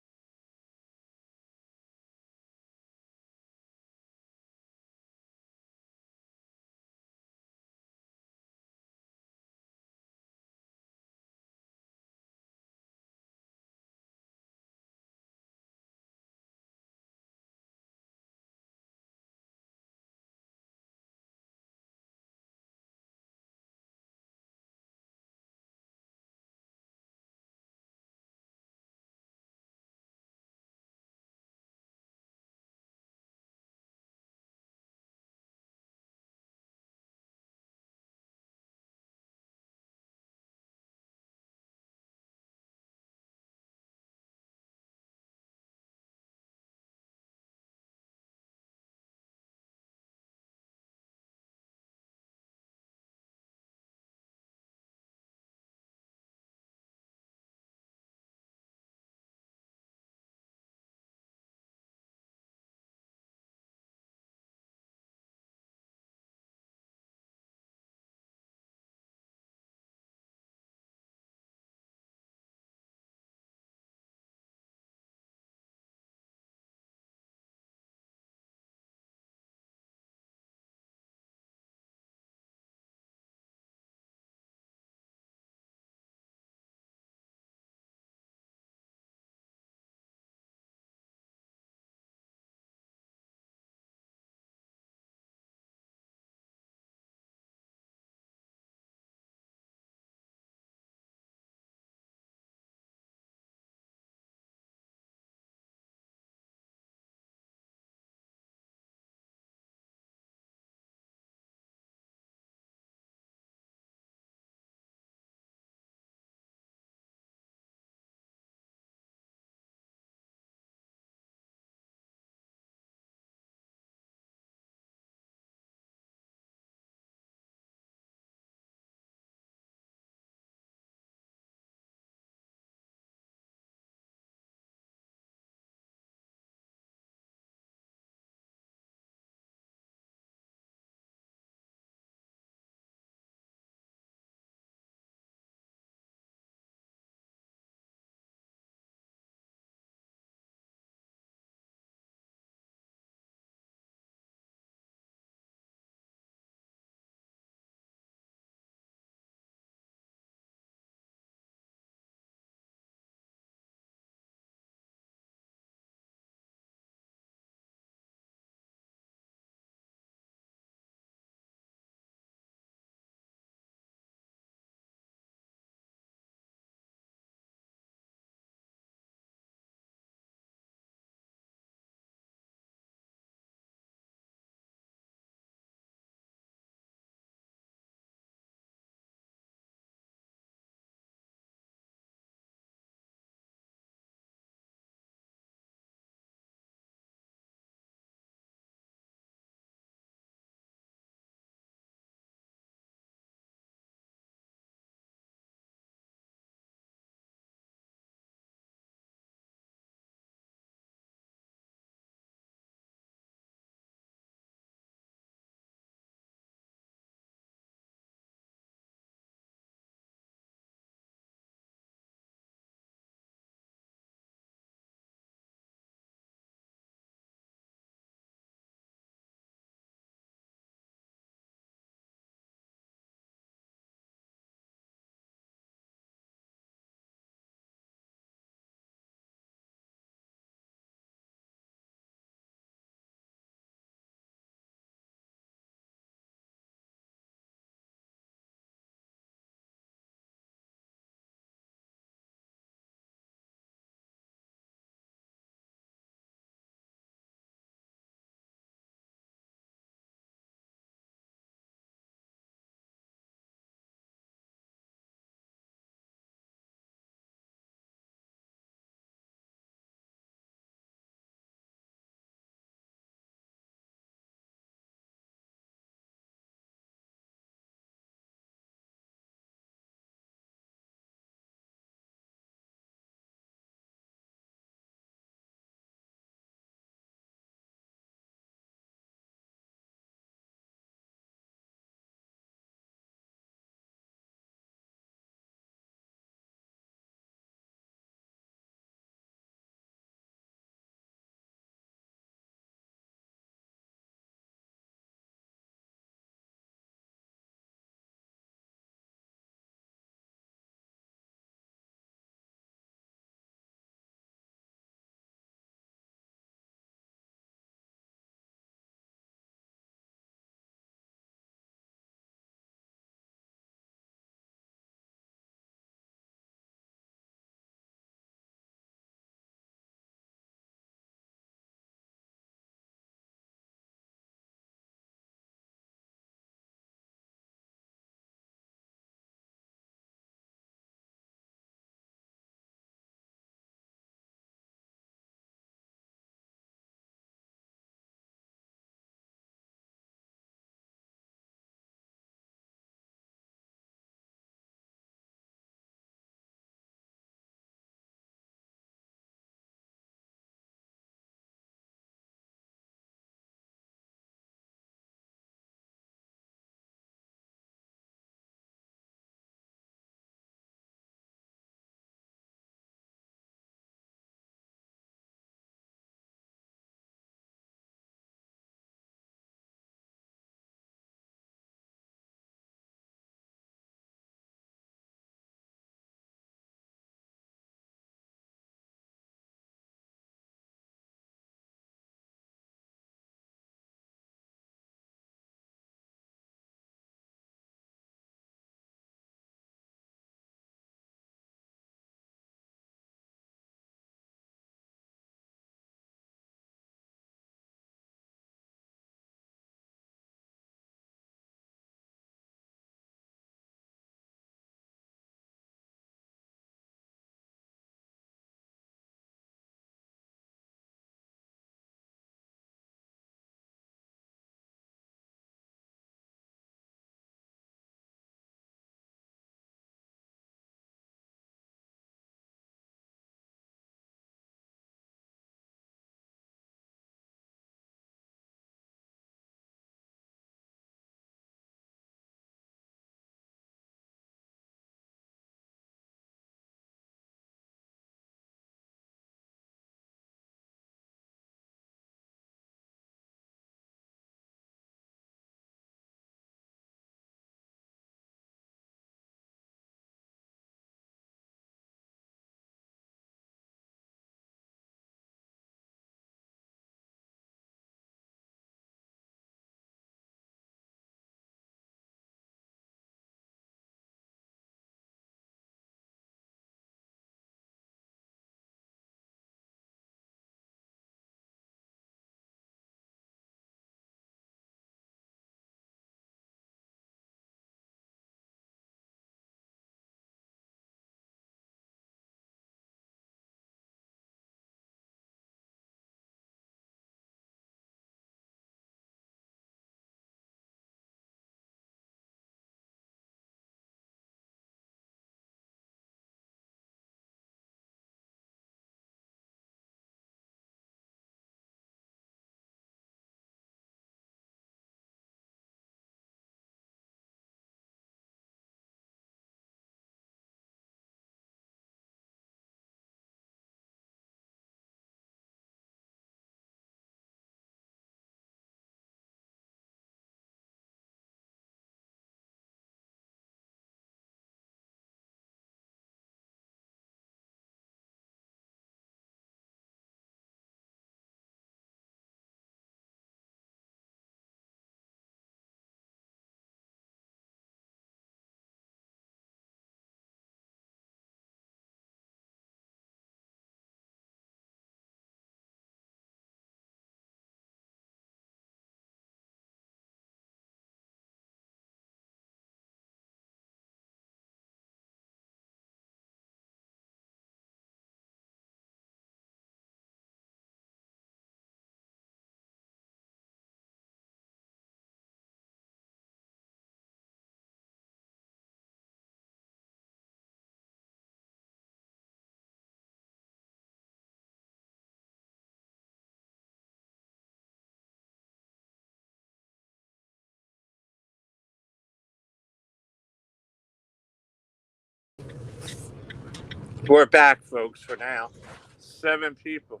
We're back, folks, for now. 7 people.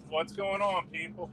What's going on, people?